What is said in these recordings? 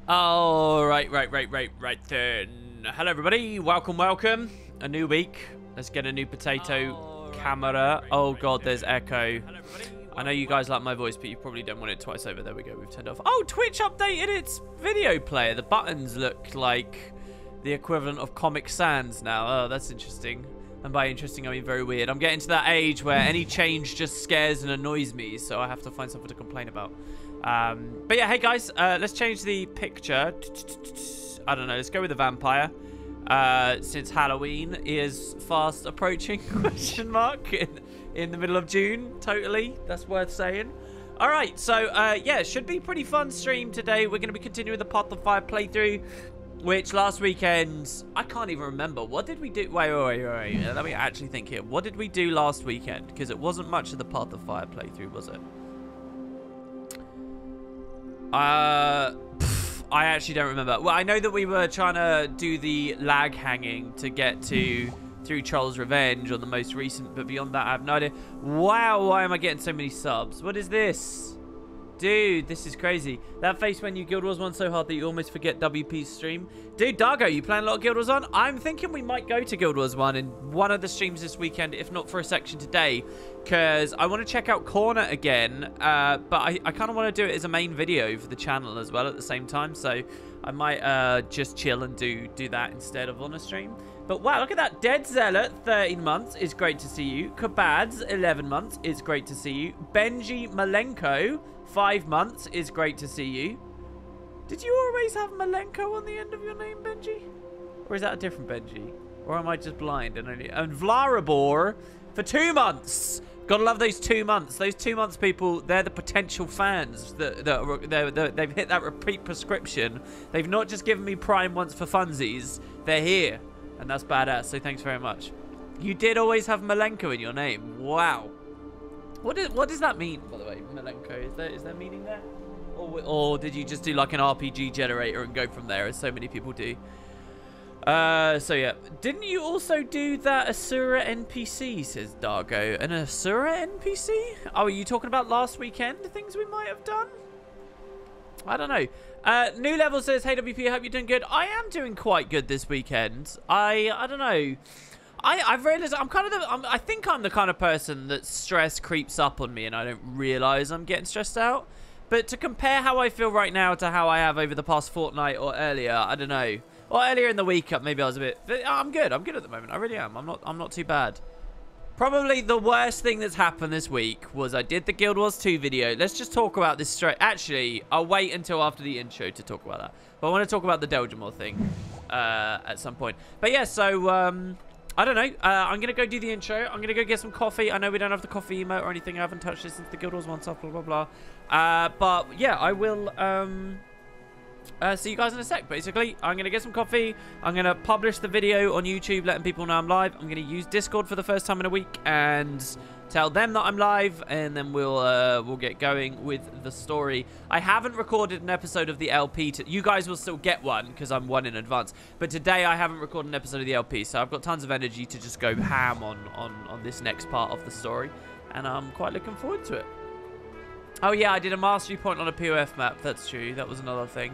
Oh, right then. Hello, everybody. Welcome. A new week. Let's get a new potato camera. Oh, God, there's echo. I know you guys like my voice, but you probably don't want it twice over. There we go. We've turned off. Oh, Twitch updated its video player. The buttons look like the equivalent of Comic Sans now. Oh, that's interesting. And by interesting, I mean very weird. I'm getting to that age where any change just scares and annoys me, so I have to find something to complain about. But yeah, hey guys, let's change the picture. I don't know, let's go with the vampire. Since Halloween is fast approaching, question mark, in the middle of June, totally. That's worth saying. All right, so yeah, it should be pretty fun stream today. We're going to be continuing the Path of Fire playthrough, which last weekend, I can't even remember. What did we do? Wait. Let me actually think here. What did we do last weekend? Because it wasn't much of the Path of Fire playthrough, was it? I actually don't remember. Well, I know that we were trying to do the lag hanging to get to through Troll's Revenge on the most recent, but beyond that, I have no idea. Wow, why am I getting so many subs? What is this? Dude, this is crazy. That face when you Guild Wars 1 so hard that you almost forget WP's stream. Dude, Dargo, you playing a lot of Guild Wars 1? I'm thinking we might go to Guild Wars 1 in one of the streams this weekend, if not for a section today, because I want to check out Corner again, but I kind of want to do it as a main video for the channel as well at the same time, so I might just chill and do that instead of on a stream. But wow, look at that. Dead Zealot, 13 months. It's great to see you. Kabads, 11 months. It's great to see you. Benji Malenko, 5 months. Is great to see you. Did you always have Malenko on the end of your name, Benji? Or is that a different Benji? Or am I just blind? And Vlarabor for 2 months. Gotta love those 2 months. Those 2 months, people, they're the potential fans. They've hit that repeat prescription. They've not just given me Prime once for funsies. They're here. And that's badass, so thanks very much. You did always have Malenko in your name. Wow. What does that mean, by the way, Malenko? Is there meaning there? Or did you just do like an RPG generator and go from there, as so many people do? So yeah. Didn't you also do that Asura NPC, says Dargo? An Asura NPC? Oh, are you talking about last weekend? Things we might have done? I don't know. New Level says, hey WP, I hope you're doing good. I am doing quite good this weekend. I don't know. I've realized I think I'm the kind of person that stress creeps up on me and I don't realize I'm getting stressed out. But to compare how I feel right now to how I have over the past fortnight or earlier, I don't know. Or earlier in the week, maybe I was a bit. I'm good. I'm good at the moment. I really am. I'm not too bad. Probably the worst thing that's happened this week was I did the Guild Wars 2 video. Let's just talk about this straight. Actually, I'll wait until after the intro to talk about that. But I want to talk about the Deljamore thing at some point. But yeah, so I don't know. I'm going to go do the intro. I'm going to go get some coffee. I know we don't have the coffee emote or anything. I haven't touched this since the Guild Wars 1 stuff, blah, blah, blah. But yeah, I will see you guys in a sec, basically. I'm going to get some coffee. I'm going to publish the video on YouTube, letting people know I'm live. I'm going to use Discord for the first time in a week and tell them that I'm live, and then we'll get going with the story. I haven't recorded an episode of the LP. You guys will still get one because I'm one in advance. But today I haven't recorded an episode of the LP, so I've got tons of energy to just go ham on this next part of the story, and I'm quite looking forward to it. Oh yeah, I did a mastery point on a POF map. That's true. That was another thing.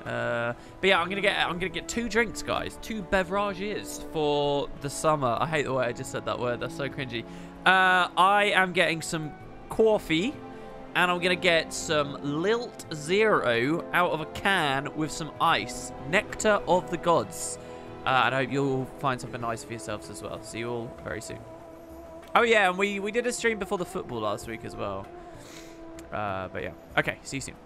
But yeah, I'm gonna get 2 drinks, guys. 2 beverages for the summer. I hate the way I just said that word. That's so cringy. I am getting some coffee, and I'm gonna get some Lilt Zero out of a can with some ice. Nectar of the gods. And I hope you'll find something nice for yourselves as well. See you all very soon. Oh yeah, and we did a stream before the football last week as well. But yeah. Okay, see you soon.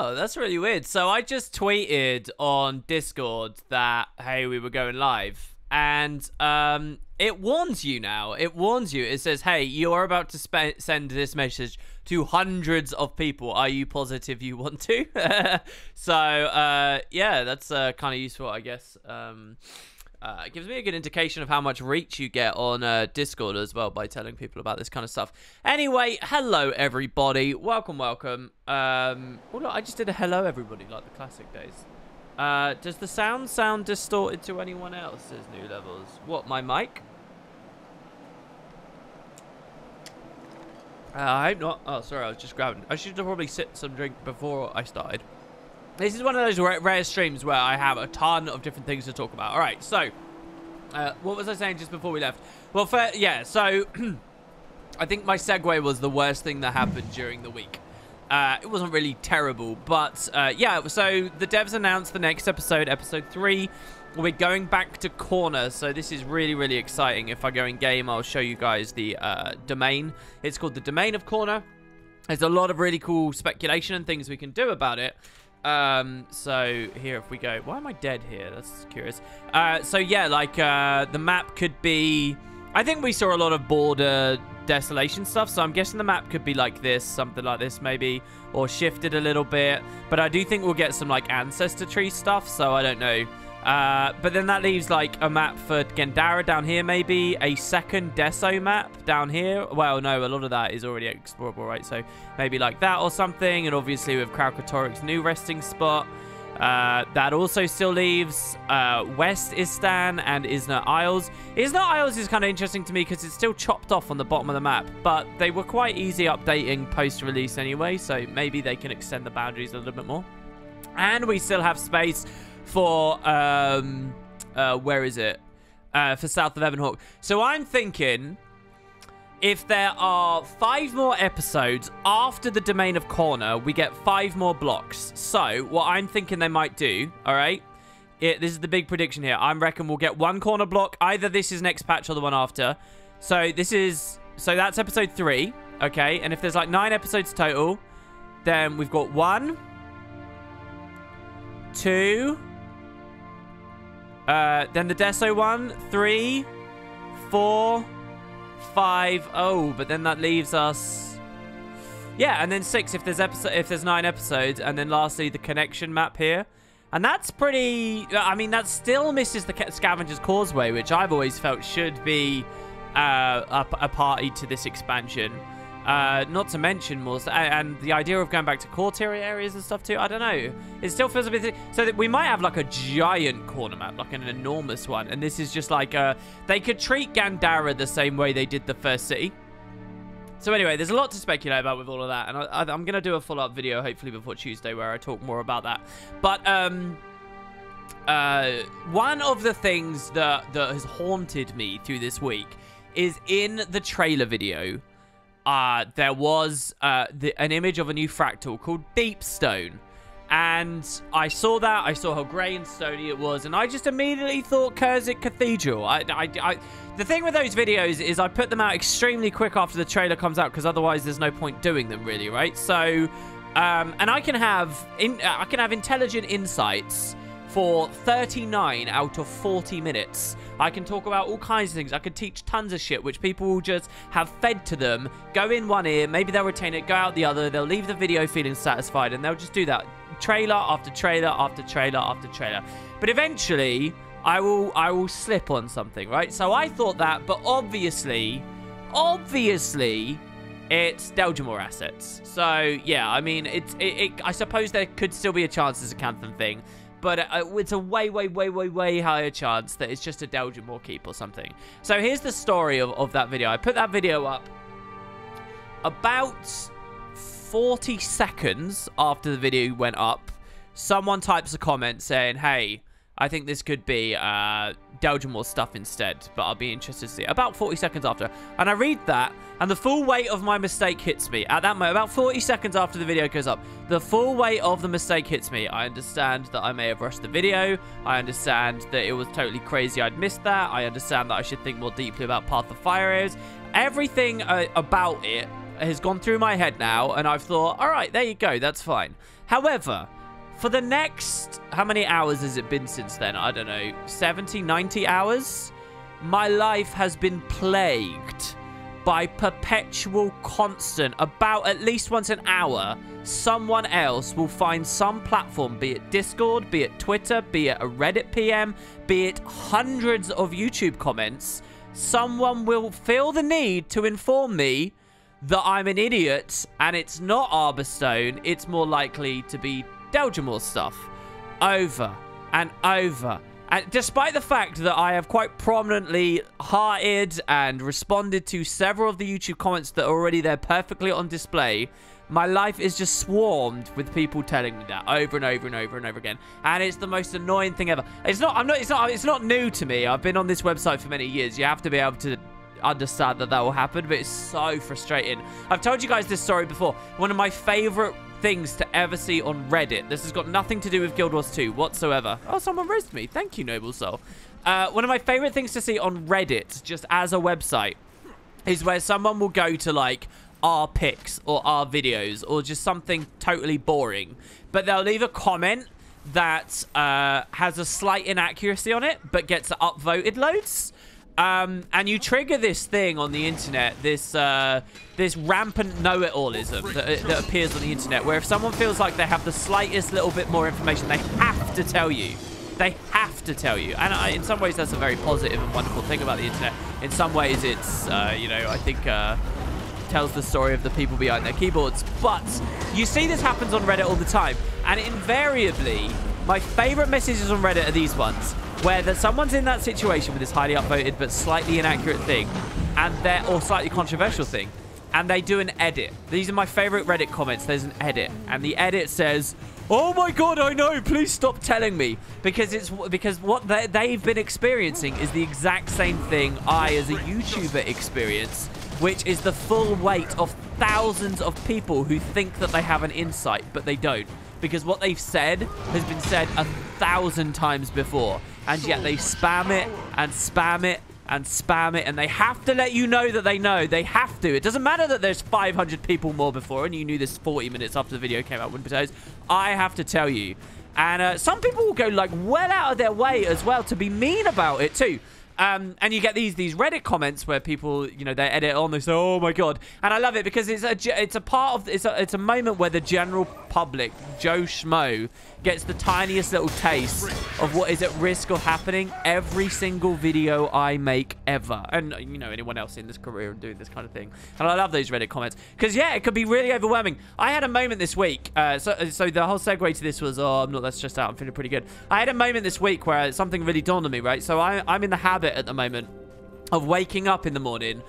Oh, that's really weird. So I just tweeted on Discord that, hey, we were going live. And it warns you now. It warns you. It says, hey, you're about to send this message to hundreds of people. Are you positive you want to? So, yeah, that's kind of useful, I guess. It gives me a good indication of how much reach you get on Discord as well by telling people about this kind of stuff. Anyway, hello everybody. Welcome, welcome. Well, look, I just did a hello everybody like the classic days. Does the sound distorted to anyone else? Says New Levels. What, my mic? I hope not. Oh, sorry, I was just grabbing. I should have probably sipped some drink before I started. This is one of those rare streams where I have a ton of different things to talk about. All right, so what was I saying just before we left? Well, yeah, so I think my segue was the worst thing that happened during the week. It wasn't really terrible, but yeah, so the devs announced the next episode, episode 3. We're going back to Corner, so this is really, really exciting. If I go in game, I'll show you guys the domain. It's called the Domain of Corner. There's a lot of really cool speculation and things we can do about it. So here, if we go, why am I dead here? That's curious. So yeah, like, the map could be, I think we saw a lot of border Desolation stuff, so I'm guessing the map could be like this, something like this maybe, or shifted a little bit, but I do think we'll get some like ancestor tree stuff, so I don't know. But then that leaves like a map for Gandara down here, maybe a second Deso map down here. Well, no, a lot of that is already explorable, right? So maybe like that or something. And obviously with Kralkatorik's new resting spot, that also still leaves West Istan and Isna Isles. Isna Isles is kind of interesting to me because it's still chopped off on the bottom of the map, but they were quite easy updating post-release anyway, so maybe they can extend the boundaries a little bit more. And we still have space for where is it, for south of Evanhawk. So I'm thinking if there are 5 more episodes after the Domain of Corner, we get 5 more blocks. So what I'm thinking they might do, all right, this is the big prediction here. I reckon we'll get 1 corner block, either this is next patch or the one after. So that's episode 3, okay, and if there's like 9 episodes total, then we've got 1, 2, then the Deso one, 3, 4, 5. Oh, but then that leaves us, yeah, and then 6 if there's 9 episodes, and then lastly the connection map here, and that's pretty. I mean, that still misses the Scavenger's Causeway, which I've always felt should be a party to this expansion. Not to mention more, and the idea of going back to core tier areas and stuff too, I don't know. It still feels a bit, so that we might have like a giant corner map, like an enormous one, and this is just like they could treat Gandara the same way they did the first city. So anyway, there's a lot to speculate about with all of that, and I'm going to do a follow-up video hopefully before Tuesday where I talk more about that. But one of the things that has haunted me through this week is in the trailer video. There was an image of a new fractal called Deepstone. And I saw that. I saw how grey and stony it was. And I just immediately thought Kurzit Cathedral. The thing with those videos is I put them out extremely quick after the trailer comes out, because otherwise there's no point doing them, really, right? So, and I can have intelligent insights for 39 out of 40 minutes. I can talk about all kinds of things. I can teach tons of shit, which people will just have fed to them, go in one ear, maybe they'll retain it, go out the other, they'll leave the video feeling satisfied, and they'll just do that. Trailer after trailer after trailer after trailer. But eventually, I will slip on something, right? So I thought that, but obviously, it's Deljamor assets. So, yeah, I mean, I suppose there could still be a chance as a Canthan thing. But it's a way higher chance that it's just a Deljamor keep or something. So here's the story of that video. I put that video up about 40 seconds after the video went up. Someone types a comment saying, hey, I think this could be Deljamor stuff instead, but I'll be interested to see. About 40 seconds after. And I read that, and the full weight of my mistake hits me. At that moment, about 40 seconds after the video goes up, the full weight of the mistake hits me. I understand that I may have rushed the video. I understand that it was totally crazy I'd missed that. I understand that I should think more deeply about Path of Fire areas. Everything about it has gone through my head now, and I've thought, all right, there you go, that's fine. However, for the next, how many hours has it been since then? I don't know, 70, 90 hours? My life has been plagued by perpetual, constant, about at least once an hour, someone else will find some platform, be it Discord, be it Twitter, be it a Reddit PM, be it hundreds of YouTube comments, someone will feel the need to inform me that I'm an idiot and it's not Arborstone, it's more likely to be Deljamore stuff. Over and over. And despite the fact that I have quite prominently hearted and responded to several of the YouTube comments that are already there perfectly on display, my life is just swarmed with people telling me that over and over and over and over again. And it's the most annoying thing ever. It's not new to me. I've been on this website for many years. You have to be able to understand that will happen, but it's so frustrating. I've told you guys this story before. One of my favorite things to ever see on Reddit. This has got nothing to do with Guild Wars 2 whatsoever. Oh, someone raised me. Thank you, noble soul. One of my favorite things to see on Reddit, just as a website, is where someone will go to, like, our pics or our videos or just something totally boring, but they'll leave a comment that has a slight inaccuracy on it, but gets upvoted loads. And you trigger this thing on the internet, this rampant know-it-allism that appears on the internet, where if someone feels like they have the slightest little bit more information, they have to tell you. They have to tell you. And in some ways, that's a very positive and wonderful thing about the internet. In some ways, it's, you know, I think tells the story of the people behind their keyboards. But you see this happens on Reddit all the time. And invariably, my favorite messages on Reddit are these ones, where someone's in that situation with this highly upvoted but slightly inaccurate thing, or slightly controversial thing, and they do an edit. These are my favorite Reddit comments. There's an edit, and the edit says, "Oh my god, I know, please stop telling me," because what they've been experiencing is the exact same thing I, as a YouTuber, experience, which is the full weight of thousands of people who think that they have an insight, but they don't. Because what they've said has been said 1,000 times before. And yet they spam it and spam it and spam it. And they have to let you know that they know. They have to. It doesn't matter that there's 500 people more before and you knew this 40 minutes after the video came out. I have to tell you. And some people will go like well out of their way as well to be mean about it too. And you get these Reddit comments where people, you know, they edit on, they say, "Oh my god," and I love it because it's a moment where the general public, Joe Schmo, gets the tiniest little taste of what is at risk of happening every single video I make ever, and you know, anyone else in this career and doing this kind of thing. And I love those Reddit comments because yeah, it could be really overwhelming. I had a moment this week, so the whole segue to this was, oh, I'm not that stressed out, I'm feeling pretty good. I had a moment this week where something really dawned on me, right? So I'm in the habit at the moment of waking up in the morning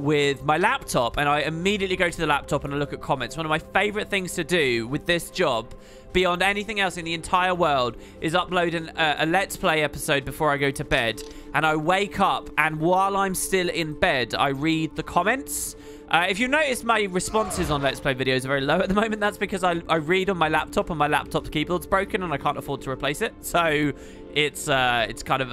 with my laptop, and I immediately go to the laptop and I look at comments. One of my favorite things to do with this job, beyond anything else in the entire world, is upload a Let's Play episode before I go to bed. And I wake up, and while I'm still in bed, I read the comments. If you notice, my responses on Let's Play videos are very low at the moment. That's because I read on my laptop, and my laptop's keyboard's broken, and I can't afford to replace it. So it's kind of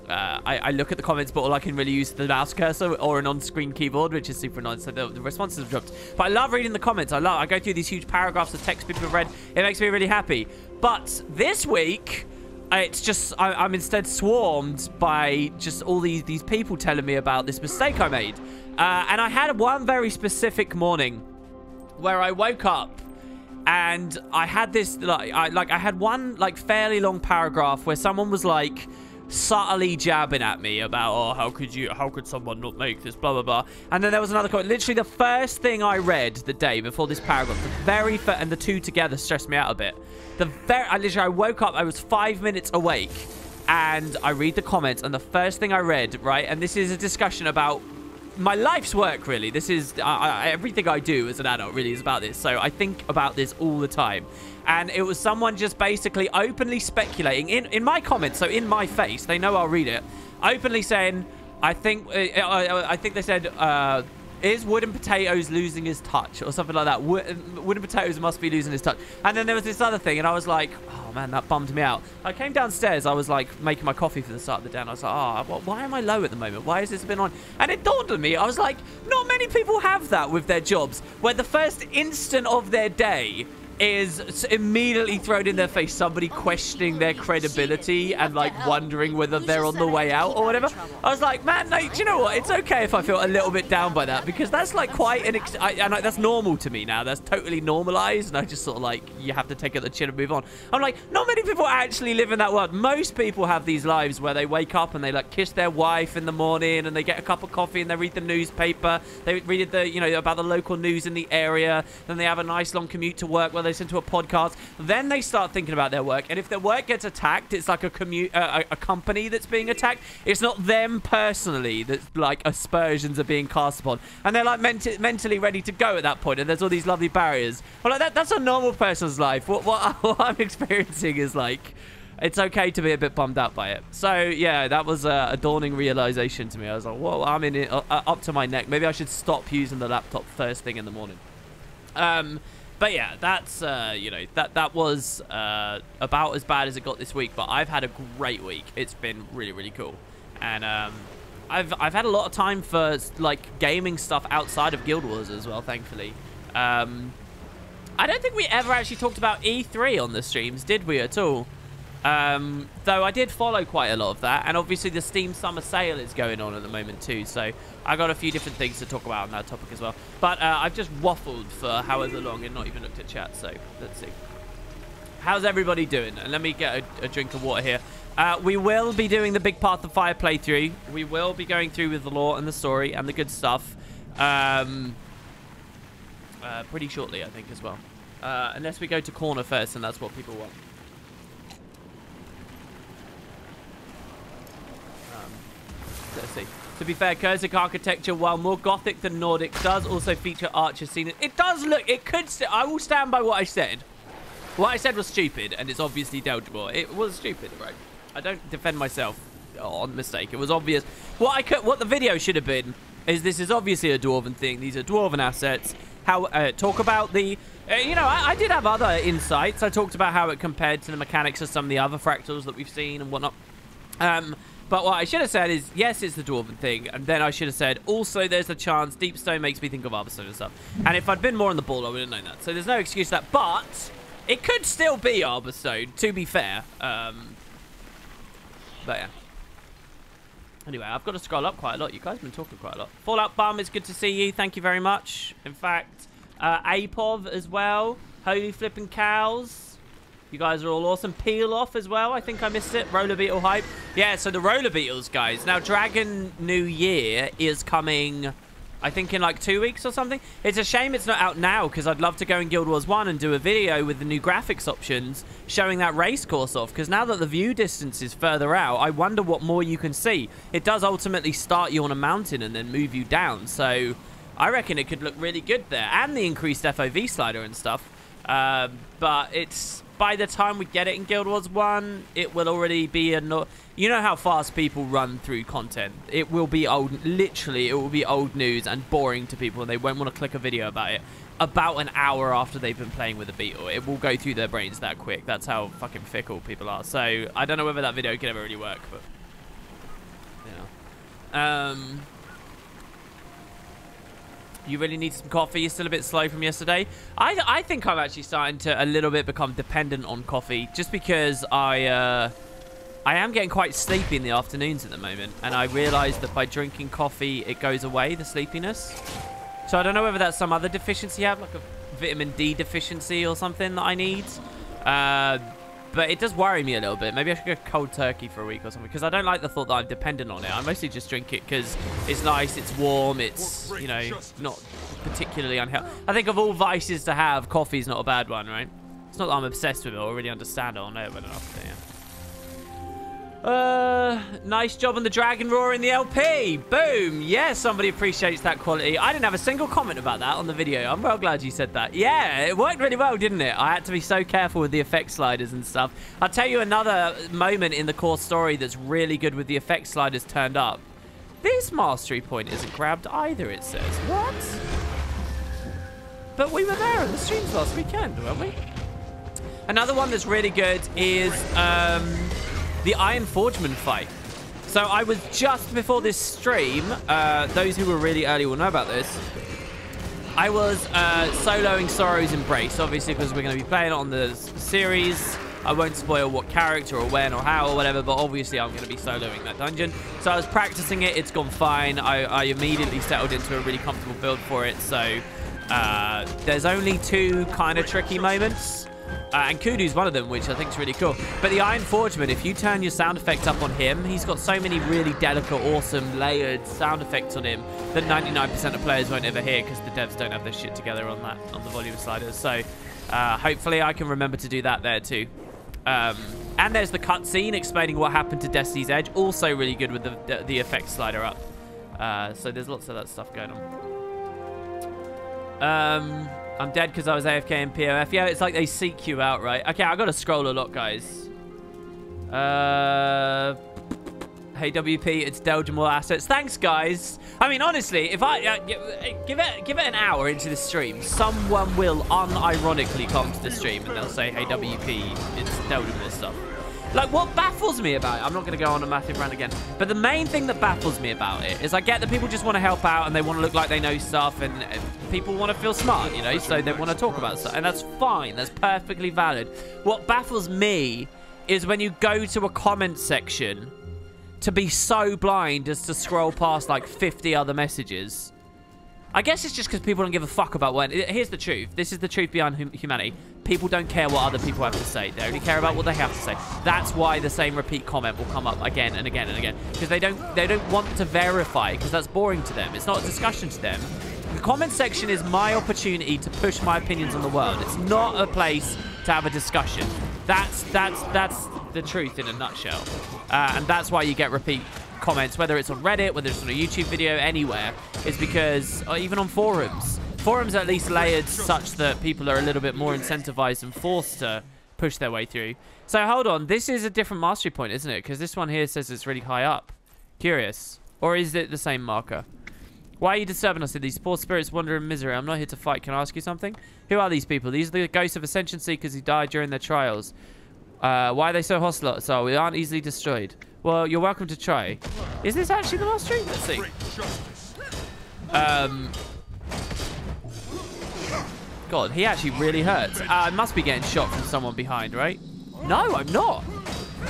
I look at the comments, but all I can really use is the mouse cursor or an on-screen keyboard, which is super annoying, so the responses have dropped. But I love reading the comments. I go through these huge paragraphs of text people have read. It makes me really happy. But this week, it's just, I'm instead swarmed by just all these people telling me about this mistake I made. And I had one very specific morning where I woke up and I had this, I had one fairly long paragraph where someone was like, subtly jabbing at me about, oh, how could someone not make this, blah blah blah. And then there was another comment. Literally the first thing I read the day before this paragraph, the very first, and the two together stressed me out a bit. I woke up, I was 5 minutes awake, and I read the comments, and the first thing I read, right, and this is a discussion about my life's work, really. This is everything I do as an adult really is about this, so I think about this all the time. And it was someone just basically openly speculating in my comments, so in my face, they know I'll read it, openly saying, I think they said, Is Wooden Potatoes losing his touch or something like that? Wooden Potatoes must be losing his touch. And then there was this other thing, and I was like, oh man, that bummed me out. I came downstairs, I was like making my coffee for the start of the day, and I was like, oh, why am I low at the moment? Why has this been on? And it dawned on me, I was like, not many people have that with their jobs, where the first instant of their day is immediately thrown in their face somebody questioning their credibility and like wondering whether they're on the way out or whatever. I was like, man, no, do you know what? It's okay if I feel a little bit down by that, because that's like quite an that's normal to me now. That's totally normalized, and I just sort of like, you have to take it the chin and move on. I'm like, not many people actually live in that world. Most people have these lives where they wake up and they like kiss their wife in the morning, and they get a cup of coffee and they read the newspaper. They read the, you know, about the local news in the area. Then they have a nice long commute to work where they listen to a podcast. Then they start thinking about their work, and if their work gets attacked, it's like a company that's being attacked. It's not them personally that's like aspersions are being cast upon, and they're like mentally ready to go at that point, and there's all these lovely barriers. Well, like that's a normal person's life. What I'm experiencing is like, it's okay to be a bit bummed out by it. So yeah, that was a dawning realization to me. I was like, whoa, I'm in it up to my neck. Maybe I should stop using the laptop first thing in the morning. But yeah, that's, you know, that was about as bad as it got this week. But I've had a great week. It's been really, really cool. And I've had a lot of time for, like, gaming stuff outside of Guild Wars as well, thankfully. I don't think we ever actually talked about E3 on the streams, did we, at all? Though I did follow quite a lot of that. And obviously the Steam Summer Sale is going on at the moment too. So I got a few different things to talk about on that topic as well. But I've just waffled for however long and not even looked at chat. So let's see. How's everybody doing? And let me get a drink of water here. We will be doing the big Path of Fire playthrough. We will be going through with the lore and the story and the good stuff. Pretty shortly, I think, as well. Unless we go to corner first, and that's what people want. Let's see. To be fair, Kurzic architecture, while more Gothic than Nordic, does also feature archer scene. It does look... It could... I will stand by what I said. What I said was stupid, and it's obviously dodgeable. It was stupid, right? I don't defend myself on mistake. It was obvious. What the video should have been is this is obviously a Dwarven thing. These are Dwarven assets. How... talk about the... you know, I did have other insights. I talked about how it compared to the mechanics of some of the other fractals that we've seen and whatnot. But what I should have said is, yes, it's the Dwarven thing. And then I should have said, also, there's a chance Deepstone makes me think of Arborstone and stuff. And if I'd been more on the ball, I would have known that. So there's no excuse for that. But it could still be Arborstone, to be fair. But yeah. Anyway, I've got to scroll up quite a lot. You guys have been talking quite a lot. Fallout Bum, it's good to see you. Thank you very much. In fact, Apov as well. Holy flipping cows. You guys are all awesome. Peel Off as well. I think I missed it. Roller Beetle hype. Yeah, so the Roller Beetles, guys. Now, Dragon New Year is coming, I think, in like 2 weeks or something. It's a shame it's not out now, because I'd love to go in Guild Wars 1 and do a video with the new graphics options showing that race course off. Because now that the view distance is further out, I wonder what more you can see. It does ultimately start you on a mountain and then move you down. So I reckon it could look really good there. And the increased FOV slider and stuff. But it's... By the time we get it in Guild Wars 1, it will already be a... You know how fast people run through content. It will be old... Literally, it will be old news and boring to people, and they won't want to click a video about it about an hour after they've been playing with a beetle. It will go through their brains that quick. That's how fucking fickle people are. So, I don't know whether that video can ever really work, but... Yeah. You really need some coffee. You're still a bit slow from yesterday. I think I'm actually starting to a little bit become dependent on coffee, just because I am getting quite sleepy in the afternoons at the moment, and I realized that by drinking coffee it goes away, the sleepiness. So I don't know whether that's some other deficiency I have, like a vitamin D deficiency or something that I need. But it does worry me a little bit. Maybe I should go cold turkey for a week or something, because I don't like the thought that I'm dependent on it. I mostly just drink it because it's nice, it's warm, it's, you know, not particularly unhealthy. I think of all vices to have, coffee's not a bad one, right? It's not that I'm obsessed with it or really understand it or know it well enough, but yeah. Nice job on the Dragon Roar in the LP. Boom. Yeah, somebody appreciates that quality. I didn't have a single comment about that on the video. I'm well glad you said that. Yeah, it worked really well, didn't it? I had to be so careful with the effect sliders and stuff. I'll tell you another moment in the core story that's really good with the effect sliders turned up. This mastery point isn't grabbed either, it says. What? But we were there in the streams last weekend, weren't we? Another one that's really good is the Iron Forgeman fight. So I was just before this stream, those who were really early will know about this. I was soloing Sorrow's Embrace, obviously, because we're going to be playing it on the series. I won't spoil what character or when or how or whatever, but obviously I'm going to be soloing that dungeon. So I was practicing it. It's gone fine. I immediately settled into a really comfortable build for it. So there's only 2 kind of tricky moments. And Kudu's one of them, which I think is really cool. But the Iron Forgeman, if you turn your sound effects up on him, he's got so many really delicate, awesome, layered sound effects on him that 99% of players won't ever hear because the devs don't have their shit together on the volume sliders. So hopefully I can remember to do that there too. And there's the cutscene explaining what happened to Destiny's Edge. Also really good with the effects slider up. So there's lots of that stuff going on. I'm dead because I was AFK in POF. Yeah, it's like they seek you out, right? Okay, I got to scroll a lot, guys. Hey, WP, it's Delgemore Assets. Thanks, guys. I mean, honestly, if I give it an hour into the stream, someone will unironically come to the stream and they'll say, hey, WP, it's Delgemore stuff. Like, what baffles me about it, I'm not going to go on a massive rant again, but the main thing that baffles me about it is I get that people just want to help out and they want to look like they know stuff and people want to feel smart, you know, so they want to talk about stuff. And that's fine. That's perfectly valid. What baffles me is when you go to a comment section to be so blind as to scroll past like 50 other messages. I guess it's just because people don't give a fuck about what... Here's the truth. This is the truth behind humanity. People don't care what other people have to say. They only care about what they have to say. That's why the same repeat comment will come up again and again and again. Because they don't want to verify, because that's boring to them. It's not a discussion to them. The comment section is my opportunity to push my opinions on the world. It's not a place to have a discussion. That's the truth in a nutshell. And that's why you get repeat comments, whether it's on Reddit, whether it's on a YouTube video, anywhere. It's because, or even on forums. Forums are at least layered such that people are a little bit more incentivized and forced to push their way through. So hold on, this is a different mastery point, isn't it? Because this one here says it's really high up. Curious. Or is it the same marker? Why are you disturbing us? These poor spirits wander in misery. I'm not here to fight. Can I ask you something? Who are these people? These are the ghosts of Ascension Seekers who died during their trials. Why are they so hostile? So we aren't easily destroyed. Well, you're welcome to try. Is this actually the mastery? Let's see. God, he actually really hurts. I must be getting shot from someone behind, right? No, I'm not.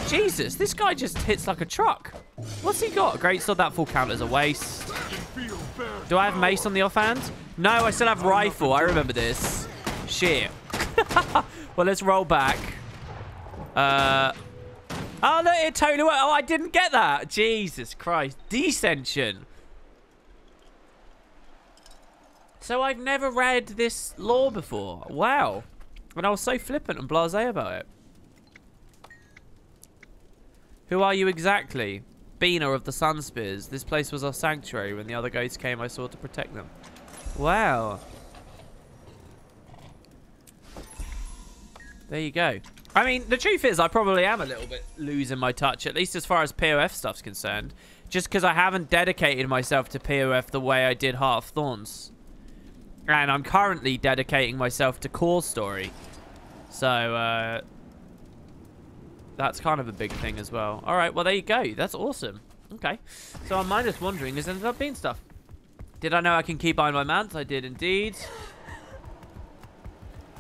Jesus, this guy just hits like a truck. What's he got? Great sword. That full count as a waste. Do I have mace on the offhand? No, I still have rifle. I remember this. Shit. Well, let's roll back. Oh, look, it totally worked. Oh, I didn't get that. Jesus Christ. Descension. So I've never read this lore before. Wow. And I was so flippant and blasé about it. Who are you exactly? Bina of the Sun Spears. This place was our sanctuary. When the other ghosts came, I sought to protect them. Wow. There you go. I mean, the truth is, I probably am a little bit losing my touch, at least as far as POF stuff's concerned. Just because I haven't dedicated myself to POF the way I did Heart of Thorns. And I'm currently dedicating myself to core story. So, that's kind of a big thing as well. Alright, well, there you go. That's awesome. Okay. So, I'm just wondering, this ended up being stuff. Did I know I can keep buying my mounts? I did indeed.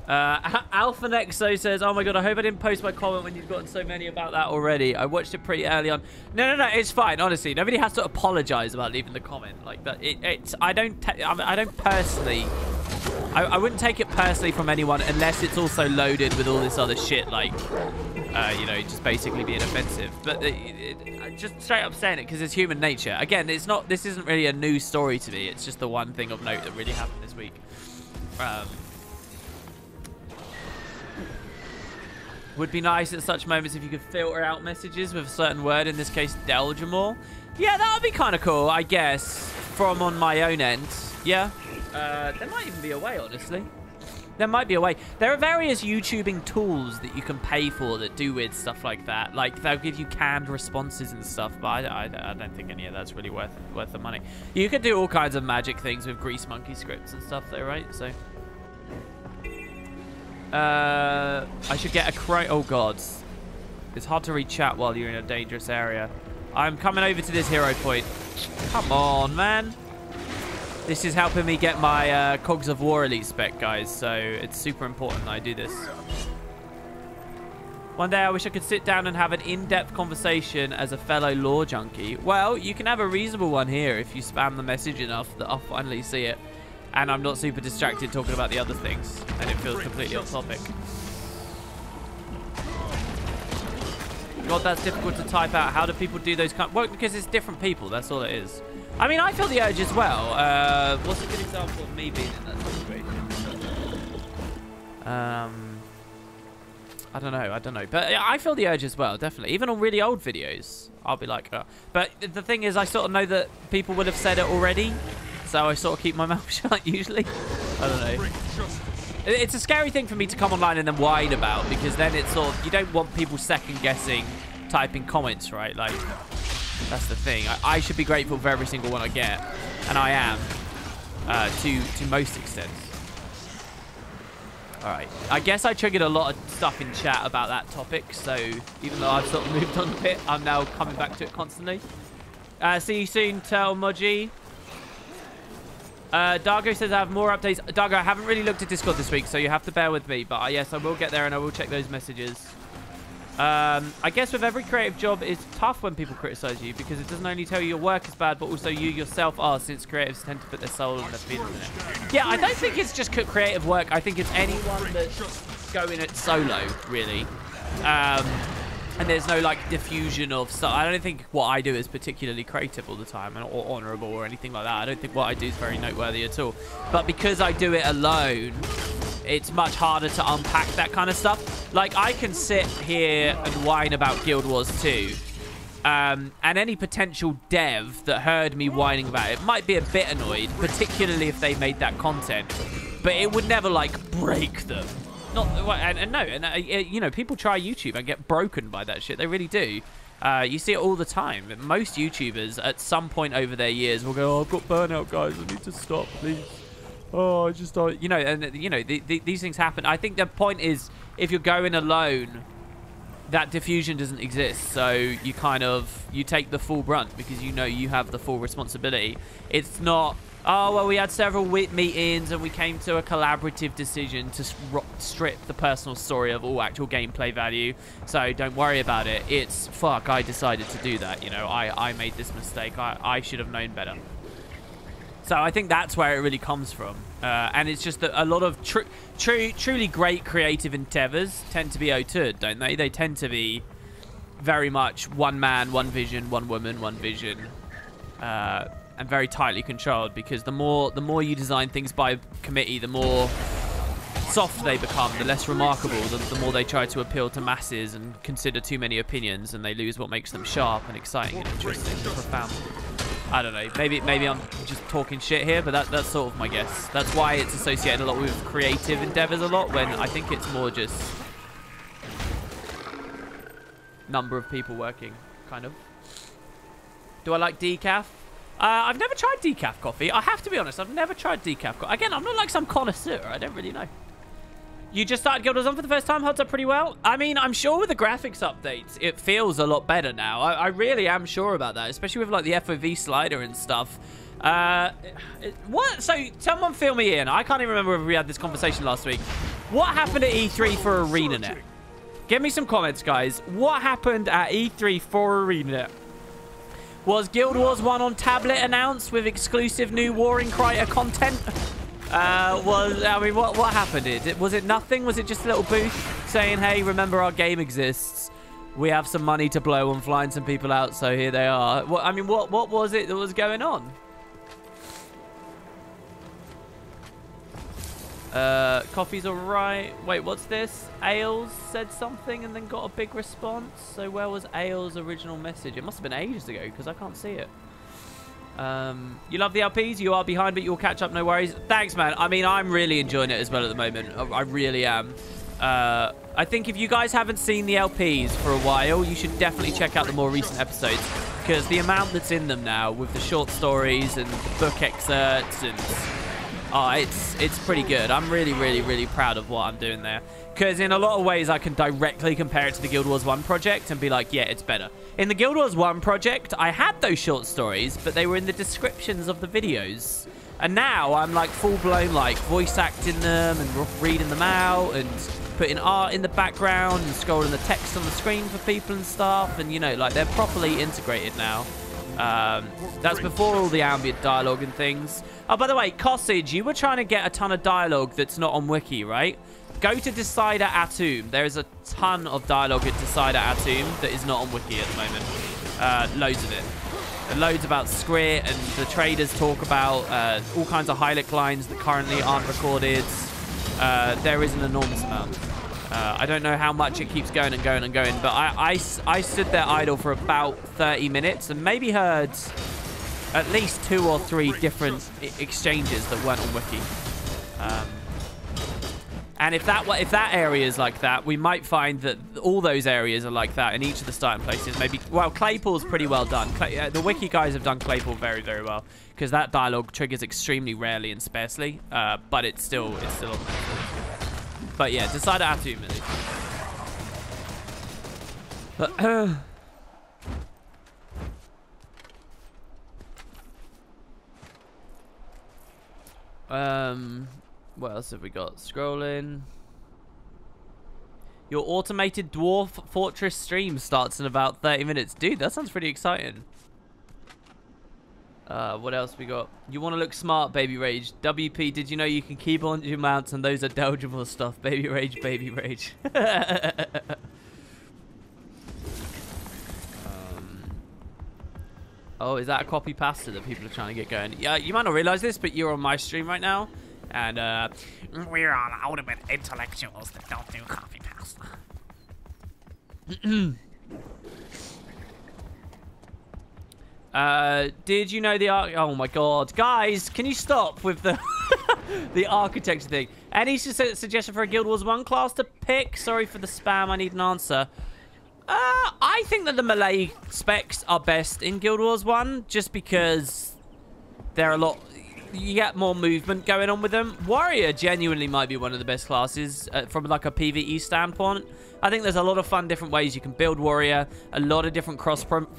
Alpha Nexo says, oh my god, I hope I didn't post my comment when you've gotten so many about that already. I watched it pretty early on. No, it's fine, honestly. Nobody has to apologize about leaving the comment like that. I don't personally, I wouldn't take it personally from anyone unless it's also loaded with all this other shit, like, you know, just basically being offensive. But just straight up saying it because it's human nature. Again, this isn't really a new story to me. It's just the one thing of note that really happened this week. Would be nice at such moments if you could filter out messages with a certain word, in this case, Delgemore. Yeah, that would be kind of cool, I guess, from on my own end. Yeah. There might even be a way, honestly. There might be a way. There are various YouTubing tools that you can pay for that do weird stuff like that. Like, they'll give you canned responses and stuff, but I don't think any of that's really worth the money. You could do all kinds of magic things with Grease Monkey scripts and stuff, though, right? So, I should get a crate. Oh, God. It's hard to read chat while you're in a dangerous area. I'm coming over to this hero point. Come on, man. This is helping me get my Cogs of War Elite spec, guys, so it's super important that I do this. One day I wish I could sit down and have an in-depth conversation as a fellow lore junkie. Well, you can have a reasonable one here if you spam the message enough that I'll finally see it. And I'm not super distracted talking about the other things, and it feels completely off topic. God, that's difficult to type out. How do people do those kind? Well, because it's different people, that's all it is. I mean, I feel the urge as well. What's a good example of me being in that situation? I don't know. But I feel the urge as well, definitely. Even on really old videos, I'll be like, But the thing is, I sort of know that people would have said it already. So I sort of keep my mouth shut, usually. I don't know. It's a scary thing for me to come online and then whine about, because then it's sort of, you don't want people second-guessing typing comments, right? Like... That's the thing. I should be grateful for every single one I get, and I am, to most extents. All right. I guess I triggered a lot of stuff in chat about that topic, so even though I've sort of moved on a bit, I'm now coming back to it constantly. See you soon, Tel Moji. Dargo says I have more updates. Dargo, I haven't really looked at Discord this week, so you have to bear with me. But yes, I will get there, and I will check those messages. I guess with every creative job, it's tough when people criticize you because it doesn't only tell you your work is bad, but also you yourself are, since creatives tend to put their soul and their feelings in it. Yeah, I don't think it's just creative work. I think it's anyone that's going it solo, really. And there's no, like, diffusion of stuff. I don't think what I do is particularly creative all the time or honorable or anything like that. I don't think what I do is very noteworthy at all. But because I do it alone, it's much harder to unpack that kind of stuff. Like, I can sit here and whine about Guild Wars 2. And any potential dev that heard me whining about it might be a bit annoyed, particularly if they made that content. But it would never, like, break them. You know, people try YouTube and get broken by that shit. They really do. You see it all the time. Most YouTubers, at some point over their years, will go, "Oh, I've got burnout, guys. I need to stop, please. Oh, I just don't..." You know, and, you know, these things happen. I think the point is, if you're going alone, that diffusion doesn't exist. So you you take the full brunt because you know you have the full responsibility. It's not... "Oh, well, we had several meetings and we came to a collaborative decision to strip the personal story of all actual gameplay value. So don't worry about it." It's, "Fuck, I decided to do that. You know, I made this mistake. I should have known better." So I think that's where it really comes from. And it's just that a lot of truly great creative endeavors tend to be auteur, don't they? They tend to be very much one man, one vision, one woman, one vision. And very tightly controlled, because the more you design things by committee, the more soft they become, the less remarkable, the more they try to appeal to masses and consider too many opinions, and they lose what makes them sharp and exciting and interesting and profound. I don't know. Maybe I'm just talking shit here, but that's sort of my guess. That's why it's associated a lot with creative endeavors a lot, when I think it's more just number of people working, kind of. Do I like decaf? I've never tried decaf coffee. I have to be honest, I've never tried decaf coffee. Again, I'm not like some connoisseur. I don't really know. You just started Guild Wars 1 for the first time? Holds up pretty well? I mean, I'm sure with the graphics updates, it feels a lot better now. I really am sure about that, especially with, like, the FOV slider and stuff. What? So, someone fill me in. I can't even remember if we had this conversation last week. What happened at E3 for ArenaNet? Give me some comments, guys. What happened at E3 for ArenaNet? Was Guild Wars 1 on tablet announced with exclusive new Warring Criter content? What happened? Was it nothing? Was it just a little booth saying, "Hey, remember our game exists. We have some money to blow on flying some people out, so here they are"? What was it that was going on? Coffee's alright. Wait, what's this? Ailes said something and then got a big response. So where was Ailes' original message? It must have been ages ago because I can't see it. You love the LPs? You are behind, but you'll catch up, no worries. Thanks, man. I mean, I'm really enjoying it as well at the moment. I really am. I think if you guys haven't seen the LPs for a while, you should definitely check out the more recent episodes, because the amount that's in them now with the short stories and the book excerpts and it's pretty good. I'm really, really, really proud of what I'm doing there, because in a lot of ways I can directly compare it to the Guild Wars 1 project and be like, yeah, it's better. In the Guild Wars 1 project, I had those short stories, but they were in the descriptions of the videos. And now I'm like full-blown like voice acting them and reading them out and putting art in the background and scrolling the text on the screen for people and stuff. And, you know, like they're properly integrated now. That's before all the ambient dialogue and things. Oh, by the way, Cossage, you were trying to get a ton of dialogue that's not on Wiki, right? Go to Decider Atum. There is a ton of dialogue at Decider Atum that is not on Wiki at the moment. Loads of it. Loads about Skrit, and the traders talk about all kinds of Hylic lines that currently aren't recorded. There is an enormous amount. I don't know how much it keeps going and going and going, but I stood there idle for about 30 minutes and maybe heard at least 2 or 3 different exchanges that weren't on Wiki. And if that area is like that, we might find that all those areas are like that in each of the starting places. Maybe, well, Claypool's pretty well done. The Wiki guys have done Claypool very, very well, because that dialogue triggers extremely rarely and sparsely, but it's still on there. But yeah, Decider Atum. What else have we got? Scrolling. Your automated Dwarf Fortress stream starts in about 30 minutes. Dude, that sounds pretty exciting. What else we got? You want to look smart, Baby Rage. WP, did you know you can keep on your mounts and those are dodgeable stuff? Baby Rage, Baby Rage. Oh, is that a copy pasta that people are trying to get going? Yeah, you might not realize this, but you're on my stream right now. And, we're all ultimate intellectuals that don't do copy pasta. Did you know the oh my god, guys, can you stop with the the architecture thing? Any suggestion for a Guild Wars 1 class to pick? Sorry for the spam, I need an answer. I think that the melee specs are best in Guild Wars 1, just because they're a lot. You get more movement going on with them. Warrior genuinely might be one of the best classes from like a PvE standpoint. I think there's a lot of fun different ways you can build Warrior. A lot of different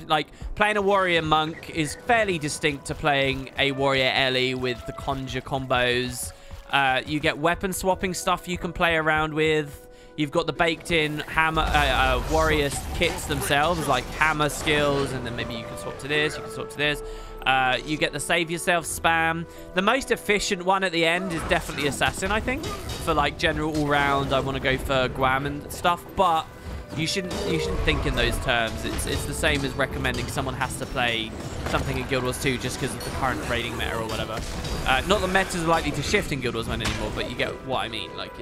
like playing a Warrior Monk is fairly distinct to playing a Warrior Ellie with the Conjure combos. You get weapon swapping stuff you can play around with. You've got the baked-in hammer warrior kits themselves, like hammer skills, and then maybe you can swap to this, you can swap to this. You get the save yourself spam. The most efficient one at the end is definitely Assassin, I think. For like general all-round, I want to go for Guam and stuff, but you shouldn't think in those terms. It's the same as recommending someone has to play something in Guild Wars 2 just because of the current raiding meta or whatever. Not that metas are likely to shift in Guild Wars 1 anymore, but you get what I mean. Like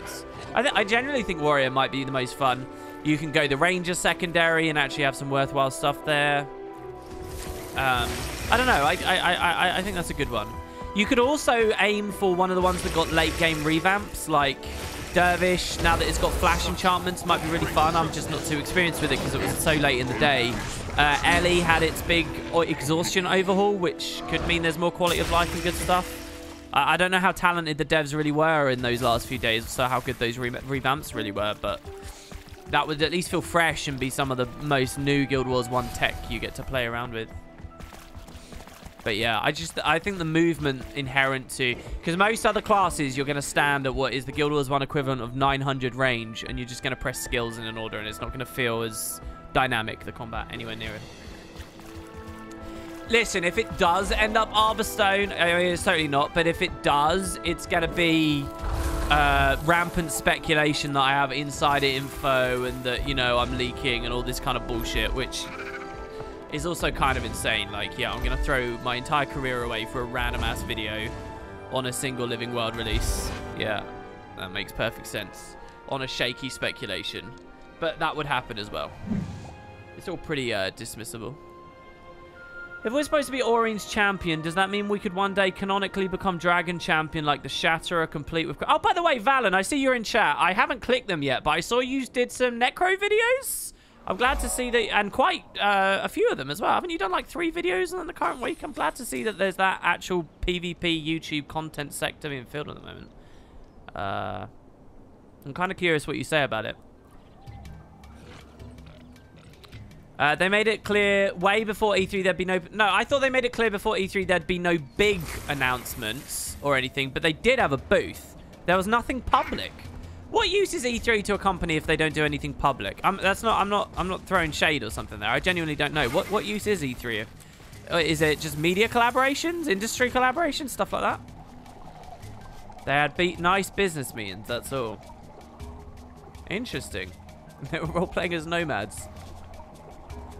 I generally think Warrior might be the most fun. You can go the Ranger secondary and actually have some worthwhile stuff there. I don't know. I think that's a good one. You could also aim for one of the ones that got late game revamps, like Dervish. Now that it's got flash enchantments, might be really fun. I'm just not too experienced with it because it was so late in the day. Ellie had its big exhaustion overhaul, which could mean there's more quality of life and good stuff. I don't know how talented the devs really were in those last few days, so how good those revamps really were, but that would at least feel fresh and be some of the most new Guild Wars 1 tech you get to play around with. But yeah, I think the movement inherent to, because most other classes you're going to stand at what is the Guild Wars 1 equivalent of 900 range, and you're just going to press skills in an order, and it's not going to feel as dynamic, the combat, anywhere near it. Listen, if it does end up Arborstone, I mean, it's totally not, but if it does, it's going to be rampant speculation that I have insider info and that, you know, I'm leaking and all this kind of bullshit, which is also kind of insane. Like, yeah, I'm going to throw my entire career away for a random-ass video on a single Living World release. Yeah, that makes perfect sense. On a shaky speculation. But that would happen as well. It's all pretty dismissible. If we're supposed to be Orien's champion, does that mean we could one day canonically become Dragon champion like the Shatterer, complete with... Oh, by the way, Valen, I see you're in chat. I haven't clicked them yet, but I saw you did some Necro videos. I'm glad to see that, and quite a few of them as well. Haven't you done like 3 videos in the current week? I'm glad to see that there's that actual PvP YouTube content sector being filled at the moment. I'm kind of curious what you say about it. They made it clear way before E3 there'd be no... No, I thought they made it clear before E3 there'd be no big announcements or anything, but they did have a booth. There was nothing public. What use is E3 to a company if they don't do anything public? I'm not throwing shade or something there. I genuinely don't know. What use is E3? Is it just media collaborations, industry collaborations, stuff like that? They had nice business meetings, that's all. Interesting. They were all playing as nomads.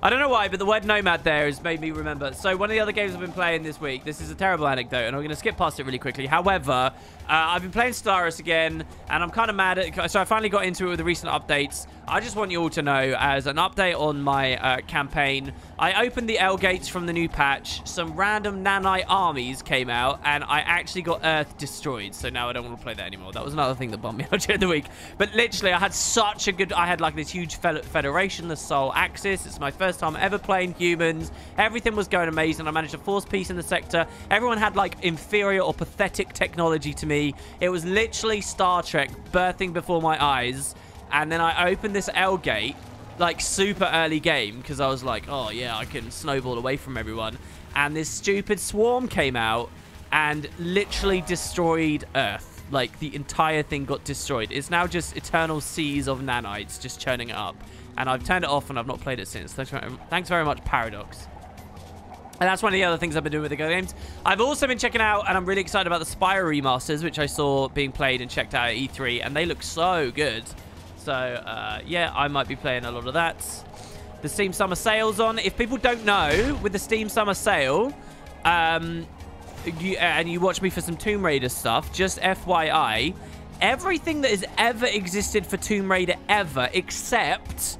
I don't know why, but the word nomad there has made me remember. So one of the other games I've been playing this week, this is a terrible anecdote, and I'm going to skip past it really quickly. However, I've been playing Staris again, and I'm kind of mad at... So I finally got into it with the recent updates. I just want you all to know, as an update on my campaign, I opened the L gates from the new patch. Some random nanite armies came out, and I actually got Earth destroyed. So now I don't want to play that anymore. That was another thing that bummed me out during the week. But literally, I had such a good... I had like this huge federation, the Sol Axis. It's my first time ever playing humans. Everything was going amazing. I managed to force peace in the sector. Everyone had like inferior or pathetic technology to me. It was literally Star Trek birthing before my eyes. And then I opened this L gate, like super early game, because I was like, oh yeah, I can snowball away from everyone. And this stupid swarm came out and literally destroyed Earth. Like the entire thing got destroyed. It's now just eternal seas of nanites just churning it up. And I've turned it off and I've not played it since. Thanks very much, Paradox. And that's one of the other things I've been doing with the games. I've also been checking out, and I'm really excited about the Spire remasters, which I saw being played and checked out at E3, and they look so good. So, yeah, I might be playing a lot of that. The Steam Summer Sale's on. If people don't know, with the Steam Summer Sale, and you watch me for some Tomb Raider stuff, just FYI, everything that has ever existed for Tomb Raider ever, except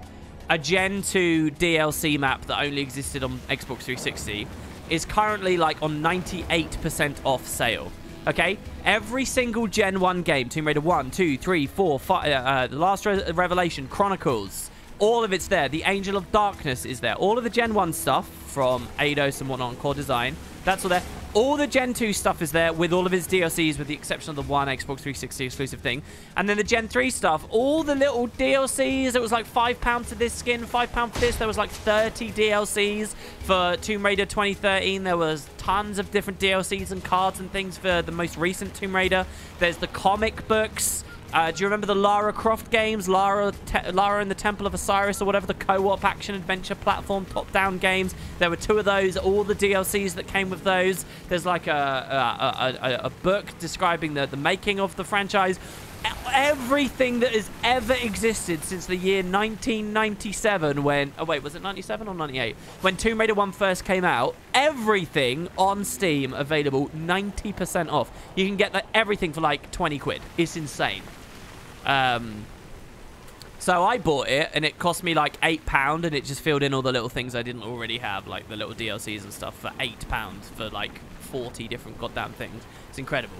a Gen 2 DLC map that only existed on Xbox 360, is currently like on 98% off sale. Okay? Every single Gen 1 game, Tomb Raider 1, 2, 3, 4, 5, The Last Revelation, Chronicles, all of it's there. The Angel of Darkness is there. All of the Gen 1 stuff from Eidos and whatnot on Core Design, that's all there. All the Gen 2 stuff is there with all of its DLCs, with the exception of the one Xbox 360 exclusive thing. And then the Gen 3 stuff, all the little DLCs, it was like £5 for this skin, £5 for this. There was like 30 DLCs for Tomb Raider 2013. There was tons of different DLCs and cards and things for the most recent Tomb Raider. There's the comic books. Do you remember the Lara Croft games? Lara and the Temple of Osiris, or whatever, the co-op action-adventure platform top-down games. There were 2 of those, all the DLCs that came with those. There's like a book describing the making of the franchise. Everything that has ever existed since the year 1997 when... Oh, wait, was it 97 or 98? When Tomb Raider 1 first came out, everything on Steam available 90% off. You can get everything for like 20 quid. It's insane. So I bought it, and it cost me like £8, and it just filled in all the little things I didn't already have, like the little DLCs and stuff, for £8 for like 40 different goddamn things. It's incredible.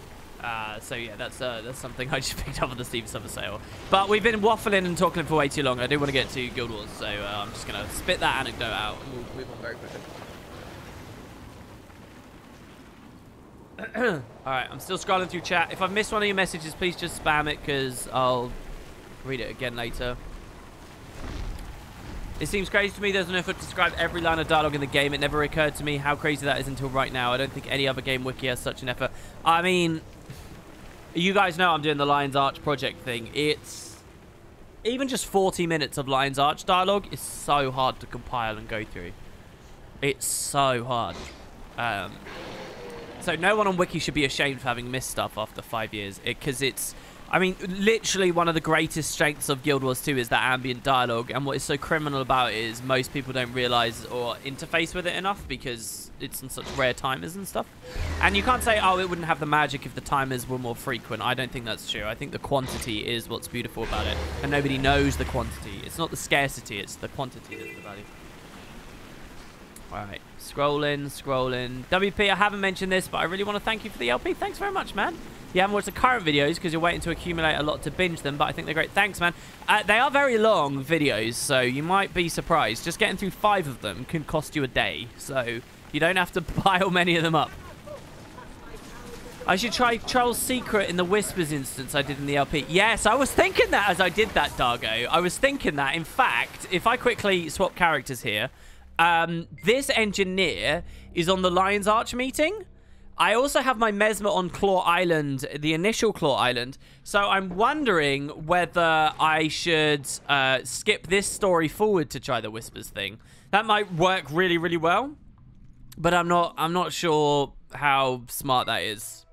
So yeah, that's something I just picked up on the Steam Summer Sale. But we've been waffling and talking for way too long. I do want to get to Guild Wars, so I'm just going to spit that anecdote out, and we'll move on very quickly. Alright, I'm still scrolling through chat. If I've missed one of your messages, please just spam it, because I'll read it again later. It seems crazy to me there's an effort to describe every line of dialogue in the game. It never occurred to me how crazy that is until right now. I don't think any other game wiki has such an effort. I mean, you guys know I'm doing the Lion's Arch project thing. It's... Even just 40 minutes of Lion's Arch dialogue is so hard to compile and go through. It's so hard. So no one on Wiki should be ashamed for having missed stuff after 5 years. Because it's... I mean, literally one of the greatest strengths of Guild Wars 2 is that ambient dialogue. And what is so criminal about it is most people don't realize or interface with it enough because it's on such rare timers and stuff. And you can't say, oh, it wouldn't have the magic if the timers were more frequent. I don't think that's true. I think the quantity is what's beautiful about it. And nobody knows the quantity. It's not the scarcity, it's the quantity that's the value. All right, scrolling. WP, I haven't mentioned this, but I really want to thank you for the LP. Thanks very much, man. You haven't watched the current videos because you're waiting to accumulate a lot to binge them, but I think they're great. Thanks, man. They are very long videos, so you might be surprised. Just getting through 5 of them can cost you a day, so you don't have to pile many of them up. I should try Charles' Secret in the Whispers instance I did in the LP. Yes, I was thinking that as I did that, Dargo. I was thinking that. In fact, if I quickly swap characters here, this engineer is on the Lion's Arch meeting. I also have my Mesmer on Claw Island, the initial Claw Island. So I'm wondering whether I should skip this story forward to try the Whispers thing. That might work really, really well. But I'm not sure how smart that is.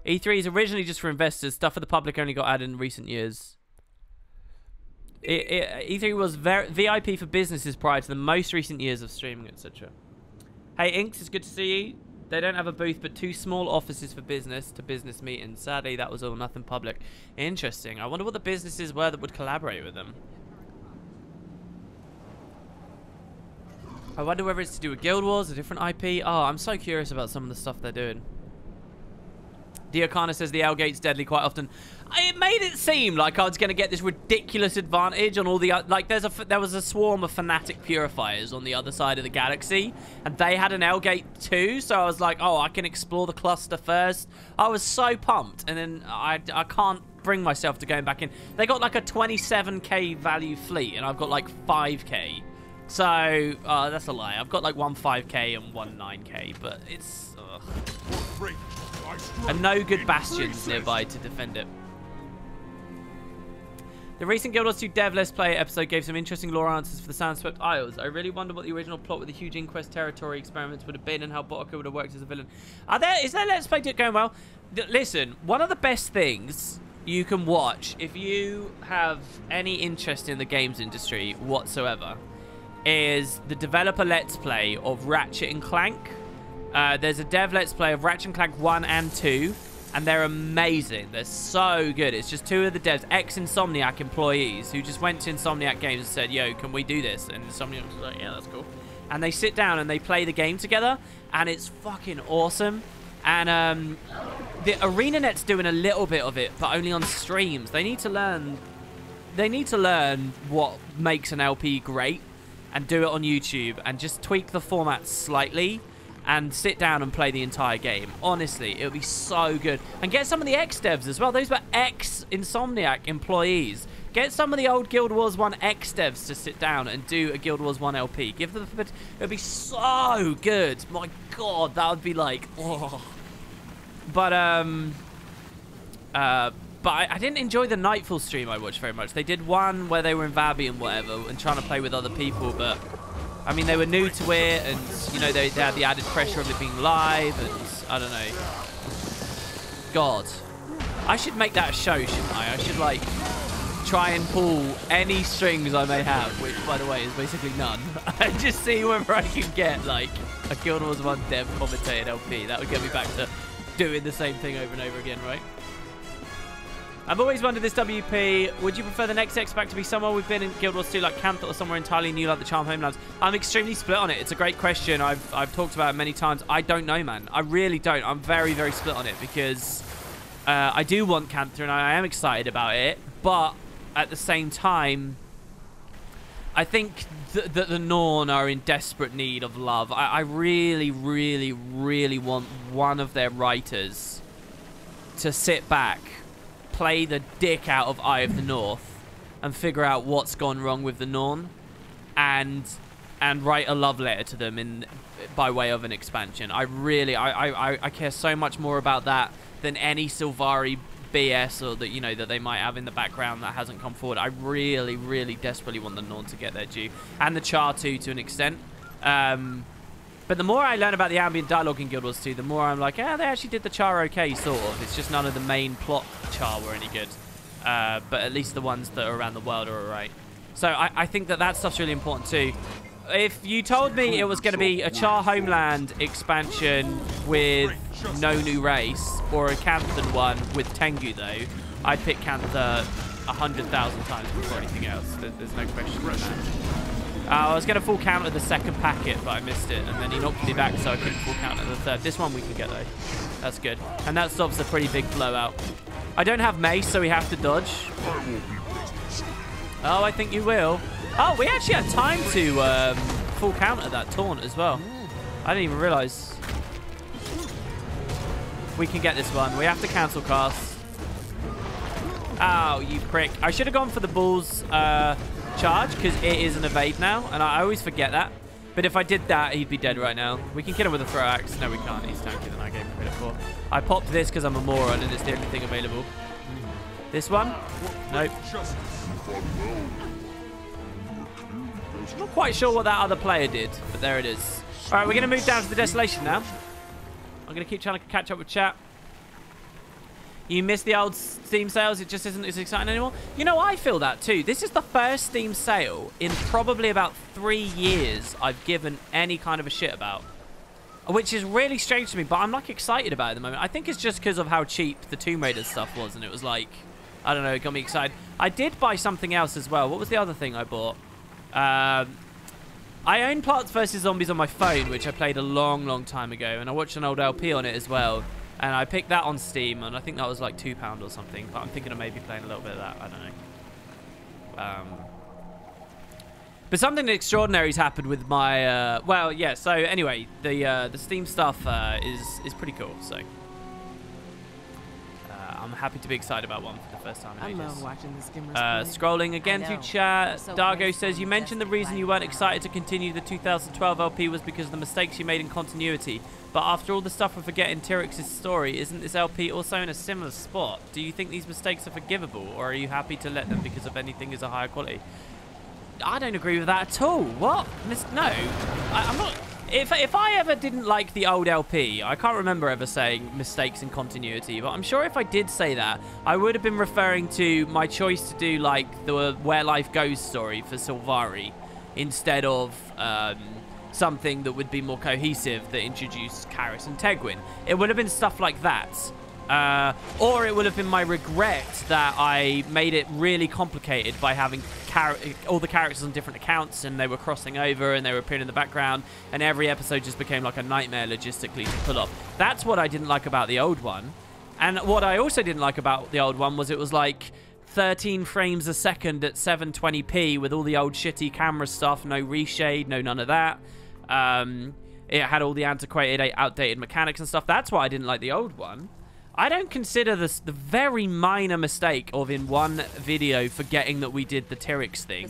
E3 is originally just for investors. Stuff for the public only got added in recent years. E3 was VIP for businesses prior to the most recent years of streaming, etc. Hey, Inks, it's good to see you. They don't have a booth, but 2 small offices for business-to-business meetings. Sadly, that was all nothing public. Interesting. I wonder what the businesses were that would collaborate with them. I wonder whether it's to do with Guild Wars, a different IP. Oh, I'm so curious about some of the stuff they're doing. Diokana says the L gate's deadly quite often. It made it seem like I was going to get this ridiculous advantage on all the... Like, there was a swarm of fanatic purifiers on the other side of the galaxy, and they had an L gate too, so I was like, oh, I can explore the cluster first. I was so pumped, and then I can't bring myself to going back in. They got like a 27k value fleet, and I've got like 5k. So, that's a lie. I've got like one 5k and one 9k, but it's... and no good bastions nearby to defend it. The recent Guild Wars 2 Dev Let's Play episode gave some interesting lore answers for the Sandswept Isles. I really wonder what the original plot with the huge Inquest territory experiments would have been and how Botaka would have worked as a villain. Is there Let's Play going well? Listen, one of the best things you can watch if you have any interest in the games industry whatsoever is the developer Let's Play of Ratchet and Clank. There's a dev Let's Play of Ratchet and Clank 1 and 2. And they're amazing. They're so good. It's just 2 of the devs, ex-Insomniac employees, who just went to Insomniac Games and said, yo, can we do this? And Insomniac was like, yeah, that's cool. And they sit down and they play the game together, and it's fucking awesome. And the ArenaNet's doing a little bit of it, but only on streams. They need to learn what makes an LP great and do it on YouTube and just tweak the format slightly and sit down and play the entire game. Honestly, it would be so good. And get some of the ex-devs as well. Those were ex-Insomniac employees. Get some of the old Guild Wars 1 ex-devs to sit down and do a Guild Wars 1 LP. Give them... It would be so good. My God, that would be like... Oh. But I didn't enjoy the Nightfall stream I watched very much. They did one where they were in Vabby and whatever and trying to play with other people, but... I mean, they were new to it, and, you know, they had the added pressure of it being live, and I don't know. God. I should make that a show, shouldn't I? I should, like, try and pull any strings I may have, which, by the way, is basically none, and just see whether I can get, like, a Guild Wars 1 dev commentated LP. That would get me back to doing the same thing over and over again, right? I've always wondered this, WP, would you prefer the next X-Pack to be somewhere we've been in Guild Wars 2 like Cantha or somewhere entirely new like the Charm Homelands? I'm extremely split on it. It's a great question. I've talked about it many times. I don't know, man. I really don't. I'm very, very split on it because I do want Cantha and I am excited about it. But at the same time, I think that the Norn are in desperate need of love. I really, really, really want one of their writers to sit back, play the dick out of Eye of the North and figure out what's gone wrong with the Norn and write a love letter to them by way of an expansion. I care so much more about that than any Sylvari BS or that, you know, that they might have in the background that hasn't come forward. I really, really desperately want the Norn to get their due, and the Char too, to an extent. But the more I learn about the ambient dialogue in Guild Wars 2, the more I'm like, yeah, they actually did the Char okay, sort of. It's just none of the main plot Char were any good. But at least the ones that are around the world are alright. So I think that stuff's really important too. If you told me it was going to be a Char Homeland expansion with no new race, or a Canthan one with Tengu though, I'd pick Cantha 100,000 times before anything else. There's no question on that. I was going to full counter the second packet, but I missed it. And then he knocked me back, so I couldn't full counter the third. This one we can get, though. That's good. And that stops a pretty big blowout. I don't have mace, so we have to dodge. Oh, I think you will. Oh, we actually had time to full counter that taunt as well. I didn't even realize. We can get this one. We have to cancel cast. Oh, you prick. I should have gone for the bull's charge, because it is an evade now, and I always forget that. But if I did that, he'd be dead right now. We can kill him with a throw axe. No, we can't. He's tankier than I gave him credit for. I popped this because I'm a moron, and it's the only thing available. This one? Nope. I'm not quite sure what that other player did, but there it is. All right, we're going to move down to the Desolation now. I'm going to keep trying to catch up with chat. You missed the old Steam sales. It just isn't as exciting anymore. You know, I feel that too. This is the first Steam sale in probably about 3 years I've given any kind of a shit about. Which is really strange to me, but I'm like excited about it at the moment. I think it's just because of how cheap the Tomb Raider stuff was, and it was like, I don't know, it got me excited. I did buy something else as well. What was the other thing I bought? I own Plants vs. Zombies on my phone, which I played a long, long time ago, and I watched an old LP on it as well. And I picked that on Steam, and I think that was like £2 or something. But I'm thinking of maybe playing a little bit of that. I don't know. But something extraordinary's happened with my... well, yeah. So anyway, the Steam stuff is pretty cool. So I'm happy to be excited about one for the first time in ages. Watching the Scrolling again through chat. Dargo says, you mentioned the reason you weren't excited to continue the 2012 LP was because of the mistakes you made in continuity. But after all the stuff we're forgetting Tyrix's story, isn't this LP also in a similar spot? Do you think these mistakes are forgivable, or are you happy to let them because of anything is a higher quality? I don't agree with that at all. What? No. I'm not... If I ever didn't like the old LP, I can't remember ever saying mistakes in continuity, but I'm sure if I did say that, I would have been referring to my choice to do, like, the Where Life Goes story for Sylvari instead of... something that would be more cohesive that introduced Karis and Tegwin. It would have been stuff like that. Or it would have been my regret that I made it really complicated by having all the characters on different accounts, and they were crossing over and they were appearing in the background, and every episode just became like a nightmare logistically to pull off. That's what I didn't like about the old one. And what I also didn't like about the old one was it was like 13 frames a second at 720p with all the old shitty camera stuff, no reshade, no none of that. It had all the antiquated, outdated mechanics and stuff. That's why I didn't like the old one. I don't consider this the very minor mistake of in one video forgetting that we did the Tyrix thing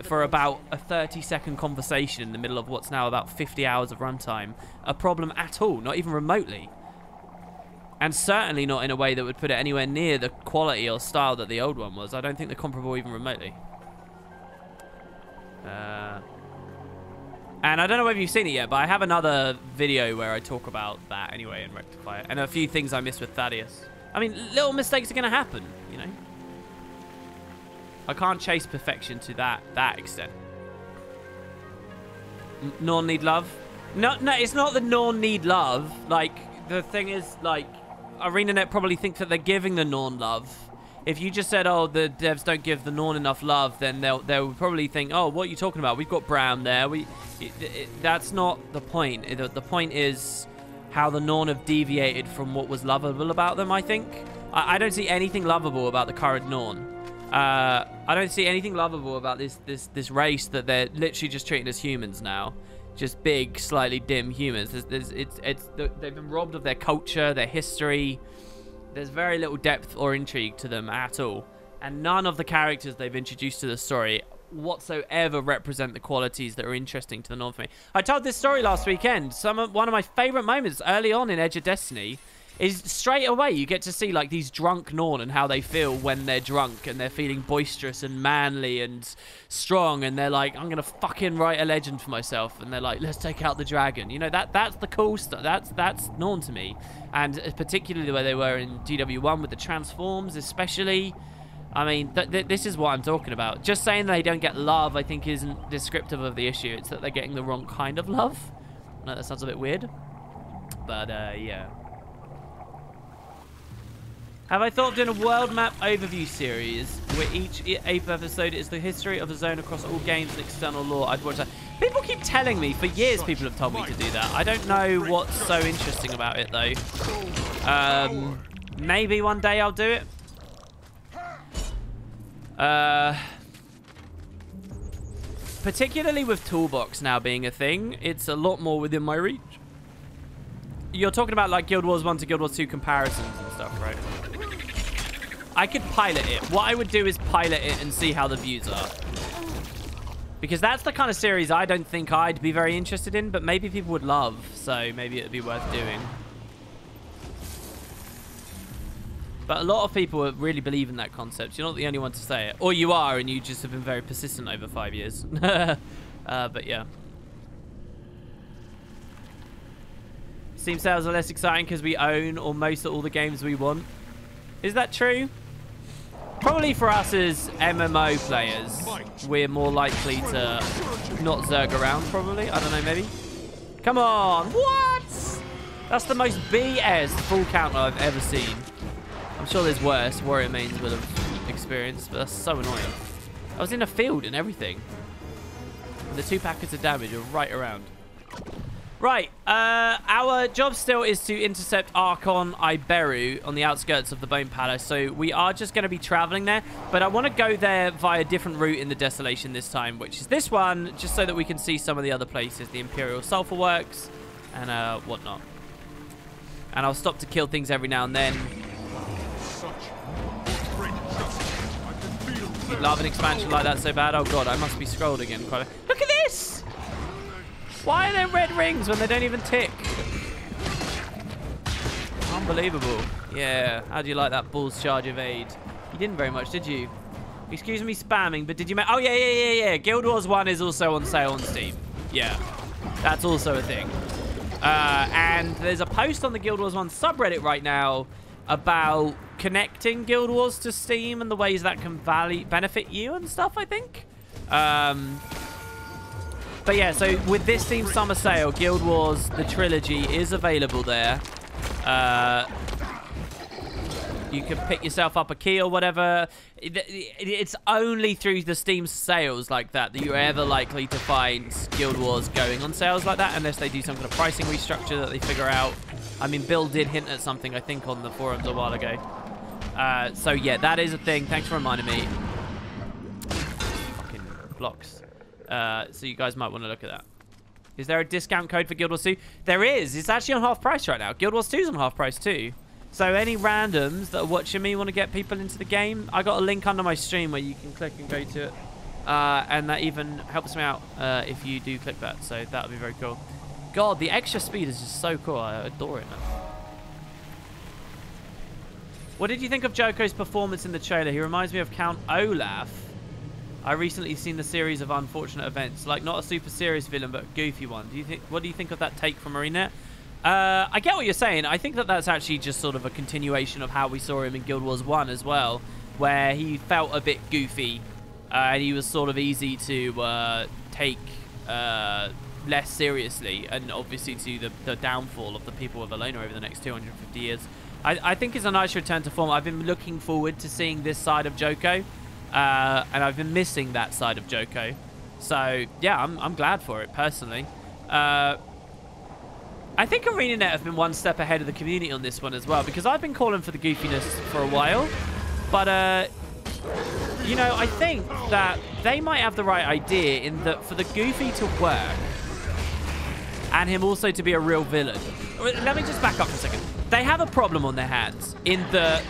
for about a 30-second conversation in the middle of what's now about 50 hours of runtime a problem at all, not even remotely. And certainly not in a way that would put it anywhere near the quality or style that the old one was. I don't think they're comparable even remotely. And I don't know whether you've seen it yet, but I have another video where I talk about that anyway and rectify it. And a few things I missed with Thaddeus. I mean, little mistakes are going to happen, you know. I can't chase perfection to that extent. Norn need love? No, it's not that Norn need love. Like, the thing is, like, ArenaNet probably thinks that they're giving the Norn love. If you just said, oh, the devs don't give the Norn enough love, then they'll probably think, oh, what are you talking about? We've got Brown there. That's not the point. The point is how the Norn have deviated from what was lovable about them, I think. I don't see anything lovable about the current Norn. I don't see anything lovable about this race that they're literally just treating as humans now. Just big, slightly dim humans. They've been robbed of their culture, their history. There's very little depth or intrigue to them at all. And none of the characters they've introduced to the story whatsoever represent the qualities that are interesting to the Norn for me. I told this story last weekend. One of my favourite moments early on in Edge of Destiny is straight away you get to see like these drunk Norn and how they feel when they're drunk and they're feeling boisterous and manly and strong, and they're like, I'm gonna fucking write a legend for myself, and they're like, let's take out the dragon. You know, that's the cool stuff. That's Norn to me. And particularly where they were in GW1 with the transforms especially. I mean, this is what I'm talking about. Just saying they don't get love, I think, isn't descriptive of the issue. It's that they're getting the wrong kind of love. I know that sounds a bit weird, but yeah. Have I thought of doing a world map overview series where each 8th episode is the history of a zone across all games and external lore? I'd watch that. People keep telling me, for years people have told me to do that. I don't know what's so interesting about it though. Maybe one day I'll do it. Particularly with Toolbox now being a thing, it's a lot more within my reach. You're talking about like Guild Wars 1 to Guild Wars 2 comparisons and stuff, right? I could pilot it. What I would do is pilot it and see how the views are. Because that's the kind of series I don't think I'd be very interested in, but maybe people would love, so maybe it'd be worth doing. But a lot of people really believe in that concept. You're not the only one to say it. Or you are, and you just have been very persistent over 5 years. But yeah. Steam sales are less exciting because we own almost all the games we want. Is that true? Probably for us as MMO players, we're more likely to not zerg around, probably. I don't know, maybe. Come on. What? That's the most BS full counter I've ever seen. I'm sure there's worse. Warrior mains will have experienced, but that's so annoying. I was in a field and everything. And the 2 packets of damage are right around. Right, our job still is to intercept Archon Iberu on the outskirts of the Bone Palace, so we are just going to be traveling there, but I want to go there via a different route in the Desolation this time, which is this one, just so that we can see some of the other places, the Imperial Sulfur Works and whatnot. And I'll stop to kill things every now and then. You'd love an expansion like that so bad. Oh god, I must be scrolled again. Look at this! Why are there red rings when they don't even tick? Unbelievable. Yeah, how do you like that Bull's Charge evade? You didn't very much, did you? Excuse me spamming, but did you make... Oh, yeah. Guild Wars 1 is also on sale on Steam. Yeah, that's also a thing. And there's a post on the Guild Wars 1 subreddit right now about connecting Guild Wars to Steam and the ways that can benefit you and stuff, I think. But yeah, so with this Steam Summer Sale, Guild Wars, the trilogy, is available there. You can pick yourself up a key or whatever. It's only through the Steam sales like that that you're ever likely to find Guild Wars going on sales like that, unless they do some kind of pricing restructure that they figure out. I mean, Bill did hint at something, I think, on the forums a while ago. So yeah, that is a thing. Thanks for reminding me. Fucking blocks. So you guys might want to look at that. Is there a discount code for Guild Wars 2? There is. It's actually on half price right now. Guild Wars 2 is on half price too. So any randoms that are watching me want to get people into the game, I got a link under my stream where you can click and go to it. And that even helps me out if you do click that. So that would be very cool. God, the extra speed is just so cool. I adore it, man. What did you think of Joko's performance in the trailer? He reminds me of Count Olaf. I recently seen the series of unfortunate events, like not a super serious villain, but a goofy one. What do you think of that take from Marinet? I get what you're saying. I think that that's actually just sort of a continuation of how we saw him in Guild Wars 1 as well, where he felt a bit goofy, and he was sort of easy to take less seriously, and obviously to the downfall of the people of Elona over the next 250 years. I think it's a nice return to form. I've been looking forward to seeing this side of Joko. And I've been missing that side of Joko. So, yeah, I'm glad for it, personally. I think ArenaNet have been one step ahead of the community on this one as well, because I've been calling for the goofiness for a while. But, you know, I think that they might have the right idea in that for the goofy to work and him also to be a real villain. Let me just back up for a second. They have a problem on their hands in the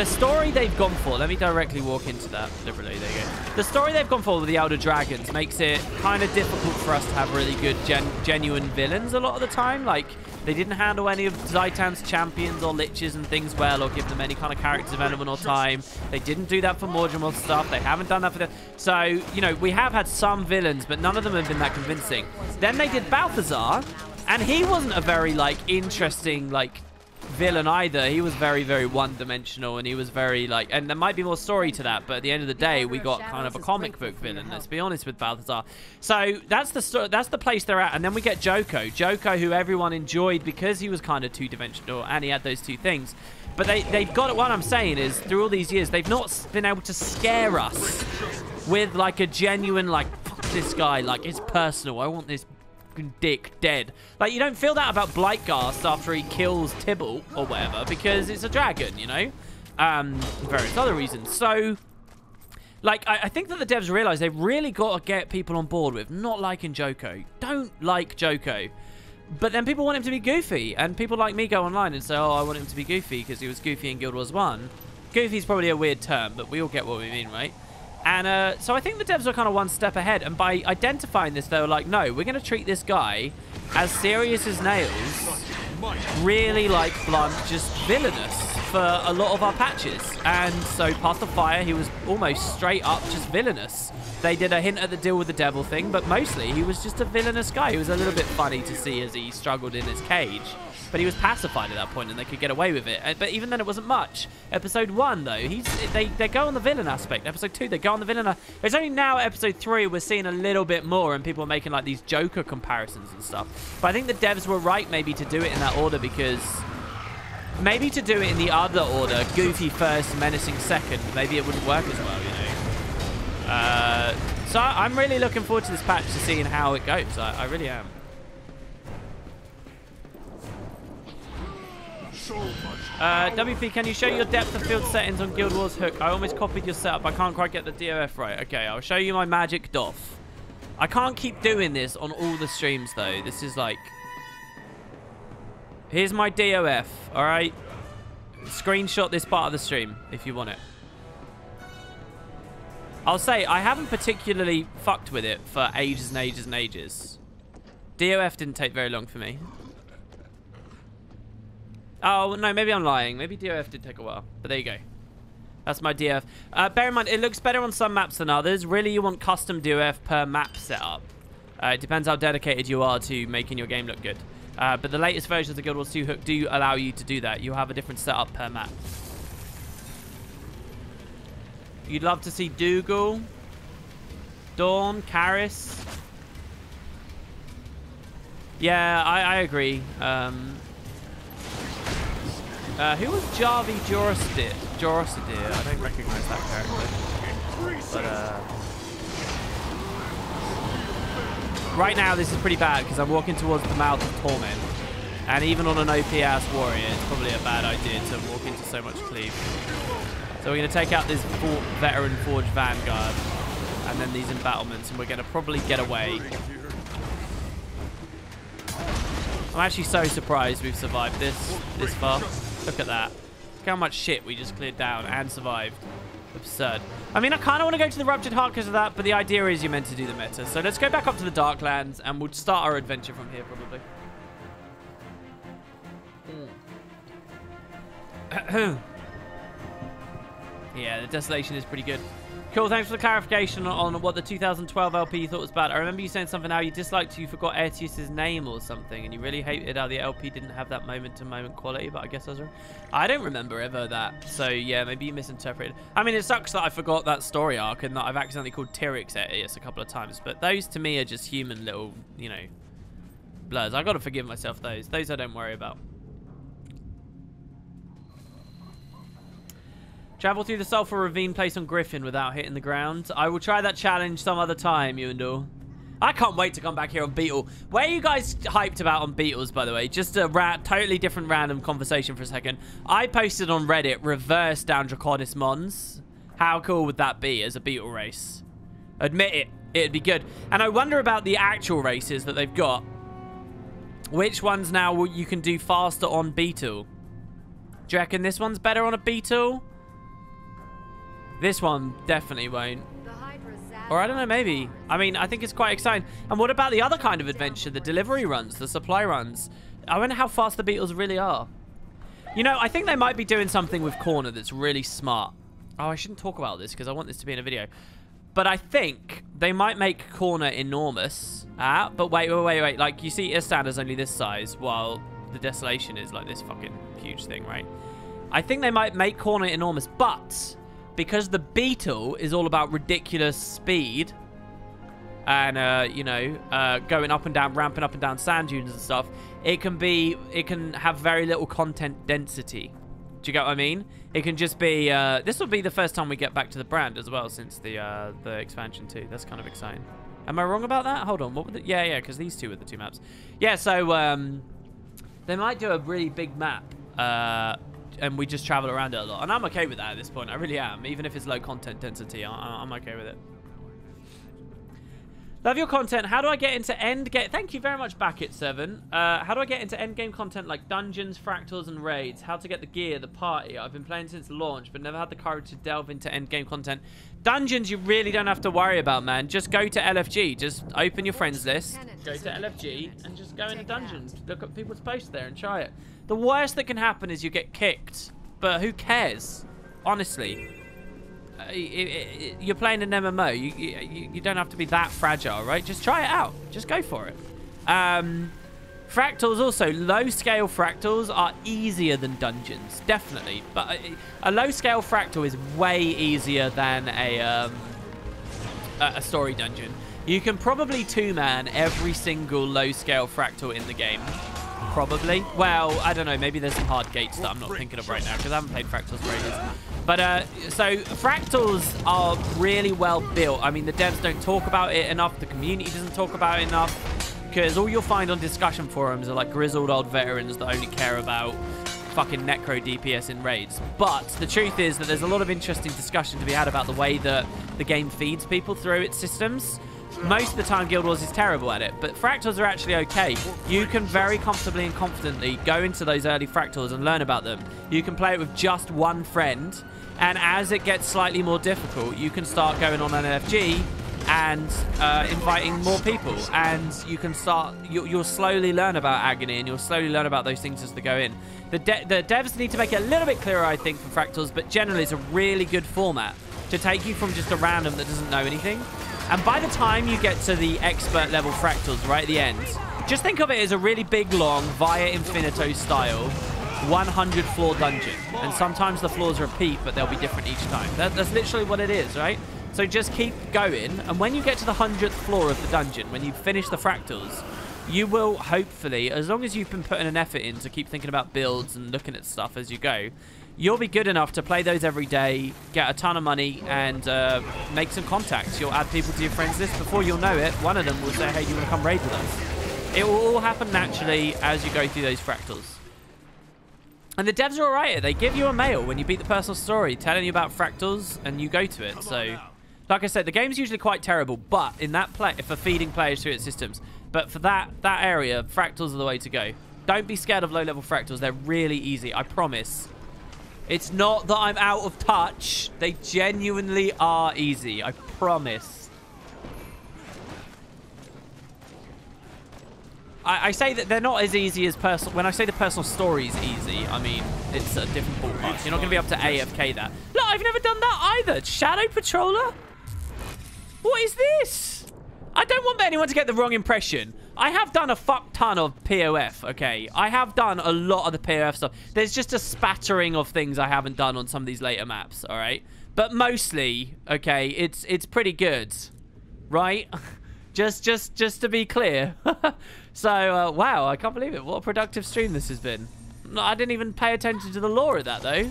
story they've gone for. Let me directly walk into that deliberately. There you go. The story they've gone for with the Elder Dragons makes it kind of difficult for us to have really good, genuine villains a lot of the time. Like, they didn't handle any of Zaitan's champions or liches and things well, or give them any kind of character development or time. They didn't do that for Mordremoth stuff. They haven't done that for the... So, you know, we have had some villains, but none of them have been that convincing. Then they did Balthazar, and he wasn't a very, like, interesting, like, villain either. He was very, very one-dimensional, and he was very like, and there might be more story to that, but at the end of the day we got kind of a comic book villain, let's be honest, with Balthazar. So that's the place they're at. And then we get Joko, who everyone enjoyed because he was kind of two-dimensional and he had those two things. But they've got it. What I'm saying is, through all these years, they've not been able to scare us with like a genuine, like, fuck this guy, like, it's personal. I want this dick dead. Like, you don't feel that about Blightgast after he kills Tybalt or whatever, because it's a dragon, you know? Various other reasons. So, like, I think that the devs realize they've really got to get people on board with not liking Joko. Don't like Joko. But then people want him to be goofy, and people like me go online and say, oh, I want him to be goofy because he was goofy in Guild Wars 1. Goofy's probably a weird term, but we all get what we mean, right? And so I think the devs were kind of one step ahead, and by identifying this, they were like, no, we're going to treat this guy as serious as nails, really, like, blunt, just villainous for a lot of our patches. And so Path of Fire, he was almost straight up just villainous. They did a hint at the deal with the devil thing, but mostly he was just a villainous guy. He was a little bit funny to see as he struggled in his cage. But he was pacified at that point, and they could get away with it. But even then, it wasn't much. Episode 1, though, they go on the villain aspect. Episode 2, they go on the villain. It's only now, episode 3, we're seeing a little bit more, and people are making, like, these Joker comparisons and stuff. But I think the devs were right, maybe, to do it in that order, because maybe to do it in the other order, Goofy first, Menacing second, maybe it wouldn't work as well, you know? So I'm really looking forward to this patch, to seeing how it goes. I really am. WP, can you show your depth of field settings on Guild Wars Hook? I almost copied your setup. I can't quite get the DOF right. Okay, I'll show you my magic doff. I can't keep doing this on all the streams, though. This is like... Here's my DOF, all right? Screenshot this part of the stream if you want it. I'll say, I haven't particularly fucked with it for ages and ages and ages. DOF didn't take very long for me. Oh, no, maybe I'm lying. Maybe DOF did take a while. But there you go. That's my DOF. Bear in mind, it looks better on some maps than others. Really, you want custom DOF per map setup. It depends how dedicated you are to making your game look good. But the latest versions of the Guild Wars 2 Hook do allow you to do that. You'll have a different setup per map. You'd love to see Dougal, Dawn, Karis. Yeah, I agree. Who was Jarvi Jorosadir? I don't recognize that character. But, right now, this is pretty bad because I'm walking towards the mouth of Torment. And even on an OP-ass warrior, it's probably a bad idea to walk into so much cleave. So we're going to take out this veteran Forge Vanguard. And then these embattlements, and we're going to probably get away. I'm actually so surprised we've survived this far. Look at that. Look how much shit we just cleared down and survived. Absurd. I mean, I kind of want to go to the Ruptured Heart because of that, but the idea is you're meant to do the meta. So let's go back up to the Darklands, and we'll start our adventure from here, probably. Yeah, the Desolation is pretty good. Cool, thanks for the clarification on what the 2012 LP you thought was bad. I remember you saying something how you disliked you forgot Aetius' name or something, and you really hated how the LP didn't have that moment-to-moment quality, but I guess I was wrong. I don't remember ever that, so yeah, maybe you misinterpreted. I mean, it sucks that I forgot that story arc and that I've accidentally called Tyrix Aetius a couple of times, but those to me are just human little, you know, blurs. I've got to forgive myself those. Those I don't worry about. Travel through the Sulphur Ravine place on Griffin without hitting the ground. I will try that challenge some other time, Yundle. I can't wait to come back here on Beetle. Where are you guys hyped about on Beetles, by the way? Just a totally different random conversation for a second. I posted on Reddit, reverse down Draconis Mons. How cool would that be as a Beetle race? Admit it, it'd be good. And I wonder about the actual races that they've got. Which ones now you can do faster on Beetle? Do you reckon this one's better on a Beetle? This one definitely won't. Or I don't know, maybe. I mean, I think it's quite exciting. And what about the other kind of adventure? The delivery runs, the supply runs. I wonder how fast the Beetles really are. You know, I think they might be doing something with Corner that's really smart. Oh, I shouldn't talk about this because I want this to be in a video. But I think they might make Corner enormous. But wait. Like, you see Istander's only this size, while the Desolation is like this fucking huge thing, right? I think they might make Corner enormous, but because the Beetle is all about ridiculous speed and, you know, going up and down, ramping up and down sand dunes and stuff, it can have very little content density. Do you get what I mean? It can just be... this will be the first time we get back to the brand as well since the expansion too. That's kind of exciting. Am I wrong about that? Hold on. What were the... Yeah, because these two were the two maps. Yeah, so they might do a really big map and we just travel around it a lot. And I'm okay with that at this point. I really am. Even if it's low content density, I'm okay with it. Love your content. How do I get into end game? Thank you very much, Backit7. How do I get into end game content like dungeons, fractals, and raids? How to get the gear, the party? I've been playing since launch, but never had the courage to delve into end game content. Dungeons, you really don't have to worry about, man. Just go to LFG. Just open your friends list, go to LFG, and just go into dungeons. Look at people's posts there and try it. The worst that can happen is you get kicked, but who cares? Honestly. You're playing an MMO. You don't have to be that fragile, right? Just try it out. Just go for it. Fractals also. Low-scale fractals are easier than dungeons. Definitely. But a low-scale fractal is way easier than a story dungeon. You can probably two-man every single low-scale fractal in the game. Probably. Well, I don't know. Maybe there's some hard gates that I'm not thinking of right now because I haven't played fractals for ages. But, so fractals are really well built. I mean, the devs don't talk about it enough. The community doesn't talk about it enough. Because all you'll find on discussion forums are like grizzled old veterans that only care about fucking necro DPS in raids. But the truth is that there's a lot of interesting discussion to be had about the way that the game feeds people through its systems. Most of the time, Guild Wars is terrible at it, but fractals are actually okay. You can very comfortably and confidently go into those early fractals and learn about them. You can play it with just one friend, and as it gets slightly more difficult, you can start going on an LFG and inviting more people, and you can start. You'll slowly learn about Agony, and you'll slowly learn about those things as they go in. The devs need to make it a little bit clearer, I think, for fractals, but generally it's a really good format to take you from just a random that doesn't know anything. And by the time you get to the expert level fractals right at the end, just think of it as a really big, long, via Infinito style, 100 floor dungeon. And sometimes the floors repeat, but they'll be different each time. That's literally what it is, right? So just keep going. And when you get to the 100th floor of the dungeon, when you finish the fractals, you will hopefully, as long as you've been putting an effort in to keep thinking about builds and looking at stuff as you go, you'll be good enough to play those every day, get a ton of money, and make some contacts. You'll add people to your friends list. Before you'll know it, one of them will say, hey, do you want to come raid with us? It will all happen naturally as you go through those fractals. And the devs are all right. They give you a mail when you beat the personal story telling you about fractals, and you go to it. So, like I said, the game's usually quite terrible, but in that play, for feeding players through its systems. But for that area, fractals are the way to go. Don't be scared of low-level fractals. They're really easy, I promise. It's not that I'm out of touch. They genuinely are easy. I promise. I say that they're not as easy as personal... When I say the personal story is easy, I mean, it's a different ballpark. You're not going to be able to AFK that. Look, I've never done that either. Shadow Patroller? What is this? I don't want anyone to get the wrong impression. I have done a fuck ton of POF, okay? I have done a lot of the POF stuff. There's just a spattering of things I haven't done on some of these later maps, all right? But mostly, okay, it's pretty good, right? just to be clear. So, wow, I can't believe it. What a productive stream this has been. I didn't even pay attention to the lore of that, though.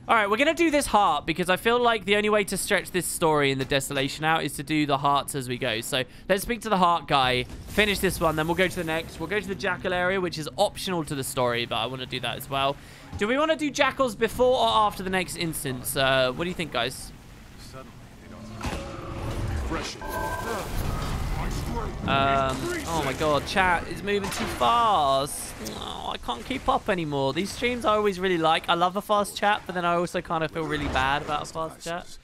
All right, we're going to do this heart because I feel like the only way to stretch this story in the Desolation out is to do the hearts as we go. So let's speak to the heart guy, finish this one, then we'll go to the next. We'll go to the jackal area, which is optional to the story, but I want to do that as well. Do we want to do jackals before or after the next instance? What do you think, guys? Oh my god, chat is moving too fast. Oh, I can't keep up anymore. These streams I always really like. I love a fast chat, but then I also kind of feel really bad about a fast chat.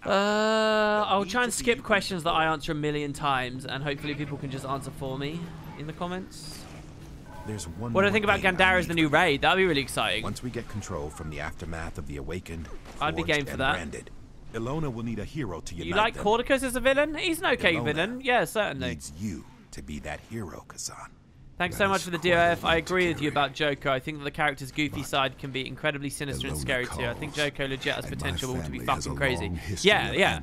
I'll try and skip questions that I answer a million times, and hopefully people can just answer for me in the comments. What do I think about Gandhar as the new raid? That'd be really exciting. Once we get control from the aftermath of the Awakened, I'd be game for that. Branded, Elona will need a hero to unite You like them. Cordicus as a villain? He's an okay Elona villain. Yeah, certainly. Needs you to be that hero, Kazan. Thanks so much for the DOF. I agree with you about Joko. I think that the character's goofy side can be incredibly sinister and scary too. I think Joko legit has potential to be fucking crazy. Yeah.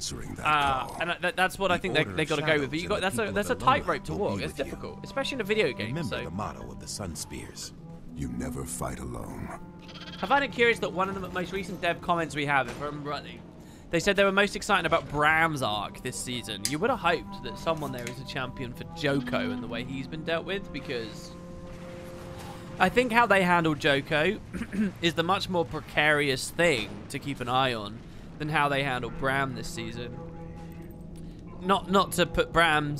And that's what I think they got to go with. But that's a tightrope to walk. It's difficult, especially in a video game. Remember the motto of the Sun Spears. You never fight alone. I find it curious that one of the most recent dev comments we have, if I'm running, they said they were most excited about Bram's arc this season. You would have hoped that someone there is a champion for Joko and the way he's been dealt with, because I think how they handled Joko is the much more precarious thing to keep an eye on than how they handled Bram this season. Not to put Bram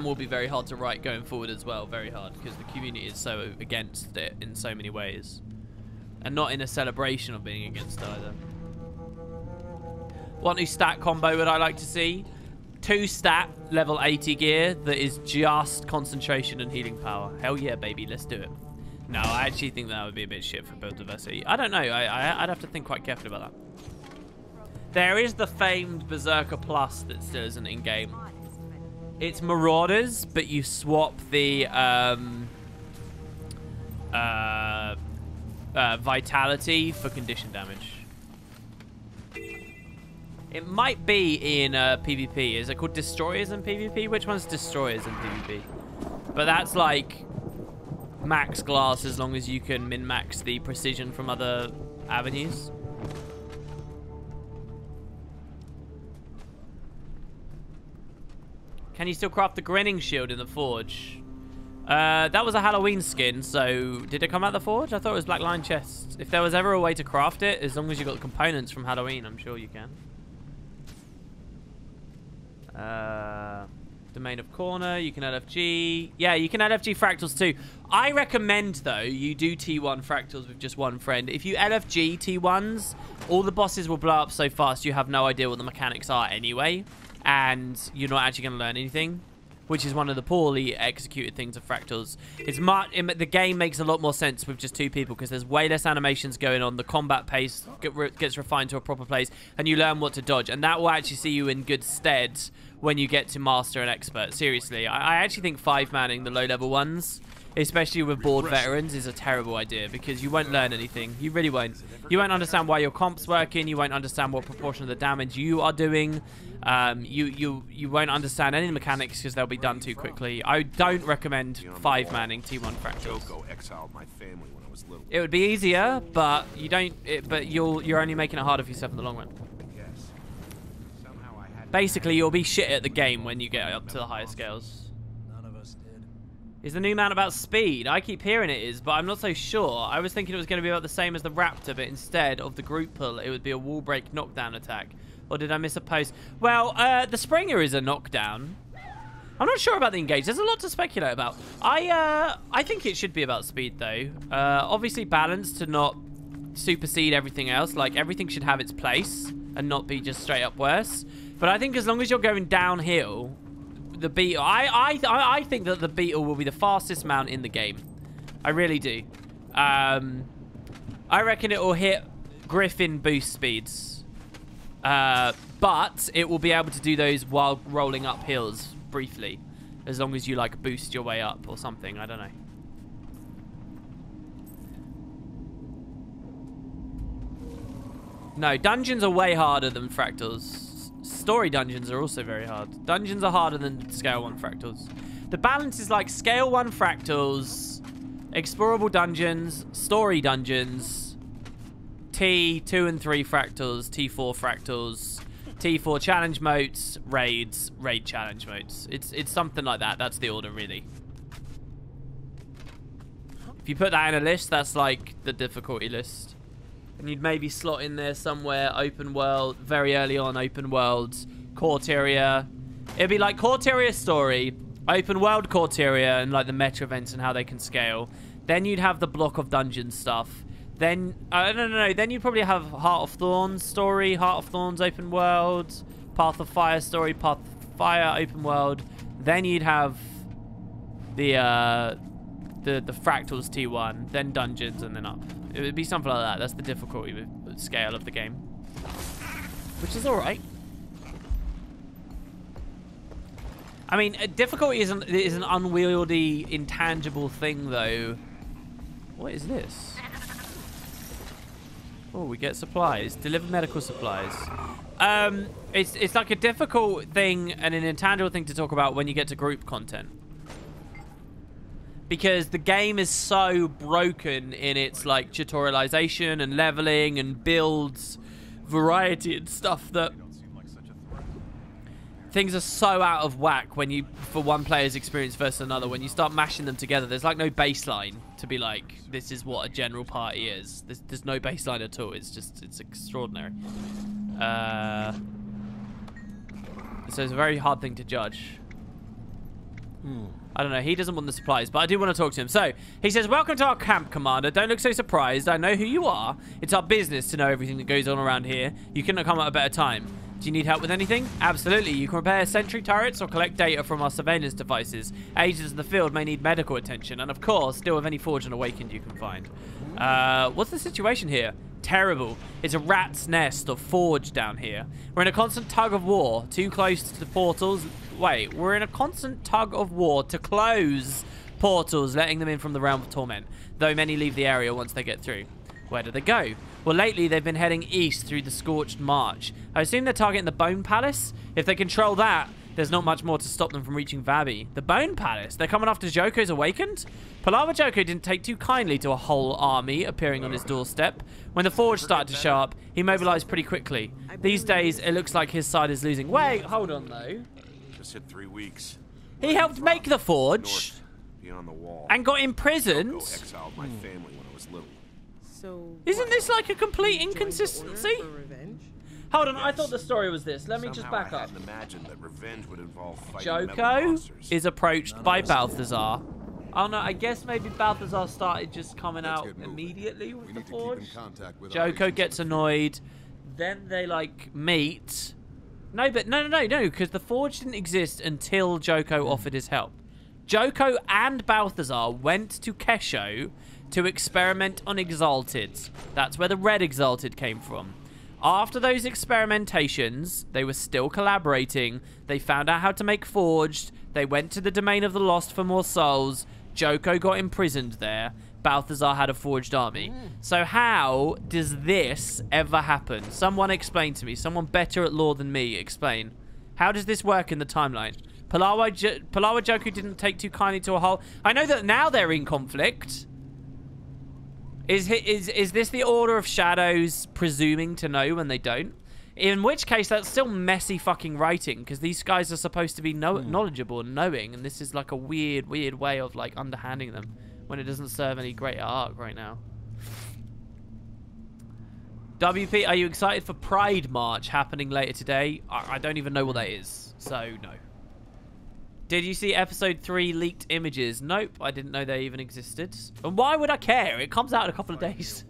will be very hard to write going forward as well, very hard, because the community is so against it in so many ways. And not in a celebration of being against either. What new stat combo would I like to see? 2 stat level 80 gear that is just concentration and healing power. Hell yeah, baby, let's do it. No, I actually think that would be a bit shit for build diversity. I don't know, I'd have to think quite carefully about that. There is the famed Berserker Plus that still isn't in-game. It's Marauders, but you swap the Vitality for condition damage. It might be in PvP. Is it called Destroyers in PvP? Which one's Destroyers in PvP? But that's like max glass as long as you can min-max the precision from other avenues. Can you still craft the grinning shield in the forge? That was a Halloween skin, so did it come out the forge? I thought it was Black Lion chest. If there was ever a way to craft it, as long as you got the components from Halloween, I'm sure you can. Domain of Corner, you can LFG. Yeah, you can LFG fractals too. I recommend, though, you do T1 fractals with just one friend. If you LFG T1s, all the bosses will blow up so fast you have no idea what the mechanics are anyway. And you're not actually going to learn anything, which is one of the poorly executed things of fractals. The game makes a lot more sense with just 2 people because there's way less animations going on. The combat pace gets refined to a proper place, and you learn what to dodge. And that will actually see you in good stead when you get to Master and Expert. Seriously, I actually think 5-manning the low-level ones, especially with bored veterans, is a terrible idea because you won't learn anything. You really won't. You won't understand why your comp's working. You won't understand what proportion of the damage you are doing. You won't understand any mechanics because they'll be done too quickly. I don't recommend 5-manning T1 fractals. It would be easier, but you don't. But you're only making it harder for yourself in the long run. Basically, you'll be shit at the game when you get up to the higher scales. None of us did. Is the new mount about speed? I keep hearing it is, but I'm not so sure. I was thinking it was going to be about the same as the Raptor, but instead of the group pull, it would be a wall break knockdown attack. Or did I miss a post? Well, the Springer is a knockdown. I'm not sure about the engage. There's a lot to speculate about. I think it should be about speed, though. Obviously, balance to not supersede everything else. Like, everything should have its place and not be just straight up worse. But I think as long as you're going downhill, the Beetle... I think that the Beetle will be the fastest mount in the game. I really do. I reckon it will hit Griffin boost speeds. But it will be able to do those while rolling up hills briefly. As long as you, like, boost your way up or something. I don't know. No, dungeons are way harder than fractals. Story dungeons are also very hard. Dungeons are harder than Scale 1 fractals. The balance is like Scale 1 fractals, explorable dungeons, story dungeons, T2 and 3 fractals, T4 fractals, T4 challenge modes, raids, raid challenge modes. It's something like that. That's the order, really. If you put that in a list, that's like the difficulty list. And you'd maybe slot in there somewhere open world, very early on open world, Corteria. It'd be like Corteria story, open world Corteria, and like the meta events and how they can scale. Then you'd have the block of dungeon stuff. Then, no. Then you'd probably have Heart of Thorns story, Heart of Thorns open world, Path of Fire story, Path of Fire open world. Then you'd have the Fractals T1, then dungeons, and then up. It would be something like that. That's the difficulty with scale of the game, which is all right. I mean, difficulty is an unwieldy, intangible thing, though. What is this? Oh, we get supplies. Deliver medical supplies. It's like a difficult thing and an intangible thing to talk about when you get to group content. because the game is so broken in its like tutorialization and leveling and builds variety and stuff that things are so out of whack when you, for one player's experience versus another, when you start mashing them together, there's like no baseline to be like, this is what a general party is. There's no baseline at all. It's just, it's extraordinary. So it's a very hard thing to judge. I don't know. He doesn't want the supplies, but I do want to talk to him. So, he says, welcome to our camp, Commander. Don't look so surprised. I know who you are. It's our business to know everything that goes on around here. You couldn't have come at a better time. Do you need help with anything? Absolutely. You can repair sentry turrets or collect data from our surveillance devices. Agents in the field may need medical attention. And, of course, deal with any Forged and Awakened you can find. What's the situation here? Terrible. It's a rat's nest of Forged down here. We're in a constant tug of war. Too close to the portals. Wait, we're in a constant tug of war to close portals, letting them in from the realm of torment. Though many leave the area once they get through. Where do they go? Well, lately they've been heading east through the Scorched March. I assume they're targeting the Bone Palace. If they control that, there's not much more to stop them from reaching Vabi. The Bone Palace? They're coming after Joko's Awakened? Palawa Joko didn't take too kindly to a whole army appearing on his doorstep. When the Forge started to show up, he mobilized pretty quickly. These days, it looks like his side is losing. Wait, hold on though. Just hit 3 weeks. He helped make the Forge North, beyond the wall. and got imprisoned. Joko exiled my family when I was little. So Isn't this like a complete inconsistency? Hold on, I thought the story was this. Let me just Somehow back I up. hadn't imagined that revenge would involve fighting metal Joko monsters. is approached by Balthazar. Oh no, I guess maybe Balthazar started just coming out immediately with the Forge. Joko gets annoyed. Then they like meet. No, but no, because the Forge didn't exist until Joko offered his help. Joko and Balthazar went to Kesho to experiment on Exalted. That's where the red Exalted came from. After those experimentations, they were still collaborating. They found out how to make Forged. They went to the Domain of the Lost for more souls. Joko got imprisoned there. Balthazar had a Forged army. So how does this ever happen? Someone explain to me. Someone better at lore than me, explain. How does this work in the timeline? Palawa Joko didn't take too kindly to a whole... I know that now they're in conflict. Is this the Order of Shadows presuming to know when they don't? In which case, that's still messy fucking writing, because these guys are supposed to be knowledgeable and knowing, and this is like a weird way of like underhanding them when it doesn't serve any greater arc right now. WP, are you excited for Pride March happening later today? I don't even know what that is, so no. Did you see episode 3 leaked images? Nope, I didn't know they even existed. And why would I care? It comes out in a couple of days.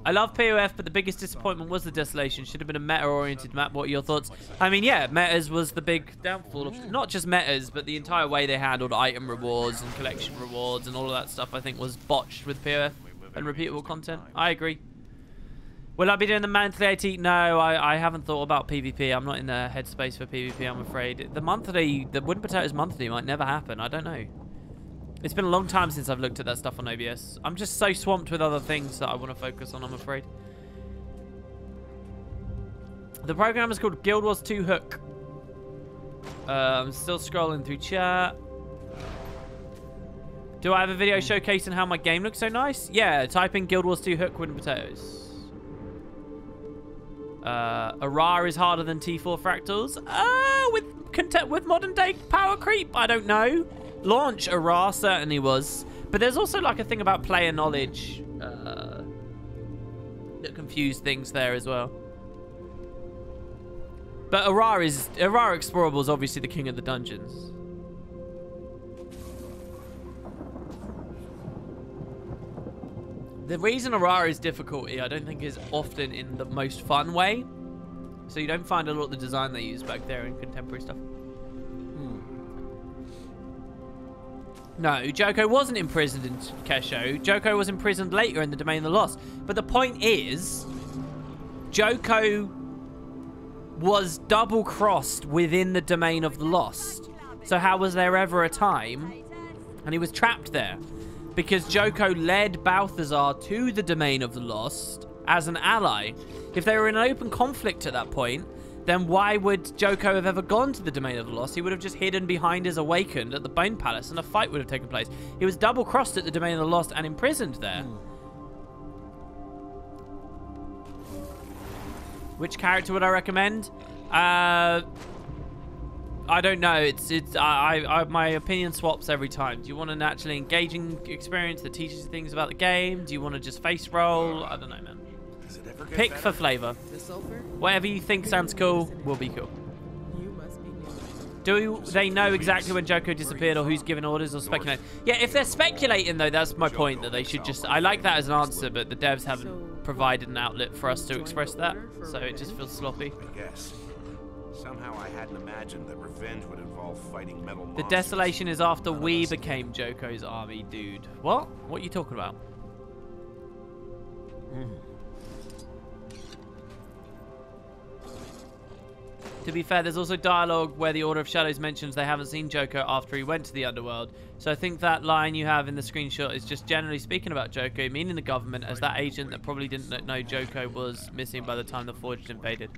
I love POF, but the biggest disappointment was the Desolation. Should have been a meta-oriented map. What are your thoughts? I mean, yeah, metas was the big downfall of... Not just metas, but the entire way they handled item rewards and collection rewards and all of that stuff, I think, was botched with POF and repeatable content. I agree. Will I be doing the monthly AT? No, I haven't thought about PvP. I'm not in the headspace for PvP, I'm afraid. The Wooden Potatoes monthly might never happen. I don't know. It's been a long time since I've looked at that stuff on OBS. I'm just so swamped with other things that I want to focus on, I'm afraid. The program is called Guild Wars 2 Hook. I'm still scrolling through chat. Do I have a video showcasing how my game looks so nice? Yeah, type in Guild Wars 2 Hook Wooden Potatoes. Arar is harder than T4 Fractals. With modern day power creep, I don't know. Launch Arar certainly was, but there's also like a thing about player knowledge that confused things there as well. But Arar Explorable is obviously the king of the dungeons. The reason Arar is difficulty, I don't think, is often in the most fun way. So you don't find a lot of the design they use back there in contemporary stuff. No, Joko wasn't imprisoned in Kesho. Joko was imprisoned later in the Domain of the Lost. But the point is, Joko was double-crossed within the Domain of the Lost. So how was there ever a time? And he was trapped there. Because Joko led Balthazar to the Domain of the Lost as an ally. If they were in an open conflict at that point, then why would Joko have ever gone to the Domain of the Lost? He would have just hidden behind his Awakened at the Bone Palace and a fight would have taken place. He was double-crossed at the Domain of the Lost and imprisoned there. Which character would I recommend? I don't know. My opinion swaps every time. Do you want an actually engaging experience that teaches you things about the game? Do you want to just face roll? I don't know, man. Does it ever get Pick better? for flavor. Whatever you think sounds cool will be cool. Do they know exactly when Joko disappeared or who's giving orders or speculate? Yeah, if they're speculating though, that's my point, that they should just... I like that as an answer, but the devs haven't provided an outlet for us to express that, so it just feels sloppy. I guess. Somehow I hadn't imagined that revenge would involve fighting metal The monsters. Desolation is after we became Joko's army, dude. What? What are you talking about? To be fair, there's also dialogue where the Order of Shadows mentions they haven't seen Joko after he went to the underworld. So I think that line you have in the screenshot is just generally speaking about Joko, meaning the government, as that agent that probably didn't know Joko was missing by the time the Forged invaded.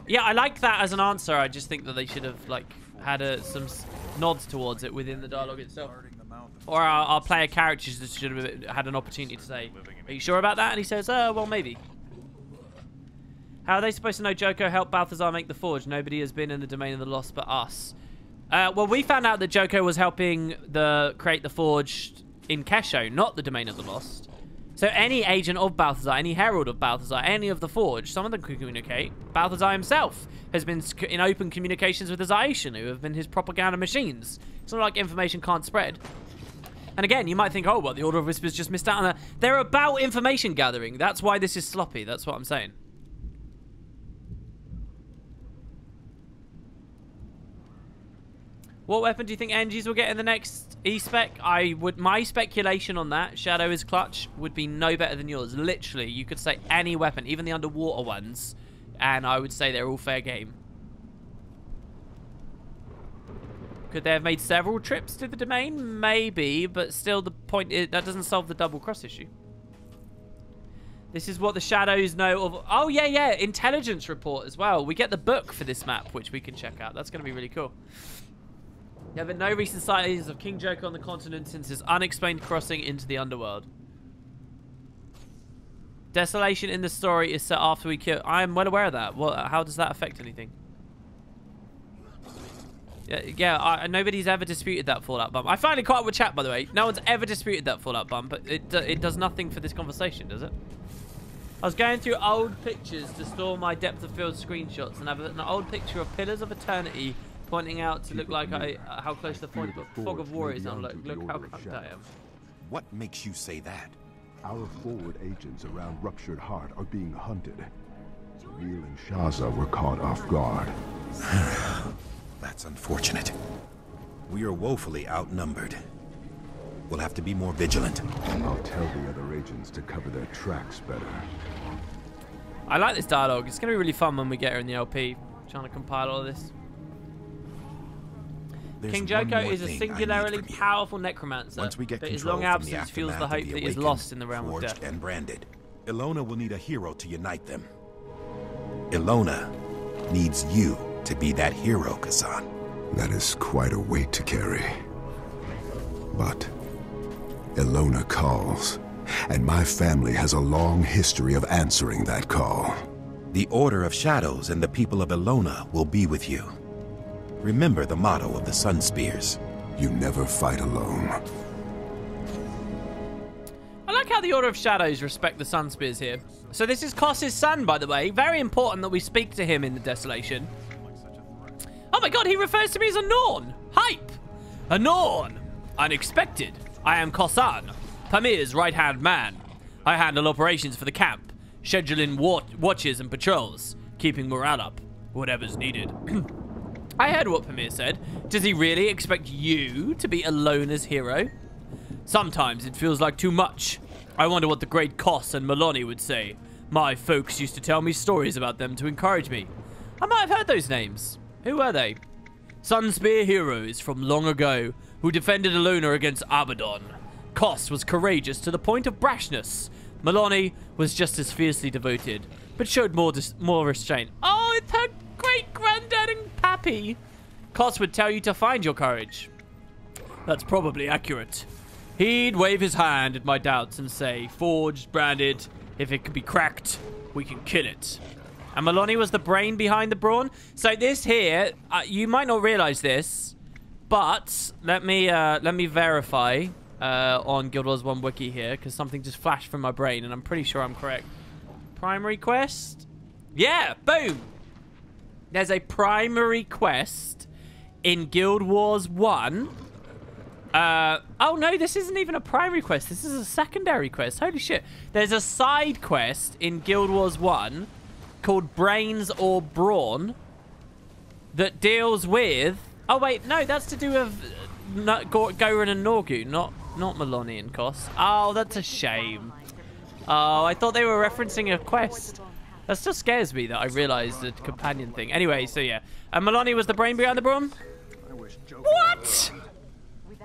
Yeah, I like that as an answer. I just think that they should have like had some nods towards it within the dialogue itself. Or our player characters should have had an opportunity to say, "Are you sure about that?" And he says, well, maybe. How are they supposed to know Joko helped Balthazar make the Forge? Nobody has been in the Domain of the Lost but us. Well, we found out that Joko was helping create the Forge in Kesho, not the Domain of the Lost. So any agent of Balthazar, any herald of Balthazar, any of the Forge, some of them can communicate. Balthazar himself has been in open communications with the Zaishan, who have been his propaganda machines. It's not like information can't spread. And again, you might think, oh, well, the Order of Whispers just missed out on that. They're about information gathering. That's why this is sloppy. That's what I'm saying. What weapon do you think NGs will get in the next E-Spec? My speculation on that, Shadow is Clutch, would be no better than yours. Literally, you could say any weapon, even the underwater ones, and I would say they're all fair game. Could they have made several trips to the domain? Maybe, but still the point is, that doesn't solve the double cross issue. This is what the Shadows know of. Oh, yeah, intelligence report as well. We get the book for this map, which we can check out. That's going to be really cool. There have been no recent sightings of King Joko on the continent since his unexplained crossing into the underworld. Desolation in the story is set after we kill... I am well aware of that. Well, how does that affect anything? Yeah, nobody's ever disputed that Fallout bump. I find it quite a chat, by the way. No one's ever disputed that Fallout bump, but it does nothing for this conversation, does it? I was going through old pictures to store my depth of field screenshots and have an old picture of Pillars of Eternity pointing out to look like how close the fog of war is. And I'm like, look how cocked I am. What makes you say that? Our forward agents around Ruptured Heart are being hunted. Real and Shaza were caught off guard. That's unfortunate. We are woefully outnumbered. We'll have to be more vigilant. I'll tell the other agents to cover their tracks better. I like this dialogue. It's going to be really fun when we get her in the LP. Trying to compile all of this. King Joko is a singularly powerful necromancer, Once we get but his control long from the absence fuels the aftermath hope of that he is Awakened, lost in the realm of forged death. and branded, Elona will need a hero to unite them. Elona needs you to be that hero, Kazan. That is quite a weight to carry. But Elona calls, and my family has a long history of answering that call. The Order of Shadows and the people of Elona will be with you. Remember the motto of the Sun Spears. You never fight alone. I like how the Order of Shadows respect the Sun Spears here. So this is Koss's son, by the way. Very important that we speak to him in the Desolation. Oh my god, he refers to me as a Norn. Hype. A Norn. Unexpected. I am Kossan, Pamir's right-hand man. I handle operations for the camp, scheduling watches and patrols, keeping morale up, whatever's needed. I heard what Pamir said. Does he really expect you to be Elona's hero? Sometimes it feels like too much. I wonder what the great Koss and Maloney would say. My folks used to tell me stories about them to encourage me. I might have heard those names. Who were they? Sunspear heroes from long ago who defended Elona against Abaddon. Koss was courageous to the point of brashness. Maloney was just as fiercely devoted, but showed more restraint. Oh, it's her great happy. Koss would tell you to find your courage. That's probably accurate. He'd wave his hand at my doubts and say, forged, branded, if it can be cracked, we can kill it. And Maloney was the brain behind the brawn. So this here, you might not realize this, but let me verify on Guild Wars 1 wiki here, because something just flashed from my brain, and I'm pretty sure I'm correct. Primary quest? Yeah, boom! There's a primary quest in Guild Wars 1. Oh no, this isn't even a primary quest. This is a secondary quest. Holy shit. There's a side quest in Guild Wars 1 called Brains or Brawn that deals with... Oh wait, no, that's to do with Goran and Norgu, not Maloney and Koss. Oh, that's a shame. Oh, I thought they were referencing a quest. That still scares me that I realized the companion thing. Anyway, so yeah. And Maloney was the brain behind the brawn? What?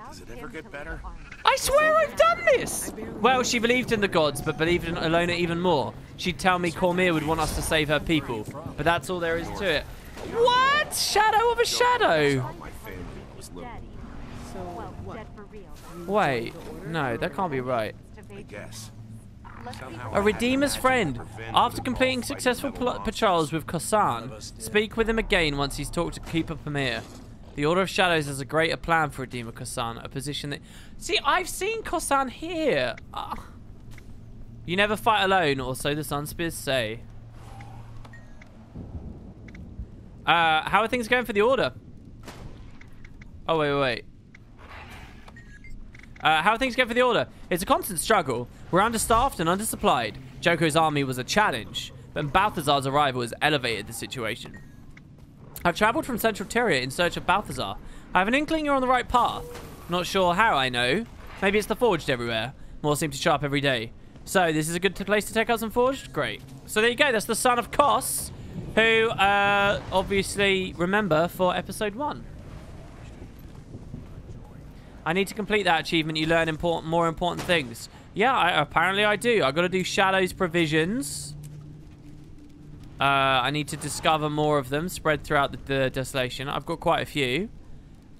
Does it ever get better? I swear I've done this! Well, she believed in the gods, but believed in Elona even more. She'd tell me Cormier would want us to save her people. But that's all there is to it. What? Shadow of a shadow? My family was little, Wait, no, that can't be right. I guess. Somehow A Redeemer's friend. After completing successful patrols with Kosan, speak with him again once he's talked to Keeper Pamir. The Order of Shadows has a greater plan for Redeemer Kosan, a position that... See, I've seen Kosan here. You never fight alone, or so the Sunspears say. How are things going for the Order? Oh, wait. How are things going for the Order? It's a constant struggle. We're understaffed and undersupplied. Joko's army was a challenge, but Balthazar's arrival has elevated the situation. I've travelled from Central Tyria in search of Balthazar. I have an inkling you're on the right path. Not sure how I know. Maybe it's the Forged everywhere. More seem to show up every day. So, this is a good place to take out some Forged? Great. So there you go. That's the son of Koss, who, obviously, remember for episode 1. I need to complete that achievement. You learn more important things. Yeah, apparently I do. I've got to do Shadow's provisions. I need to discover more of them spread throughout the Desolation. I've got quite a few.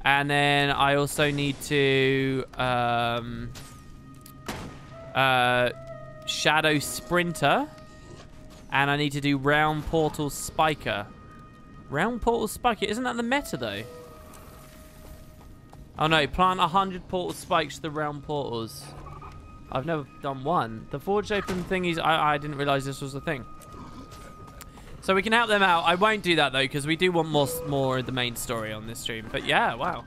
And then I also need to Shadow Sprinter. And I need to do Round Portal Spiker. Round Portal Spiker? Isn't that the meta though? Oh no, plant 100 portal spikes to the round portals. I've never done one. The Forged Open thingies, I didn't realize this was a thing. So we can help them out. I won't do that though, because we do want more of the main story on this stream. But yeah, wow.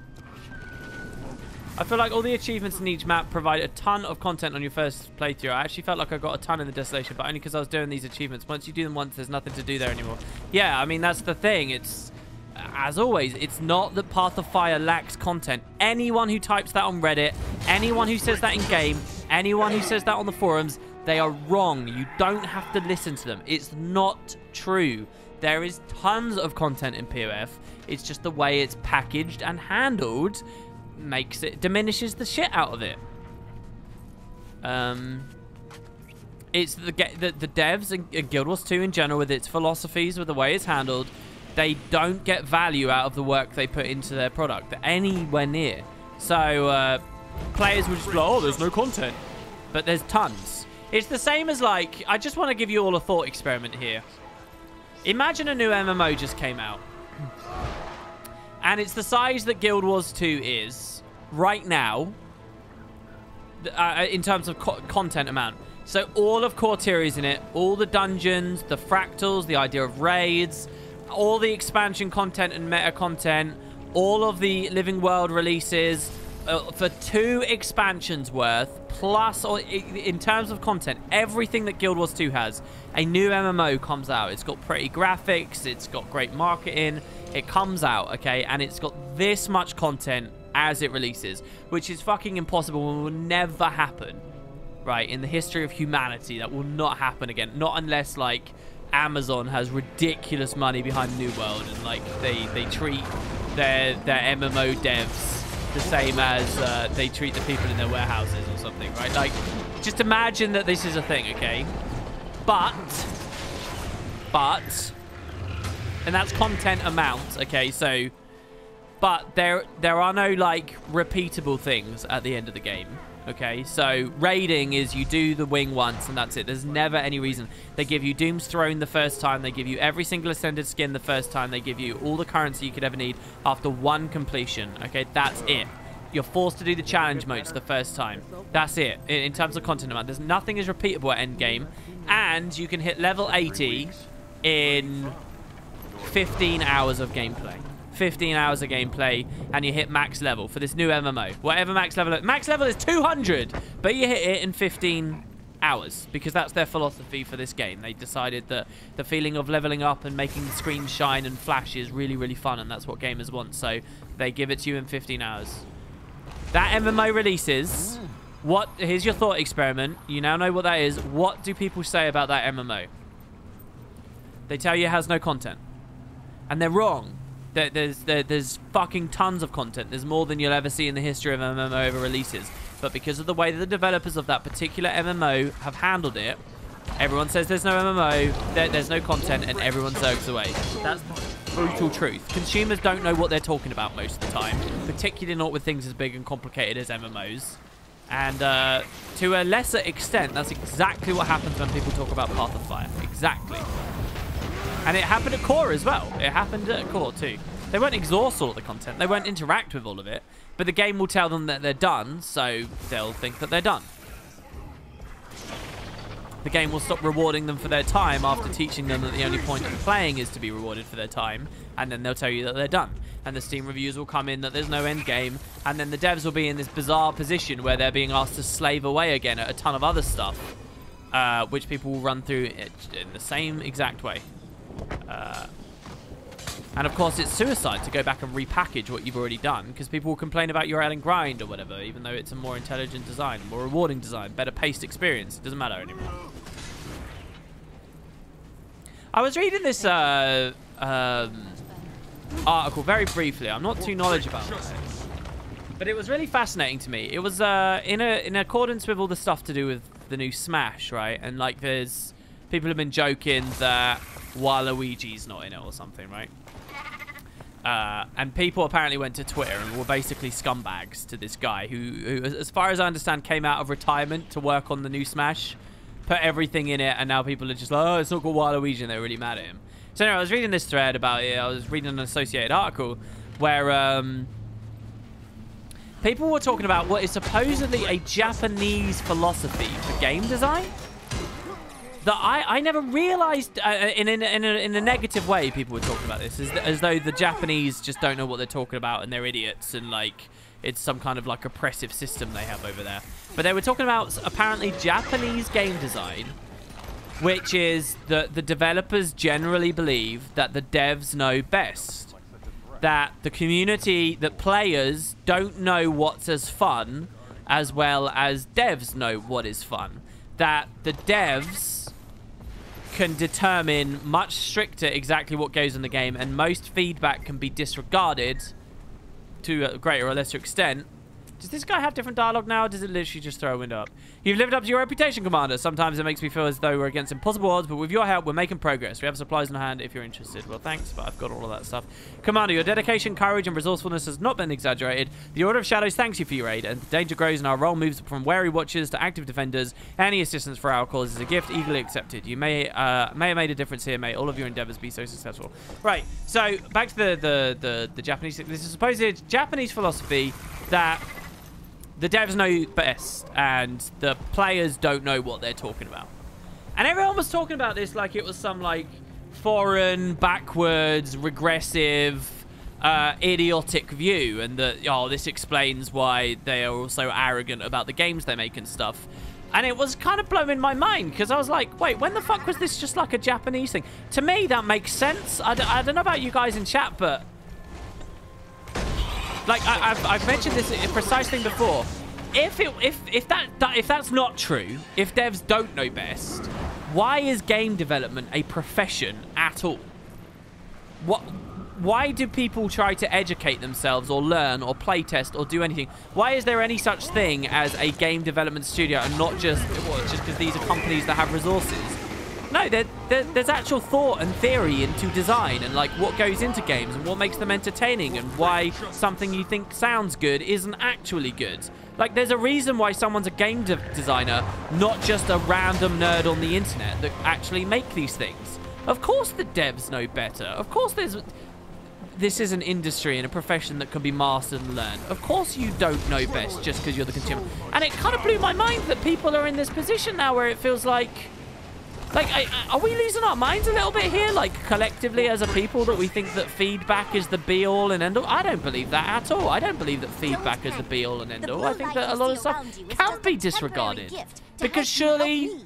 I feel like all the achievements in each map provide a ton of content on your first playthrough. I actually felt like I got a ton in the Desolation, but only because I was doing these achievements. Once you do them once, there's nothing to do there anymore. Yeah, I mean, that's the thing. It's... As always, it's not that Path of Fire lacks content. Anyone who types that on Reddit, anyone who says that in game, anyone who says that on the forums, they are wrong. You don't have to listen to them. It's not true. There is tons of content in PoF. It's just the way it's packaged and handled diminishes the shit out of it. It's the devs and Guild Wars 2 in general, with its philosophies, with the way it's handled, they don't get value out of the work they put into their product anywhere near. So players will just be like, oh, there's no content. But there's tons. It's the same as, like, I just want to give you all a thought experiment here. Imagine a new MMO just came out. And it's the size that Guild Wars 2 is right now in terms of content amount. So all of Core Tyria is in it. All the dungeons, the fractals, the idea of raids, all the expansion content and meta content, all of the Living World releases for 2 expansions worth, plus, or in terms of content, everything that Guild Wars 2 has. A new MMO comes out. It's got pretty graphics. It's got great marketing. It comes out, okay, and it's got this much content as it releases, which is fucking impossible and will never happen, right? In the history of humanity, that will not happen again. Not unless, like, Amazon has ridiculous money behind New World and, like, they treat their MMO devs the same as they treat the people in their warehouses or something, right? Like, just imagine that this is a thing, okay? But And that's content amount, okay? So, but there are no, like, repeatable things at the end of the game, okay? So, raiding is you do the wing once and that's it. There's never any reason. They give you Doom's Throne the first time. They give you every single Ascended skin the first time. They give you all the currency you could ever need after one completion, okay? That's it. You're forced to do the challenge modes the first time. That's it. In terms of content amount, there's nothing is repeatable at endgame. And you can hit level 80 in 15 hours of gameplay. 15 hours of gameplay, and you hit max level for this new MMO. Whatever max level is 200, but you hit it in 15 hours because that's their philosophy for this game. They decided that the feeling of leveling up and making the screen shine and flash is really, really fun, and that's what gamers want. So they give it to you in 15 hours. That MMO releases. Here's your thought experiment. You now know what that is. What do people say about that MMO? They tell you it has no content, and they're wrong. There's fucking tons of content. There's more than you'll ever see in the history of MMO ever releases. But because of the way that the developers of that particular MMO have handled it, everyone says there's no MMO, there's no content, and everyone zergs away. That's brutal truth. Consumers don't know what they're talking about most of the time, particularly not with things as big and complicated as MMOs. And to a lesser extent, that's exactly what happens when people talk about Path of Fire. Exactly. And it happened at Core as well. It happened at Core too. They won't exhaust all of the content. They won't interact with all of it. But the game will tell them that they're done, so they'll think that they're done. The game will stop rewarding them for their time after teaching them that the only point of playing is to be rewarded for their time, and then they'll tell you that they're done. And the Steam reviews will come in that there's no end game, and then the devs will be in this bizarre position where they're being asked to slave away again at a ton of other stuff, which people will run through in the same exact way. And of course it's suicide to go back and repackage what you've already done, because people will complain about your adding grind or whatever, even though it's a more intelligent design, more rewarding design, better paced experience. It doesn't matter anymore. I was reading this article very briefly. I'm not too knowledgeable about it, but it was really fascinating to me. It was in accordance with all the stuff to do with the new Smash, right? And like there's people have been joking that Waluigi's not in it or something, right? And people apparently went to Twitter and were basically scumbags to this guy who, as far as I understand, came out of retirement to work on the new Smash, put everything in it, and now people are just like, oh, it's not called Waluigi, and they're really mad at him. So anyway, I was reading this thread about it. I was reading an associated article where people were talking about what is supposedly a Japanese philosophy for game design that I never realized in a negative way. People were talking about this as though the Japanese just don't know what they're talking about and they're idiots and like it's some kind of like oppressive system they have over there. But they were talking about apparently Japanese game design, which is that the developers generally believe that the devs know best, that the community, that players don't know what's as fun as well as devs know what is fun, that the devs can determine much stricter exactly what goes in the game, and most feedback can be disregarded to a greater or lesser extent. Does this guy have different dialogue now, or does it literally just throw a window up? You've lived up to your reputation, Commander. Sometimes it makes me feel as though we're against impossible odds, but with your help, we're making progress. We have supplies in hand if you're interested. Well, thanks, but I've got all of that stuff. Commander, your dedication, courage, and resourcefulness has not been exaggerated. The Order of Shadows thanks you for your aid, and the danger grows and our role moves from wary watchers to active defenders. Any assistance for our cause is a gift eagerly accepted. You may have made a difference here. May all of your endeavors be so successful. Right, so back to the Japanese. This is supposed Japanese philosophy that the devs know best, and the players don't know what they're talking about. And everyone was talking about this like it was some, like, foreign, backwards, regressive, idiotic view, and that, oh, this explains why they are all so arrogant about the games they make and stuff. And it was kind of blowing my mind, because I was like, wait, when the fuck was this just like a Japanese thing? To me, that makes sense. I don't know about you guys in chat, but like, I've mentioned this precise thing before. If that's not true, if devs don't know best, why is game development a profession at all? Why do people try to educate themselves or learn or playtest or do anything? Why is there any such thing as a game development studio and not just because these are companies that have resources? no, there's actual thought and theory into design and like what goes into games and what makes them entertaining and why something you think sounds good isn't actually good. Like, there's a reason why someone's a game designer, not just a random nerd on the internet that actually make these things. Of course the devs know better. Of course this is an industry and a profession that can be mastered and learned. Of course you don't know best just because you're the consumer. And it kind of blew my mind that people are in this position now where it feels like, are we losing our minds a little bit here? Like, collectively as a people, that we think that feedback is the be-all and end-all? I don't believe that at all. I don't believe that feedback is the be-all and end-all. I think that a lot of stuff can be disregarded. Because surely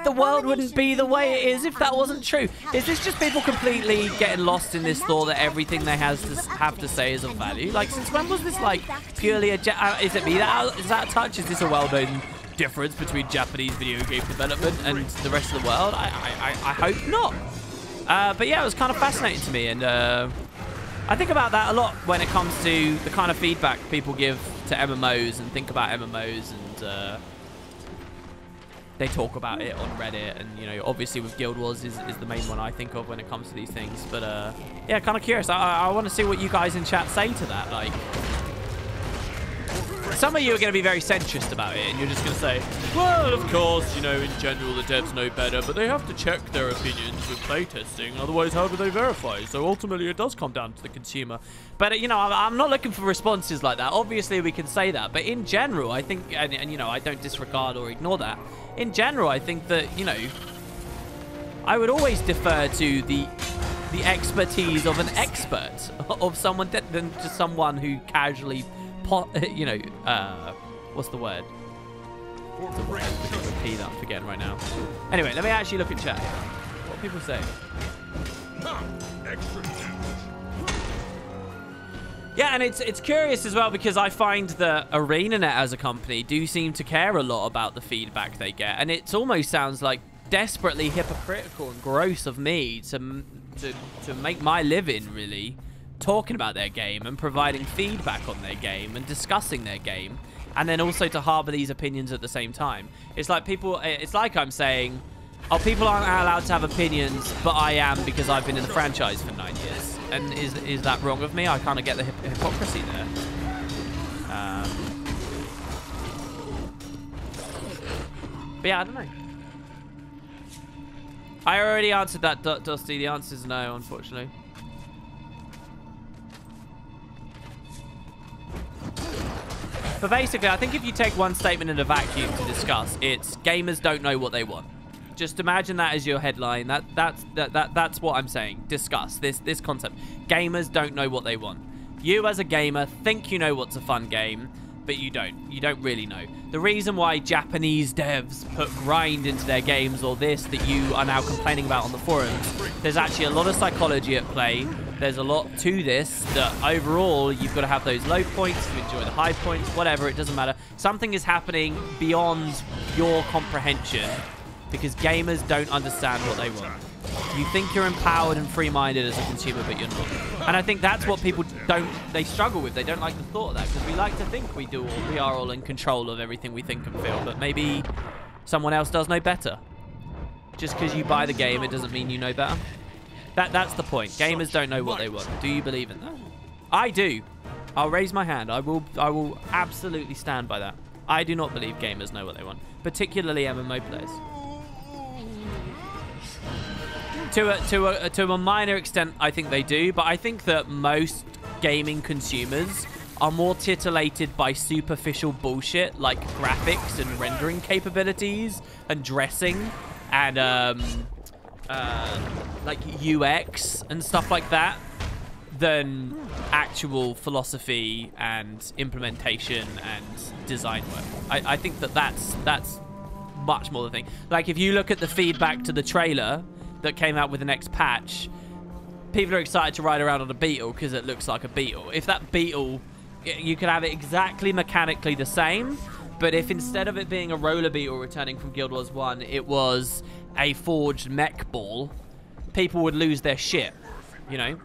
the world wouldn't be the way it is if that wasn't true. Is this just people completely getting lost in this thought that everything they have to say is of value? Like, since when was this, like, purely a... is it me that is that a touch? Is this a well-known difference between Japanese video game development and the rest of the world? I hope not. But yeah, it was kind of fascinating to me, and I think about that a lot when it comes to the kind of feedback people give to MMOs and think about MMOs, and they talk about it on Reddit, and, you know, obviously with Guild Wars is the main one I think of when it comes to these things. But yeah, kind of curious. I want to see what you guys in chat say to that. Like, some of you are going to be very centrist about it, and you're just going to say, well, of course, you know, in general, the devs know better, but they have to check their opinions with playtesting, otherwise how do they verify? So ultimately, it does come down to the consumer. But, you know, I'm not looking for responses like that. Obviously, we can say that, but in general, I think, and you know, I don't disregard or ignore that. In general, I think that, you know, I would always defer to the expertise of an expert, of someone than to someone who casually... you know, what's the word? What's the word? It's a P that I'm forgetting right now. Anyway, let me actually look at chat. What do people say? Yeah, and it's curious as well, because I find that ArenaNet as a company do seem to care a lot about the feedback they get, and it almost sounds like desperately hypocritical and gross of me to make my living, really, talking about their game and providing feedback on their game and discussing their game, and then also to harbor these opinions at the same time. It's like it's like I'm saying, oh, people aren't allowed to have opinions, but I am, because I've been in the franchise for 9 years. And is that wrong of me? I kind of get the hypocrisy there. But yeah, I don't know. I already answered that, Dusty. The answer is no, unfortunately. But basically, I think if you take one statement in a vacuum to discuss, it's gamers don't know what they want. Just imagine that as your headline. That's what I'm saying. Discuss this concept. Gamers don't know what they want. You as a gamer think you know what's a fun game, but you don't. You don't really know. The reason why Japanese devs put grind into their games, or this that you are now complaining about on the forums, there's actually a lot of psychology at play. There's a lot to this, that overall you've got to have those low points to enjoy the high points, whatever, it doesn't matter. Something is happening beyond your comprehension, because gamers don't understand what they want. You think you're empowered and free-minded as a consumer, but you're not. And I think that's what people they struggle with. They don't like the thought of that, because we like to think we are all in control of everything we think and feel, but maybe someone else does know better. Just because you buy the game, it doesn't mean you know better. That's the point. Gamers don't know what they want. Do you believe in that? I do. I'll raise my hand. I will absolutely stand by that. I do not believe gamers know what they want, particularly MMO players. To a minor extent, I think they do, but I think that most gaming consumers are more titillated by superficial bullshit like graphics and rendering capabilities and dressing and like UX and stuff like that than actual philosophy and implementation and design work. I think that's much more the thing. Like, if you look at the feedback to the trailer that came out with the next patch, people are excited to ride around on a beetle because it looks like a beetle. If that beetle, you could have it exactly mechanically the same, but if instead of it being a roller beetle returning from Guild Wars 1, it was a forged mech ball, people would lose their shit, you know?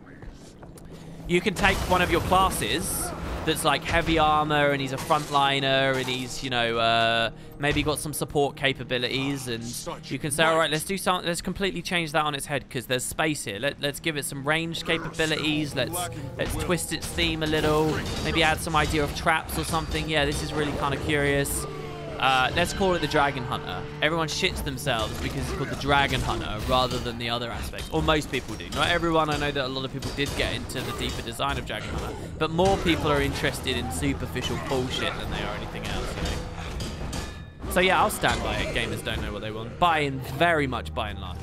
You can take one of your classes that's like heavy armor and he's a frontliner and he's, you know, maybe got some support capabilities, and you can say, all right, let's do something. Let's completely change that on its head because there's space here. Let's give it some ranged capabilities. Let's twist its theme a little. Maybe add some idea of traps or something. Yeah, this is really kind of curious. Let's call it the Dragon Hunter. Everyone shits themselves because it's called the Dragon Hunter rather than the other aspects. Or most people do. Not everyone. I know that a lot of people did get into the deeper design of Dragon Hunter. But more people are interested in superficial bullshit than they are anything else, you know? So yeah, I'll stand by it. Gamers don't know what they want. Very much by and large.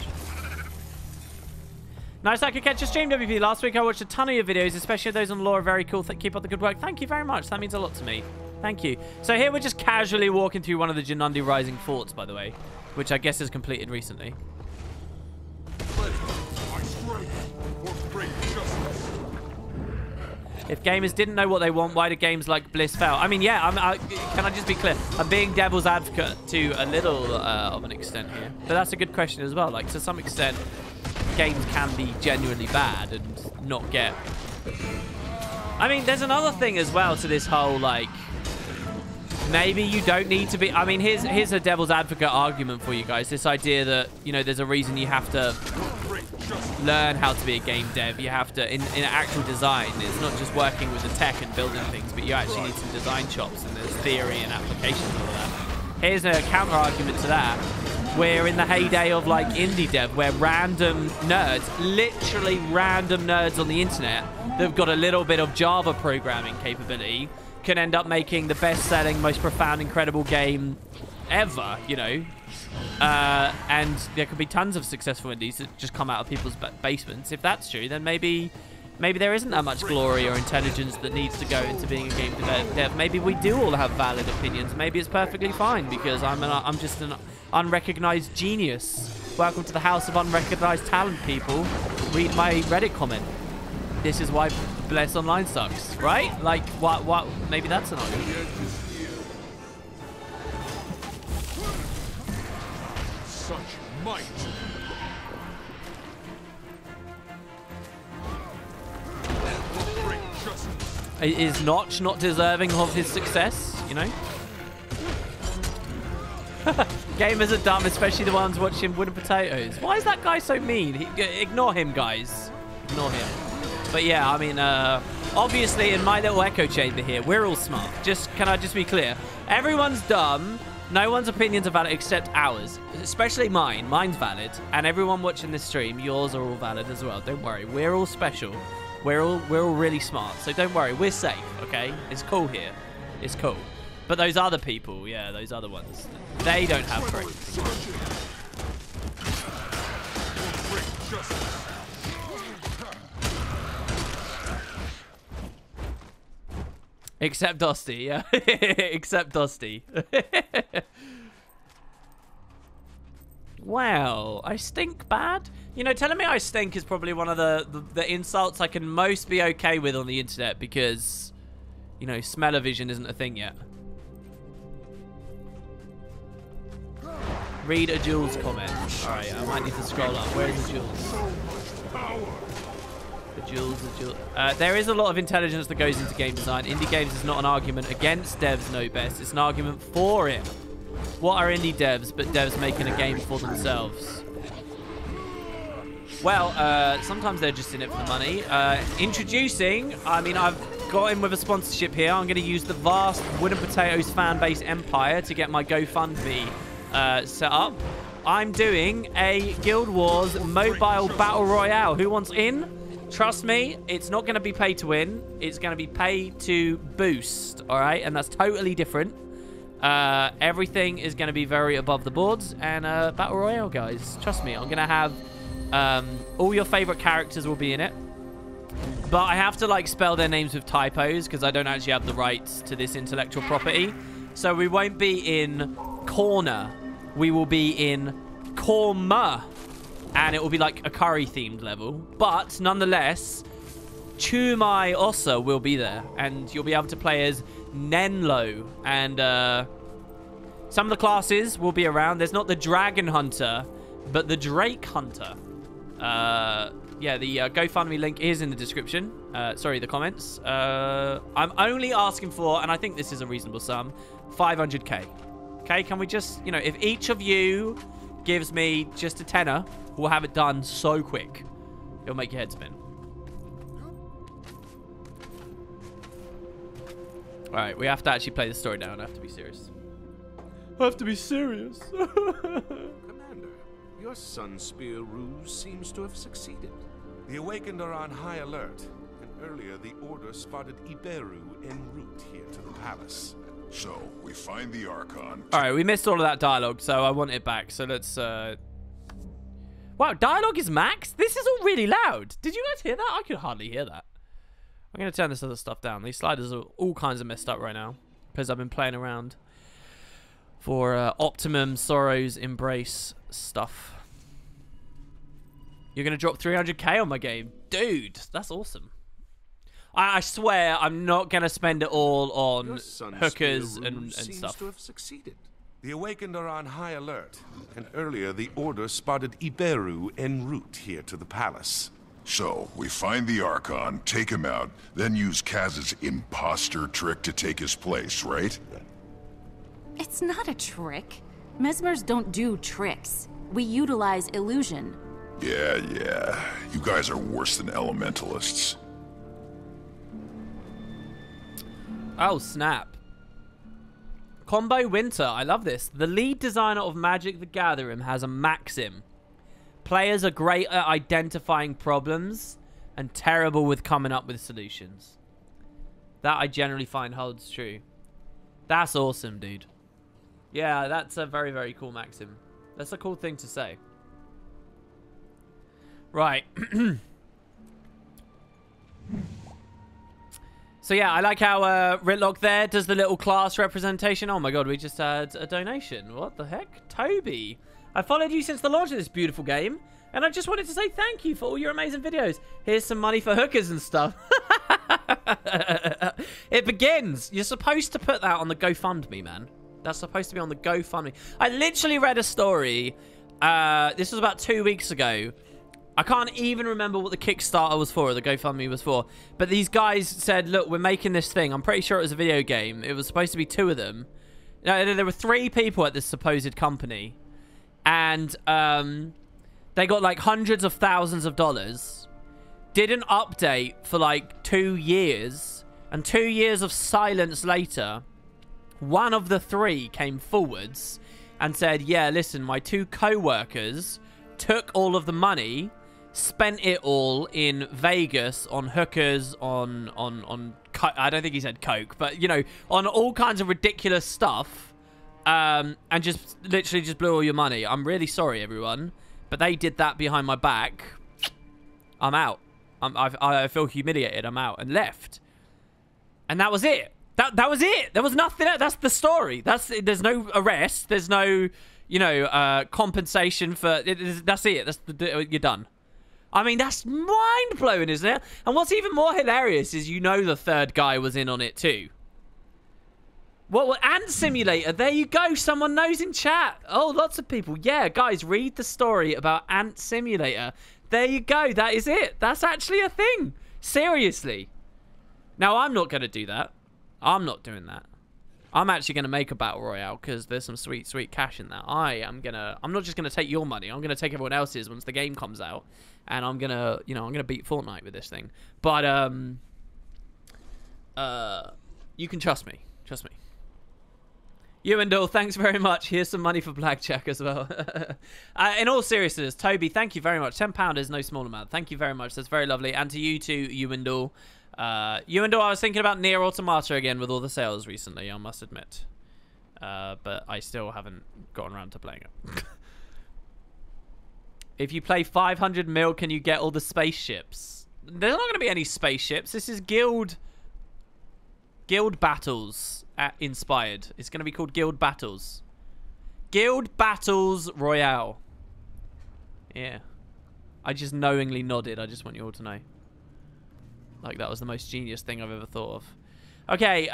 Nice, I could catch your stream, WP. Last week I watched a ton of your videos, especially those on lore. Very cool. Keep up the good work. Thank you very much. That means a lot to me. Thank you. So here we're just casually walking through one of the Janundi Rising forts, by the way, which I guess is completed recently. If gamers didn't know what they want, why do games like Bliss fail? I mean, yeah, can I just be clear? I'm being devil's advocate to a little of an extent here. But that's a good question as well. Like, to some extent, games can be genuinely bad and not get... I mean, there's another thing as well to this whole, like... Maybe you don't need to be... I mean, here's a devil's advocate argument for you guys. This idea that, you know, there's a reason you have to learn how to be a game dev. You have to, in actual design, it's not just working with the tech and building things, but you actually need some design chops, and there's theory and application and all that. Here's a counter argument to that. We're in the heyday of, like, indie dev, where random nerds, literally random nerds on the internet that have got a little bit of Java programming capability can end up making the best-selling, most profound, incredible game ever, you know. And there could be tons of successful indies that just come out of people's basements. If that's true, then maybe there isn't that much glory or intelligence that needs to go into being a game dev. Maybe we do all have valid opinions. Maybe it's perfectly fine because I'm just an unrecognized genius. Welcome to the house of unrecognized talent, people. Read my Reddit comment. This is why Bless Online sucks, right? Like, what? Maybe that's an argument. Such might. Is Notch not deserving of his success, you know? Gamers are dumb, especially the ones watching Wooden Potatoes. Why is that guy so mean? Ignore him, guys. Ignore him. But yeah, I mean, obviously in my little echo chamber here, we're all smart. Can I just be clear? Everyone's dumb. No one's opinions are valid except ours. Especially mine. Mine's valid. And everyone watching this stream, yours are all valid as well. Don't worry. We're all special. We're all really smart. So don't worry. We're safe, okay? It's cool here. It's cool. But those other people, yeah, those other ones, they don't have great things. Except Dusty, yeah. Except Dusty. Wow, I stink bad? You know, telling me I stink is probably one of the insults I can most be okay with on the internet because, you know, smell-o-vision isn't a thing yet. Read a Jules comment. Alright, I might need to scroll up. Where is the Jules? The Jules. There is a lot of intelligence that goes into game design. Indie games is not an argument against devs know best. It's an argument for it. What are indie devs but devs making a game for themselves? Well, sometimes they're just in it for the money. Introducing, I mean, I've got in with a sponsorship here. I'm going to use the vast Wooden Potatoes fan base empire to get my GoFundMe set up. I'm doing a Guild Wars mobile battle royale. Who wants in? Trust me, it's not going to be pay to win. It's going to be pay to boost, all right? And that's totally different. Everything is going to be very above the boards. And battle royale, guys. Trust me, I'm going to have all your favorite characters will be in it. But I have to, like, spell their names with typos because I don't actually have the rights to this intellectual property. So we won't be in corner. We will be in korma. And it will be like a curry-themed level. But nonetheless, Chumai Ossa will be there. And you'll be able to play as Nenlo. And some of the classes will be around. There's not the Dragon Hunter, but the Drake Hunter. Yeah, the GoFundMe link is in the description. Sorry, the comments. I'm only asking for, and I think this is a reasonable sum, 500k. Okay, can we just, you know, if each of you gives me just a tenner, we'll have it done so quick. It'll make your head spin. Alright, we have to actually play the story now. I have to be serious. I have to be serious. Commander, your sun spear ruse seems to have succeeded. The Awakened are on high alert, and earlier the Order spotted Iberu en route here to the palace. So, we find the Archon. Alright, we missed all of that dialogue, so I want it back. So let's, Wow, dialogue is max? This is all really loud. Did you guys hear that? I could hardly hear that. I'm going to turn this other stuff down. These sliders are all kinds of messed up right now because I've been playing around for Optimum Sorrow's Embrace stuff. You're going to drop 300k on my game? Dude, that's awesome. I swear I'm not going to spend it all on hookers and stuff. To have succeeded. The Awakened are on high alert, and earlier the Order spotted Iberu en route here to the palace. So, we find the Archon, take him out, then use Kaz's imposter trick to take his place, right? It's not a trick. Mesmers don't do tricks. We utilize illusion. Yeah. You guys are worse than elementalists. Oh, snap. Combo Winter. I love this. The lead designer of Magic the Gathering has a maxim. Players are great at identifying problems and terrible with coming up with solutions. That I generally find holds true. That's awesome, dude. Yeah, that's a very, very cool maxim. That's a cool thing to say. Right. So yeah, I like how Ritlock there does the little class representation. Oh my god, we just had a donation. What the heck? Toby. I followed you since the launch of this beautiful game, and I just wanted to say thank you for all your amazing videos. Here's some money for hookers and stuff. It begins. You're supposed to put that on the GoFundMe, man. That's supposed to be on the GoFundMe. I literally read a story. This was about 2 weeks ago. I can't even remember what the Kickstarter was for, or the GoFundMe was for. But these guys said, look, we're making this thing. I'm pretty sure it was a video game. It was supposed to be 2 of them. No, there were 3 people at this supposed company. And they got like hundreds of thousands of dollars. Did an update for like 2 years. And 2 years of silence later, one of the 3 came forwards and said, yeah, listen, my 2 co-workers took all of the money, spent it all in Vegas on hookers, on I don't think he said coke, but, you know, on all kinds of ridiculous stuff, and just literally just blew all your money. I'm really sorry, everyone, but they did that behind my back. I'm out. I feel humiliated. I'm out and left. And that was it. That was it. There was nothing else. That's the story. There's no arrest. There's no, you know, compensation for. That's it. You're done. I mean, that's mind blowing, isn't it? And what's even more hilarious is, you know, the 3rd guy was in on it too. What? Ant Simulator. There you go. Someone knows in chat. Oh, lots of people. Yeah, guys, read the story about Ant Simulator. There you go. That is it. That's actually a thing. Seriously. Now, I'm not going to do that. I'm not doing that. I'm actually going to make a battle royale because there's some sweet, sweet cash in that. I'm not just going to take your money. I'm going to take everyone else's once the game comes out. And I'm going to, you know, I'm going to beat Fortnite with this thing. But, you can trust me. Trust me. Ewendell, thanks very much. Here's some money for Blackjack as well. In all seriousness, Toby, thank you very much. £10 is no small amount. Thank you very much. That's very lovely. And to you too, Ewendell. Ewendell, I was thinking about Nier Automata again with all the sales recently, I must admit. But I still haven't gotten around to playing it. If you play 500 mil, can you get all the spaceships? There's not going to be any spaceships. This is Guild Battles inspired. It's going to be called Guild Battles. Guild Battles Royale. Yeah. I just knowingly nodded. I just want you all to know. Like, that was the most genius thing I've ever thought of. Okay,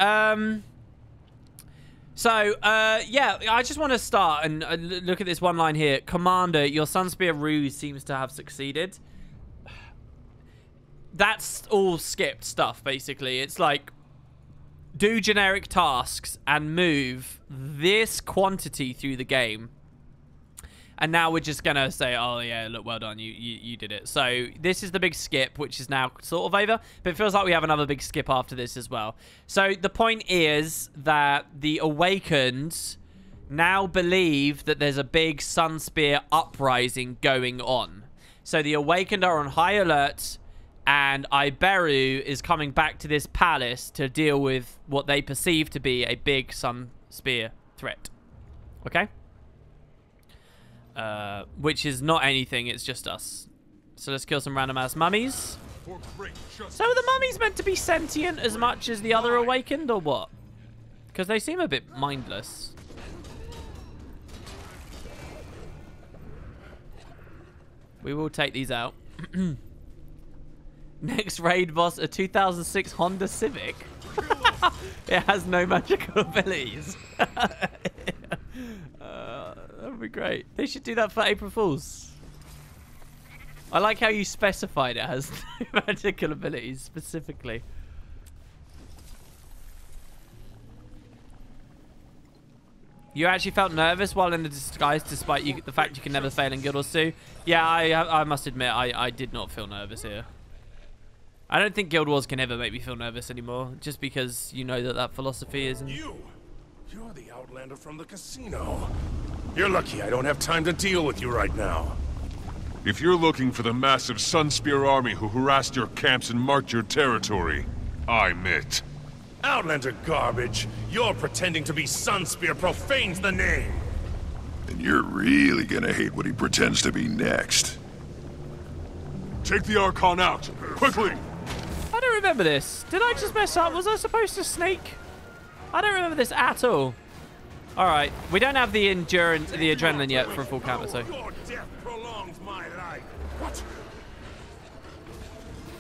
So, yeah, I just want to start and look at this one line here. Commander, your Sunspear ruse seems to have succeeded. That's all skipped stuff, basically. It's like, do generic tasks and move this quantity through the game. And now we're just going to say, oh, yeah, look, well done. You did it. So this is the big skip, which is now sort of over. But it feels like we have another big skip after this as well. So the point is that the Awakened now believe that there's a big Sunspear uprising going on. So the Awakened are on high alert. And Iberu is coming back to this palace to deal with what they perceive to be a big Sunspear threat. Okay? Which is not anything, it's just us. So let's kill some random ass mummies. So are the mummies meant to be sentient as much as the other Awakened, or what? Because they seem a bit mindless. We will take these out. Next raid boss, a 2006 Honda Civic. It has no magical abilities. That would be great. They should do that for April Fools. I like how you specified it has no magical abilities specifically. You actually felt nervous while in the disguise despite the fact you can never fail in Guild Wars 2? Yeah, I must admit, I did not feel nervous here. I don't think Guild Wars can ever make me feel nervous anymore, just because you know that philosophy is... You're the Outlander from the casino. You're lucky I don't have time to deal with you right now. If you're looking for the massive Sunspear army who harassed your camps and marked your territory, I'm it. Outlander garbage. You're pretending to be Sunspear profanes the name. And you're really gonna hate what he pretends to be next. Take the Archon out, quickly! I don't remember this. Did I just mess up? Was I supposed to sneak? I don't remember this at all. All right, we don't have the endurance, the adrenaline yet for a full counter, so. Your death prolongs my life. What?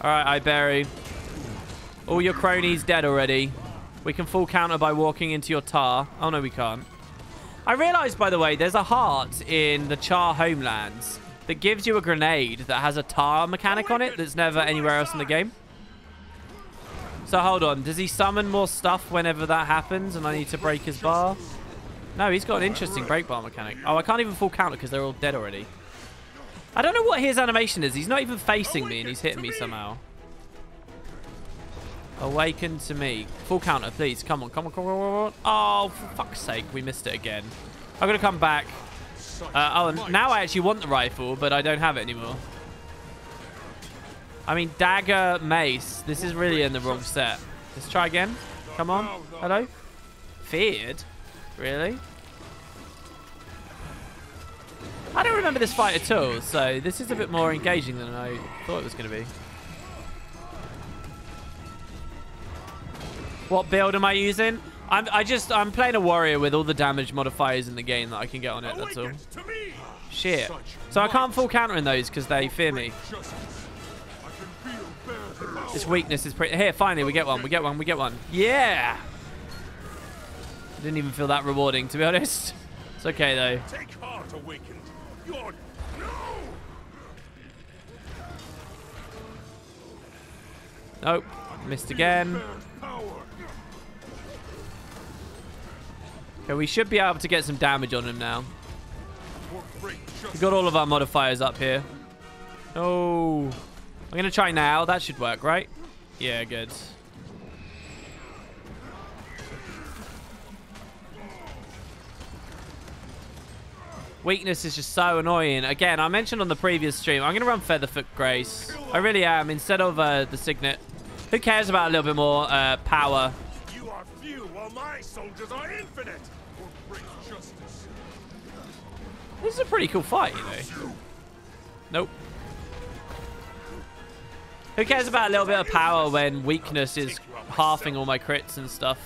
All right, Iberu. All your cronies dead already. We can full counter by walking into your tar. Oh no, we can't. I realized, by the way, there's a heart in the Char homelands that gives you a grenade that has a tar mechanic on it that's never anywhere else in the game. So hold on, does he summon more stuff whenever that happens and I need to break his bar? No, he's got an interesting break bar mechanic. Oh, I can't even full counter because they're all dead already. I don't know what his animation is. He's not even facing me and he's hitting me somehow. Awaken to me. Full counter, please. Come on, come on, come on. Oh, for fuck's sake, we missed it again. I'm going to come back. Oh, and now I actually want the rifle, but I don't have it anymore. I mean, dagger, mace. This is really in the wrong set. Let's try again. Come on. Hello? Feared? Really? I don't remember this fight at all, so this is a bit more engaging than I thought it was going to be. What build am I using? I'm playing a warrior with all the damage modifiers in the game that I can get on it, that's all. Shit. So I can't full counter in those because they fear me. This weakness is pretty... Here, finally, we get one. We get one. We get one. Yeah! Didn't even feel that rewarding, to be honest. It's okay, though. Take heart, Awakened. You're... Nope. Missed again. Okay, we should be able to get some damage on him now. We've got all of our modifiers up here. Oh... I'm going to try now. That should work, right? Yeah, good. Weakness is just so annoying. Again, I mentioned on the previous stream, I'm going to run Featherfoot Grace. I really am, instead of the Signet. Who cares about a little bit more power? You are few while my soldiers are infinite. This is a pretty cool fight, you know. Nope. Who cares about a little bit of power when weakness is halving all my crits and stuff?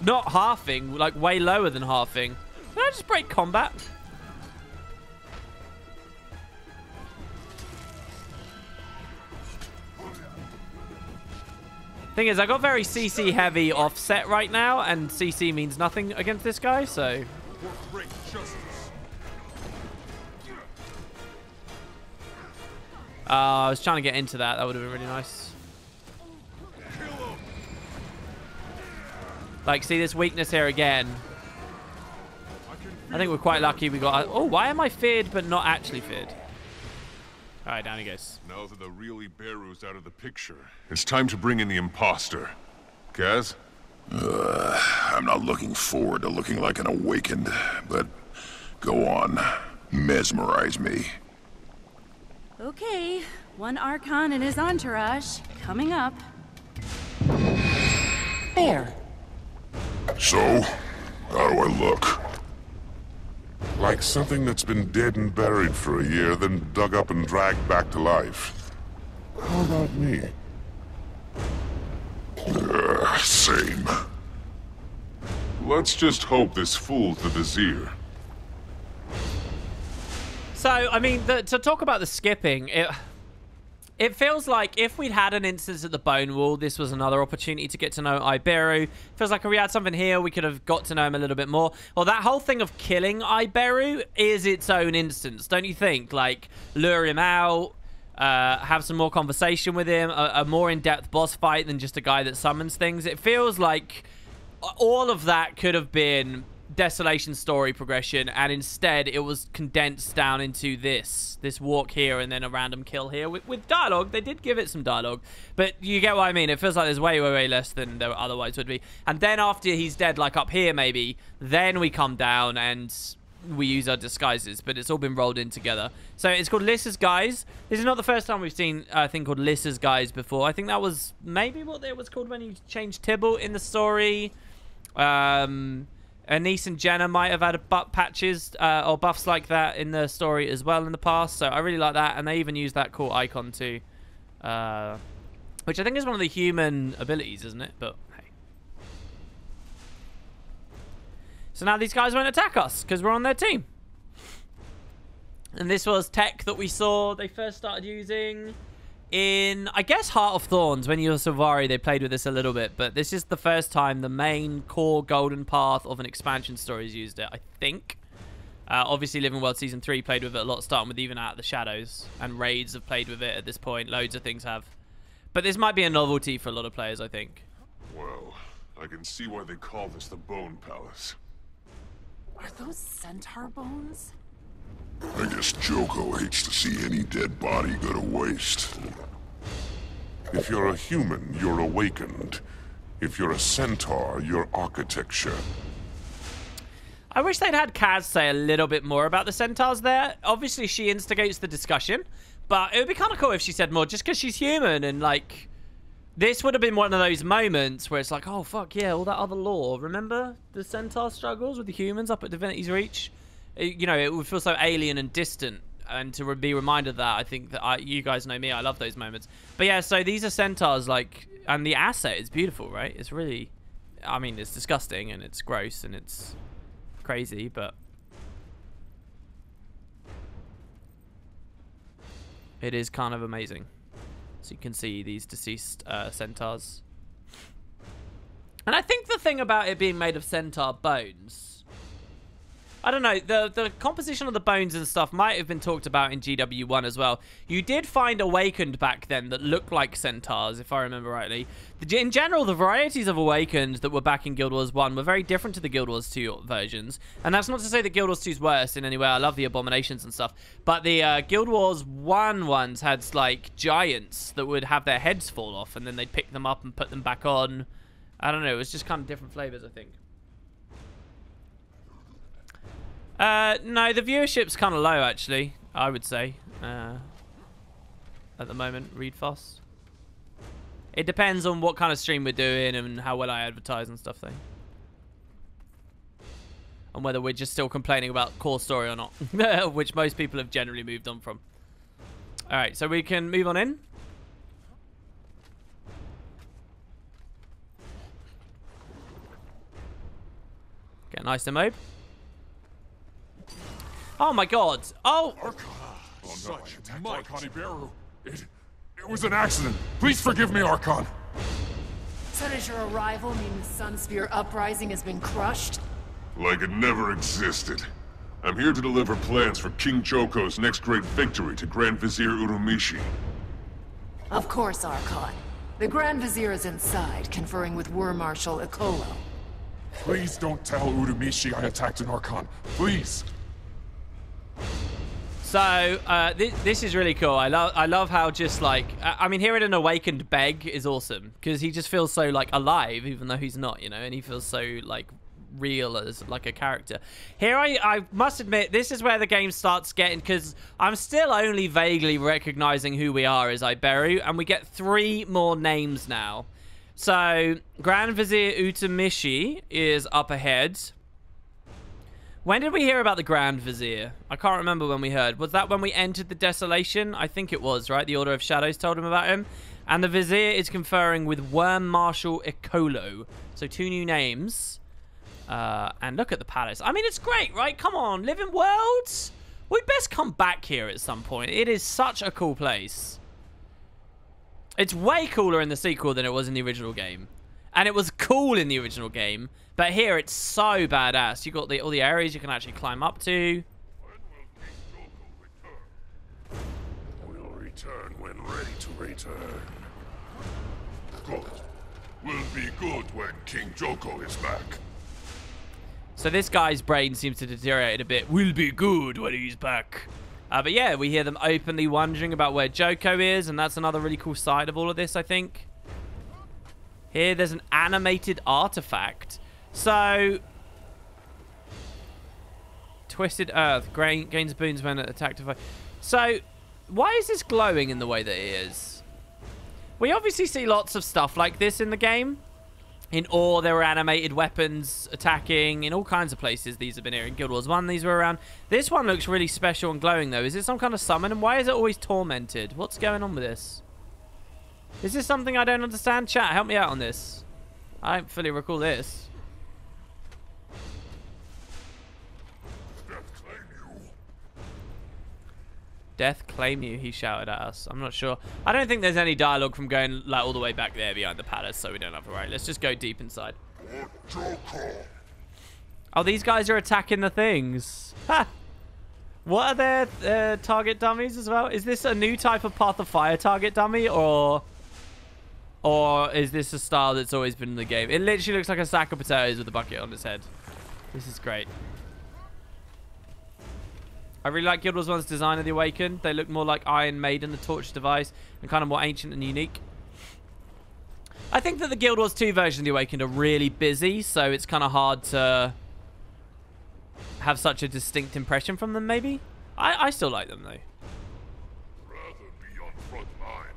Not halving, like way lower than halving. Did I just break combat? Thing is, I got very CC heavy offset right now, and CC means nothing against this guy, so... I was trying to get into that. That would have been really nice. Like, see this weakness here again. I think we're quite lucky we got... Oh, why am I feared but not actually feared? All right, down he goes. Now that the real Iberu's out of the picture, it's time to bring in the imposter. Kaz? I'm not looking forward to looking like an awakened, but go on, mesmerize me. Okay, one Archon and his entourage coming up. There. So, how do I look? Like something that's been dead and buried for a year, then dug up and dragged back to life. How about me? Same. Let's just hope this fools the Vizier. So, I mean, to talk about the skipping, it feels like if we'd had an instance at the Bone Wall, this was another opportunity to get to know Iberu. Feels like if we had something here, we could have got to know him a little bit more. Well, that whole thing of killing Iberu is its own instance, don't you think? Like, lure him out, have some more conversation with him, a more in-depth boss fight than just a guy that summons things. It feels like all of that could have been Desolation story progression, and instead it was condensed down into this walk here and then a random kill here with dialogue. They did give it some dialogue, but you get what I mean. It feels like there's way less than there otherwise would be. And then after he's dead, like up here maybe, then we come down and we use our disguises, but it's all been rolled in together. So it's called Lissa's Guys. This is not the first time we've seen a thing called Lissa's Guys before. I think that was maybe what it was called when you changed Tybalt in the story. Anise and Jenna might have had butt patches or buffs like that in the story as well in the past. So I really like that. And they even use that cool icon too. Which I think is one of the human abilities, isn't it? But hey. So now these guys won't attack us because we're on their team. And this was tech that we saw they first started using in, I guess, Heart of Thorns. When you were Sylvari, they played with this a little bit, but this is the first time the main core golden path of an expansion story has used it, I think. Obviously, Living World Season 3 played with it a lot, starting with even Out of the Shadows, and Raids have played with it at this point. Loads of things have. But this might be a novelty for a lot of players, I think. Well, I can see why they call this the Bone Palace. Are those centaur bones? I guess Joko hates to see any dead body go to waste. If you're a human, you're awakened. If you're a centaur, you're architecture. I wish they'd had Kaz say a little bit more about the centaurs there. Obviously, she instigates the discussion, but it would be kind of cool if she said more, just because she's human, and like, this would have been one of those moments where it's like, oh fuck yeah, all that other lore. Remember the centaur struggles with the humans up at Divinity's Reach? You know, it would feel so alien and distant, and to be reminded of that, I think that you guys know me, I love those moments. But yeah, so these are centaurs, like, and the asset is beautiful, right? It's really, I mean, it's disgusting and it's gross and it's crazy, but it is kind of amazing. So you can see these deceased centaurs. And I think the thing about it being made of centaur bones, I don't know, the composition of the bones and stuff might have been talked about in GW1 as well. You did find Awakened back then that looked like centaurs, if I remember rightly. In general, the varieties of Awakened that were back in Guild Wars 1 were very different to the Guild Wars 2 versions. And that's not to say that Guild Wars 2 is worse in any way. I love the abominations and stuff. But the Guild Wars 1 ones had, like, giants that would have their heads fall off, and then they'd pick them up and put them back on. I don't know, it was just kind of different flavors, I think. No, the viewership's kind of low, actually, I would say, at the moment, Reed Foss. It depends on what kind of stream we're doing and how well I advertise and stuff, though. And whether we're just still complaining about core story or not, which most people have generally moved on from. Alright, so we can move on in. Get a nice demo. Oh my god. Oh! Such Archon Iberu. It was an accident. Please forgive me, Archon. So does your arrival mean the Sunspear uprising has been crushed? Like it never existed. I'm here to deliver plans for King Joko's next great victory to Grand Vizier Urumishi. Of course, Archon. The Grand Vizier is inside, conferring with War Marshal Ikolo. Please don't tell Urumishi I attacked an Archon. Please. So, this is really cool. I love how just, like... I mean, hearing an awakened Beg is awesome. Because he just feels so, like, alive, even though he's not, you know? And he feels so, like, real as, like, a character. Here, I must admit, this is where the game starts getting... Because I'm still only vaguely recognizing who we are as Iberu. And we get 3 more names now. So, Grand Vizier Utamishi is up ahead. When did we hear about the Grand Vizier? I can't remember when we heard. Was that when we entered the Desolation? I think it was, right? The Order of Shadows told him about him. And the Vizier is conferring with Worm Marshal Ikolo. So 2 new names. And look at the palace. I mean, it's great, right? Come on, Living Worlds. We'd best come back here at some point. It is such a cool place. It's way cooler in the sequel than it was in the original game. And it was cool in the original game. But here, it's so badass. You got all the areas you can actually climb up to. We'll return when ready to return. Good. We'll be good when King Joko is back. So this guy's brain seems to deteriorate a bit. We'll be good when he's back. But yeah, we hear them openly wondering about where Joko is. And that's another really cool side of all of this, I think. Here, there's an animated artifact. So, Twisted Earth gains boons when attacked. So, why is this glowing in the way that it is? We obviously see lots of stuff like this in the game. In Ore, there were animated weapons attacking. In all kinds of places, these have been here. In Guild Wars 1, these were around. This one looks really special and glowing, though. Is it some kind of summon? And why is it always tormented? What's going on with this? Is this something I don't understand? Chat, help me out on this. I don't fully recall this. Death claim you, he shouted at us. I'm not sure. I don't think there's any dialogue from going like all the way back there behind the palace, so we don't have to worry. Let's just go deep inside. Oh, these guys are attacking the things. Ha! What are their target dummies as well? Is this a new type of Path of Fire target dummy, or is this a style that's always been in the game? It literally looks like a sack of potatoes with a bucket on its head. This is great. I really like Guild Wars 1's design of the Awakened. They look more like Iron Maiden, the torch device, and kind of more ancient and unique. I think that the Guild Wars 2 version of the Awakened are really busy, so it's kind of hard to have such a distinct impression from them, maybe? I still like them, though. Rather be on front line.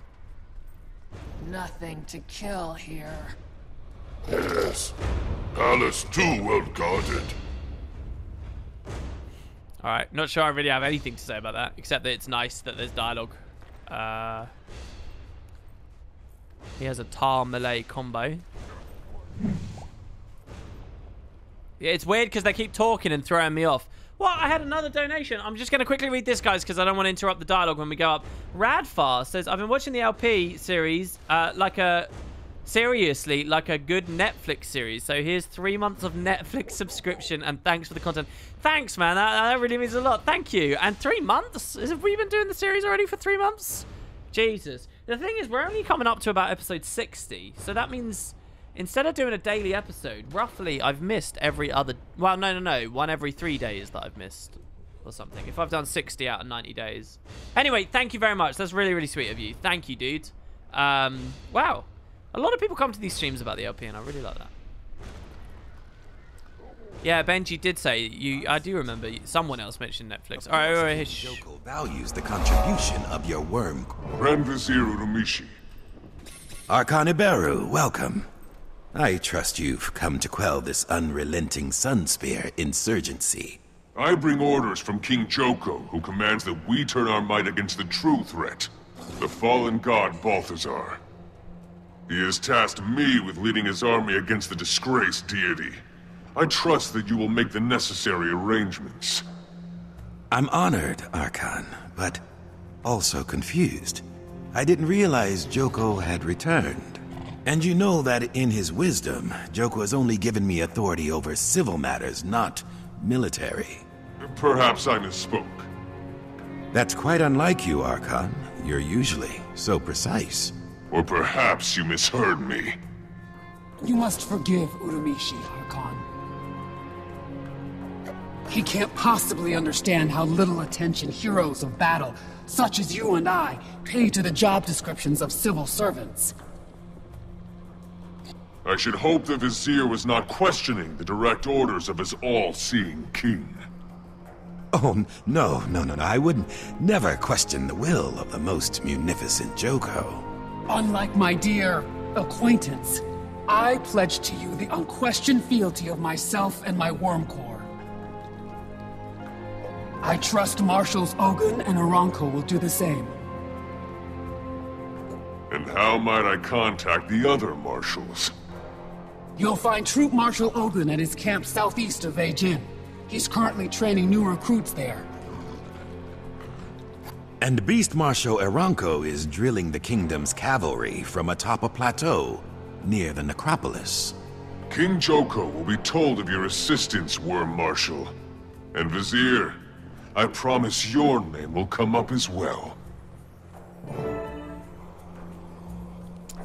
Nothing to kill here. Yes. Palace too well guarded. Alright, not sure I really have anything to say about that, except that it's nice that there's dialogue. He has a tar melee combo. Yeah, it's weird because they keep talking and throwing me off. Well, I had another donation. I'm just going to quickly read this, guys, because I don't want to interrupt the dialogue when we go up. Radfar says, I've been watching the LP series seriously, like a good Netflix series. So here's 3 months of Netflix subscription, and thanks for the content. Thanks, man. That really means a lot. Thank you. And 3 months? Have we been doing the series already for 3 months? Jesus. The thing is, we're only coming up to about episode 60. So that means instead of doing a daily episode, roughly I've missed every other... Well, no. 1 every 3 days that I've missed. Or something. If I've done 60 out of 90 days. Anyway, thank you very much. That's really, really sweet of you. Thank you, dude. Wow. A lot of people come to these streams about the LP, and I really like that. Yeah, Benji did say, I do remember, someone else mentioned Netflix. All right, Joko values the contribution of your worm. Grand Vizier Urumishi. Archon Iberu, welcome. I trust you've come to quell this unrelenting Sunspear insurgency. I bring orders from King Joko, who commands that we turn our might against the true threat, the fallen god Balthazar. He has tasked me with leading his army against the disgraced deity. I trust that you will make the necessary arrangements. I'm honored, Archon, but also confused. I didn't realize Joko had returned. And you know that in his wisdom, Joko has only given me authority over civil matters, not military. Perhaps I misspoke. That's quite unlike you, Archon. You're usually so precise. Or perhaps you misheard me. You must forgive Uramishi, Archon. He can't possibly understand how little attention heroes of battle, such as you and I, pay to the job descriptions of civil servants. I should hope the Vizier was not questioning the direct orders of his all-seeing king. Oh, no. I would never question the will of the most munificent Joko. Unlike my dear acquaintance, I pledge to you the unquestioned fealty of myself and my Worm Corps. I trust Marshals Ogun and Aranko will do the same. And how might I contact the other marshals? You'll find Troop Marshal Ogun at his camp southeast of Beijing. He's currently training new recruits there. And Beast Marshal Aranko is drilling the kingdom's cavalry from atop a plateau near the necropolis. King Joko will be told of your assistance, Worm Marshal. And Vizier, I promise your name will come up as well.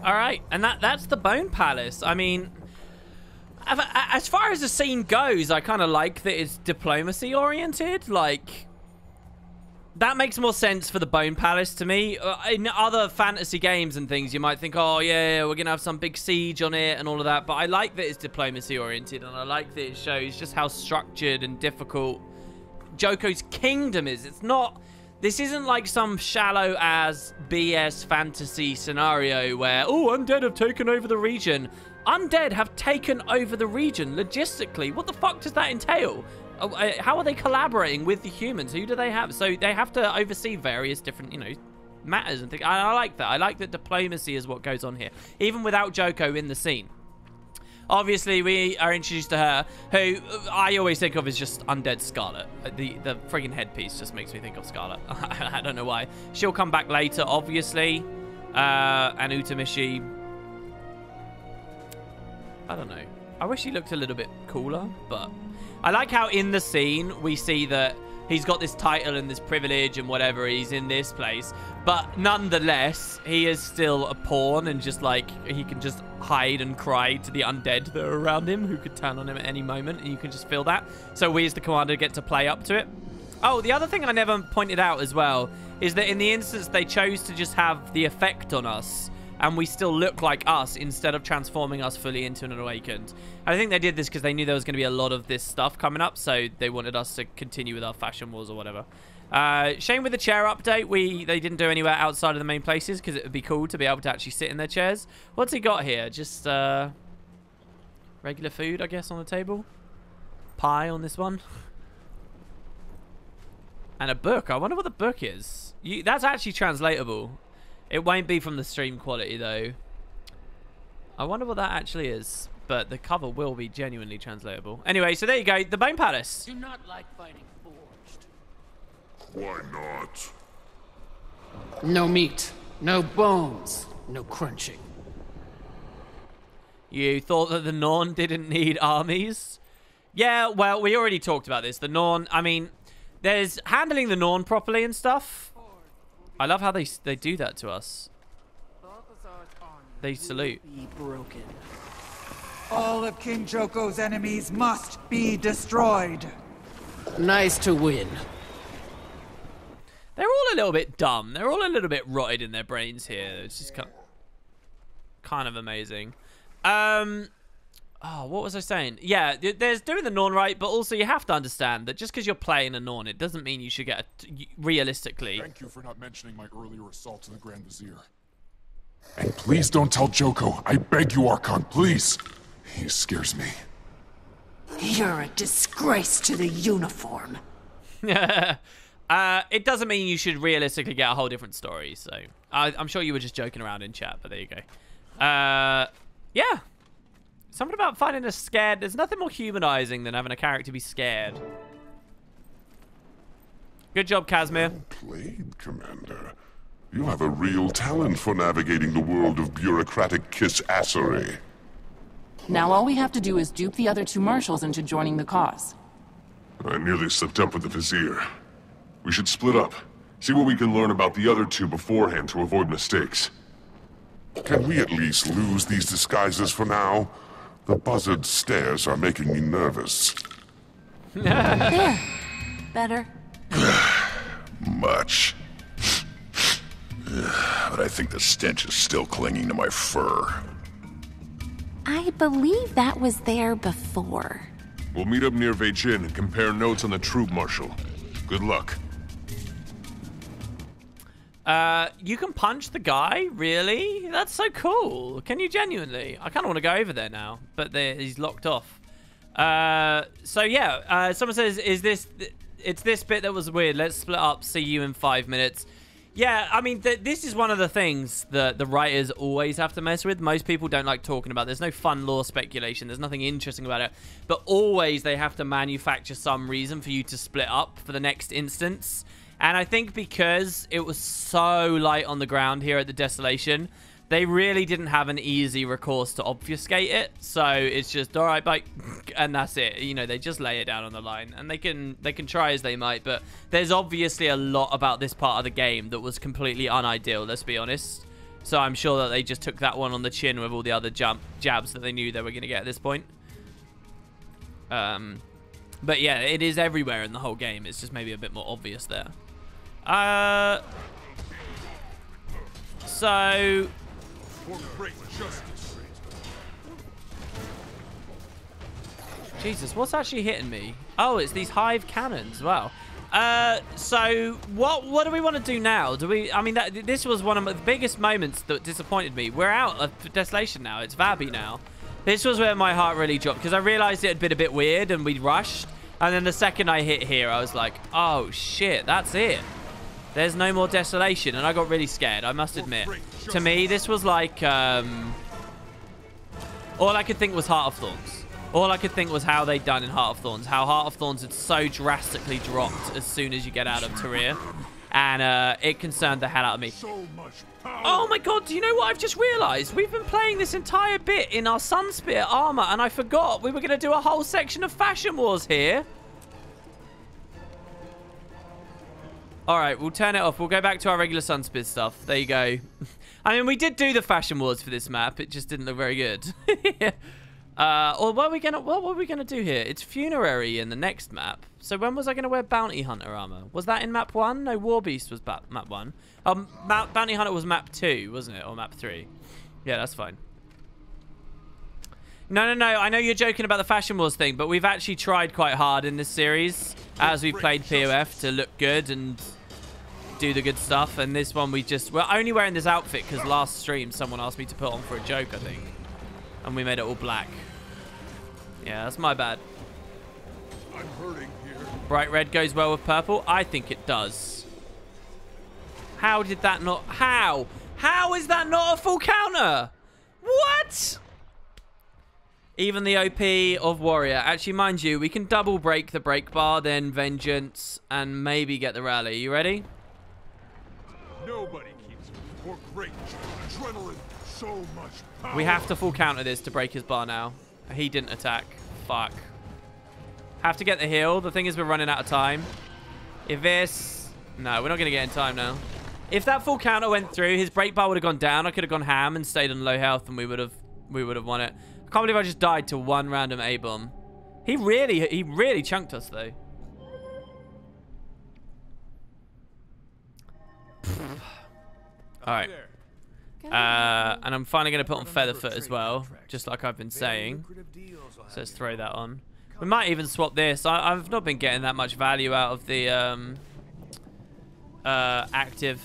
Alright, and that's the Bone Palace. I mean, as far as the scene goes, I kind of like that it's diplomacy-oriented. Like, that makes more sense for the Bone Palace to me. In other fantasy games and things, you might think, oh, yeah, we're going to have some big siege on it and all of that. But I like that it's diplomacy-oriented, and I like that it shows just how structured and difficult Joko's kingdom is. It's not... This isn't like some shallow-as BS fantasy scenario where, oh, undead have taken over the region. Undead have taken over the region logistically. What the fuck does that entail? How are they collaborating with the humans? Who do they have? So they have to oversee various different, you know, matters and things. I like that. I like that diplomacy is what goes on here, even without Joko in the scene. Obviously, we are introduced to her, who I always think of as just undead Scarlet. The friggin' headpiece just makes me think of Scarlet. I don't know why. She'll come back later, obviously. And Utamishi... I don't know. I wish he looked a little bit cooler, but... I like how in the scene, we see that he's got this title and this privilege and whatever, he's in this place. But nonetheless, he is still a pawn and just like, he can just hide and cry to the undead that are around him who could turn on him at any moment, and you can just feel that. So we as the commander get to play up to it. Oh, the other thing I never pointed out as well is that in the instance they chose to just have the effect on us and we still look like us instead of transforming us fully into an awakened. And I think they did this because they knew there was going to be a lot of this stuff coming up, so they wanted us to continue with our fashion wars or whatever. Shame with the chair update, they didn't do anywhere outside of the main places because it would be cool to be able to actually sit in their chairs. What's he got here? Just regular food, I guess, on the table. Pie on this one. And a book. I wonder what the book is. That's actually translatable. It won't be from the stream quality, though. I wonder what that actually is. But the cover will be genuinely translatable. Anyway, so there you go. The Bone Palace. Do not like fighting forged. Why not? No meat, no bones, no crunching. You thought that the Norn didn't need armies? Yeah, well, we already talked about this. The Norn, I mean, there's handling the Norn properly and stuff. I love how they do that to us. They salute. Be broken. All of King Joko's enemies must be destroyed. Nice to win. They're all a little bit dumb. They're all a little bit rotted in their brains here. It's just kind of amazing. Oh, what was I saying? Yeah, there's doing the Norn right, but also you have to understand that just because you're playing a Norn, it doesn't mean you should get realistically. Thank you for not mentioning my earlier assault to the Grand Vizier. And please don't tell Joko. I beg you, Archon, please. He scares me. You're a disgrace to the uniform. It doesn't mean you should realistically get a whole different story, so... I'm sure you were just joking around in chat, but there you go. Yeah. Something about finding a scared... There's nothing more humanizing than having a character be scared. Good job, Casimir. Well played, Commander. You have a real talent for navigating the world of bureaucratic kiss-assery. Now all we have to do is dupe the other two marshals into joining the cause. I nearly slipped up with the Vizier. We should split up. See what we can learn about the other two beforehand to avoid mistakes. Can we at least lose these disguises for now? The buzzard stares are making me nervous. There. Better. Much. But I think the stench is still clinging to my fur. I believe that was there before. We'll meet up near Veijin and compare notes on the troop marshal. Good luck. You can punch the guy? Really? That's so cool. Can you genuinely? I kind of want to go over there now, but he's locked off. So yeah, someone says, it's this bit that was weird. Let's split up. See you in 5 minutes. Yeah, I mean, this is one of the things that the writers always have to mess with. Most people don't like talking about. There's no fun lore speculation. There's nothing interesting about it. But always they have to manufacture some reason for you to split up for the next instance. And I think because it was so light on the ground here at the Desolation, they really didn't have an easy recourse to obfuscate it. So it's just, all right, bye, and that's it. You know, they just lay it down on the line, and they can try as they might, but there's obviously a lot about this part of the game that was completely unideal, let's be honest. So I'm sure that they just took that one on the chin with all the other jabs that they knew they were going to get at this point. But yeah, it is everywhere in the whole game. It's just maybe a bit more obvious there. So... Jesus, what's actually hitting me? Oh, it's these hive cannons. Wow. So what do we want to do now? I mean, this was one of the biggest moments that disappointed me. We're out of Desolation now. It's Vabi now. This was where my heart really dropped because I realized it had been a bit weird and we'd rushed. And then the second I hit here, I was like, oh shit, that's it. There's no more Desolation. And I got really scared, I must admit. To me, this was like, all I could think was Heart of Thorns. All I could think was how they'd done in Heart of Thorns. How Heart of Thorns had so drastically dropped as soon as you get out of Tyria. And it concerned the hell out of me. Oh my god, do you know what I've just realized? We've been playing this entire bit in our Sunspear armor, and I forgot we were going to do a whole section of Fashion Wars here. Alright, we'll turn it off. We'll go back to our regular Sunspear stuff. There you go. I mean, we did do the Fashion Wars for this map. It just didn't look very good. Or what were we gonna do here? It's Funerary in the next map. So when was I gonna wear Bounty Hunter armor? Was that in map 1? No, War Beast was map 1. Bounty Hunter was map 2, wasn't it? Or map 3. Yeah, that's fine. No. I know you're joking about the Fashion Wars thing, but we've actually tried quite hard in this series as we've played POF to look good and do the good stuff. And this one we're only wearing this outfit because last stream someone asked me to put on for a joke, I think. And we made it all black. Yeah, that's my bad. I'm hurting here. Bright red goes well with purple. I think it does. How did that not... How? How is that not a full counter? What? Even the OP of Warrior. Actually, mind you, we can double break the break bar, then Vengeance, and maybe get the rally. You ready? Nobody keeps more great adrenaline. So much power. We have to full counter this to break his bar now. He didn't attack. Fuck. Have to get the heal. The thing is, we're running out of time. If this... No, we're not going to get in time now. If that full counter went through, his break bar would have gone down. I could have gone ham and stayed on low health, and we would have won it. I can't believe I just died to one random A-bomb. He really chunked us, though. Alright. And I'm finally going to put on Featherfoot as well, just like I've been saying. So let's throw that on. We might even swap this. I've not been getting that much value out of the active,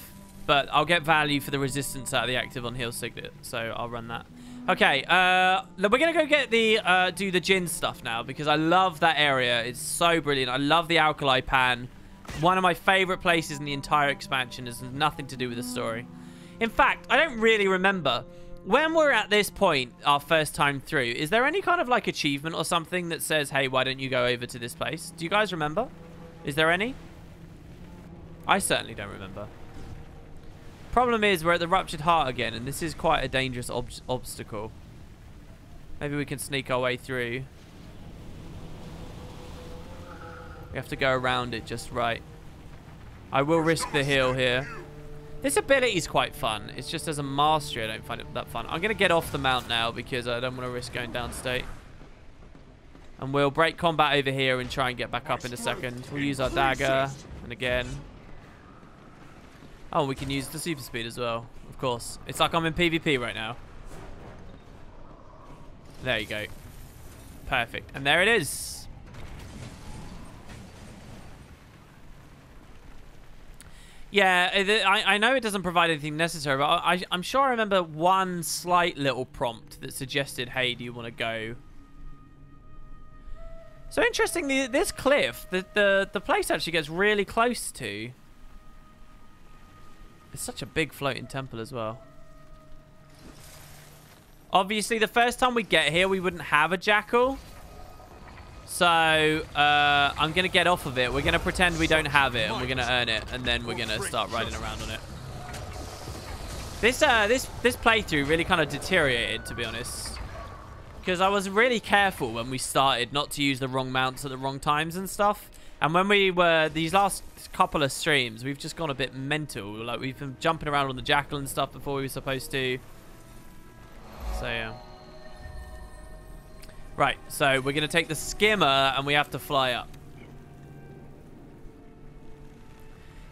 but I'll get value for the resistance out of the active on Heal Signet, so I'll run that. Okay, we're going to go get the do the Jinn stuff now, because I love that area. It's so brilliant. I love the Alkali Pan. One of my favorite places in the entire expansion. Has nothing to do with the story. In fact, I don't really remember. When we're at this point, our first time through, is there any kind of like achievement or something that says, hey, why don't you go over to this place? Do you guys remember? Is there any? I certainly don't remember. Problem is, we're at the Ruptured Heart again, and this is quite a dangerous obstacle. Maybe we can sneak our way through. We have to go around it just right. I will risk the heal here. This ability is quite fun. It's just as a mastery, I don't find it that fun. I'm going to get off the mount now because I don't want to risk going downstate. And we'll break combat over here and try and get back up in a second. We'll use our dagger. And again. Oh, we can use the super speed as well. Of course. It's like I'm in PvP right now. There you go. Perfect. And there it is. Yeah, I know it doesn't provide anything necessary, but I'm sure I remember one slight little prompt that suggested, hey, do you want to go? So interestingly, this cliff, the place actually gets really close to. It's such a big floating temple as well. Obviously, the first time we get here, we wouldn't have a jackal. So, I'm going to get off of it. We're going to pretend we don't have it, and we're going to earn it, and then we're going to start riding around on it. This playthrough really kind of deteriorated, to be honest. Because I was really careful when we started not to use the wrong mounts at the wrong times and stuff. And when we were, these last couple of streams, we've just gone a bit mental. Like, we've been jumping around on the jackal and stuff before we were supposed to. So, yeah. Right, so we're going to take the skimmer and we have to fly up.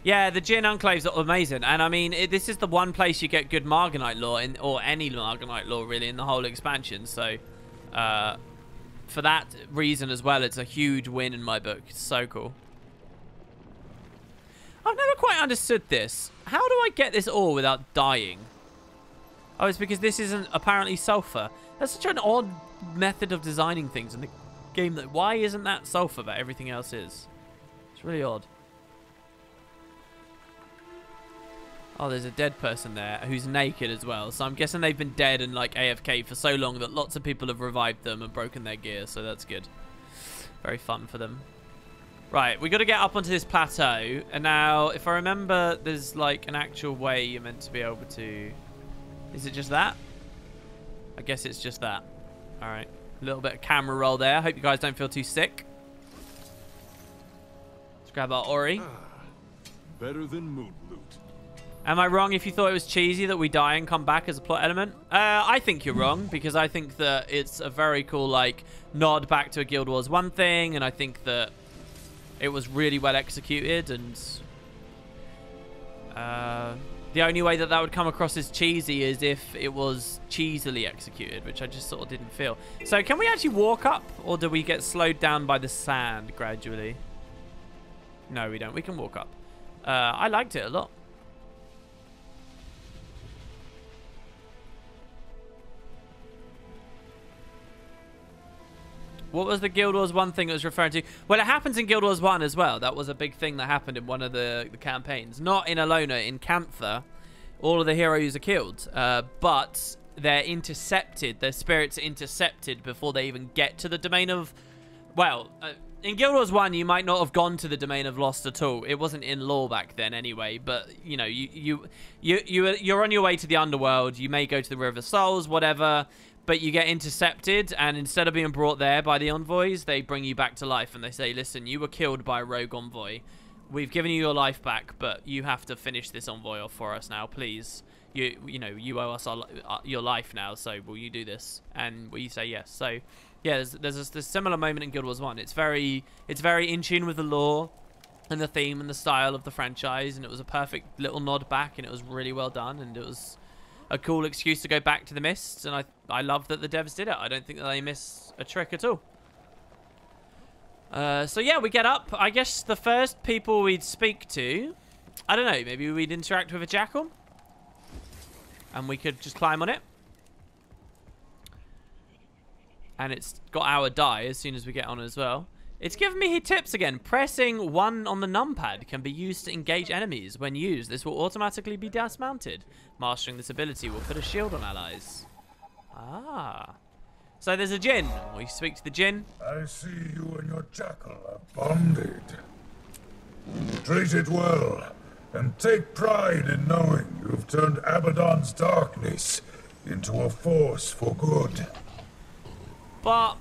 Yeah, the Djinn Enclaves are amazing. And I mean, this is the one place you get good Marganite lore, or any Marganite lore really, in the whole expansion. So, for that reason as well, it's a huge win in my book. It's so cool. I've never quite understood this. How do I get this ore without dying? Oh, it's because this isn't apparently sulfur. That's such an odd method of designing things in the game. That why isn't that sulfur but everything else is? It's really odd. Oh, there's a dead person there who's naked as well. So I'm guessing they've been dead and like AFK for so long that lots of people have revived them and broken their gear. So that's good. Very fun for them. Right, we got to get up onto this plateau. And now, if I remember, there's like an actual way you're meant to be able to... Is it just that? I guess it's just that. All right. A little bit of camera roll there. Hope you guys don't feel too sick. Let's grab our Ori. Better than mood loot. Am I wrong if you thought it was cheesy that we die and come back as a plot element? I think you're wrong, because I think that it's a very cool, like, nod back to a Guild Wars 1 thing, and I think that it was really well executed, and the only way that that would come across as cheesy is if it was cheesily executed, which I just sort of didn't feel. So can we actually walk up, or do we get slowed down by the sand gradually? No, we don't. We can walk up. I liked it a lot. What was the Guild Wars 1 thing it was referring to? Well, it happens in Guild Wars 1 as well. That was a big thing that happened in one of the campaigns. Not in Elona, in Cantha. All of the heroes are killed. But they're intercepted. Their spirits are intercepted before they even get to the domain of... Well, in Guild Wars 1, you might not have gone to the domain of Lost at all. It wasn't in lore back then anyway. But, you know, you're on your way to the underworld. You may go to the River of Souls, whatever... But you get intercepted, and instead of being brought there by the envoys, they bring you back to life, and they say, listen, you were killed by a rogue envoy. We've given you your life back, but you have to finish this envoy off for us now, please. You know, you owe us your life now, so will you do this? And we say yes. So, yeah, there's this similar moment in Guild Wars 1. It's very in tune with the lore and the theme and the style of the franchise, and it was a perfect little nod back, and it was really well done, and it was a cool excuse to go back to the Mists, and I love that the devs did it. I don't think that they missed a trick at all. So yeah, we get up. I guess the first people we'd speak to, I don't know, maybe we'd interact with a jackal, and we could just climb on it. And it's got our die as soon as we get on as well. It's given me tips again. Pressing 1 on the numpad can be used to engage enemies. When used, this will automatically be dismounted. Mastering this ability will put a shield on allies. Ah. So there's a Djinn. We speak to the Djinn. I see you and your jackal are bonded. Treat it well, and take pride in knowing you've turned Abaddon's darkness into a force for good. But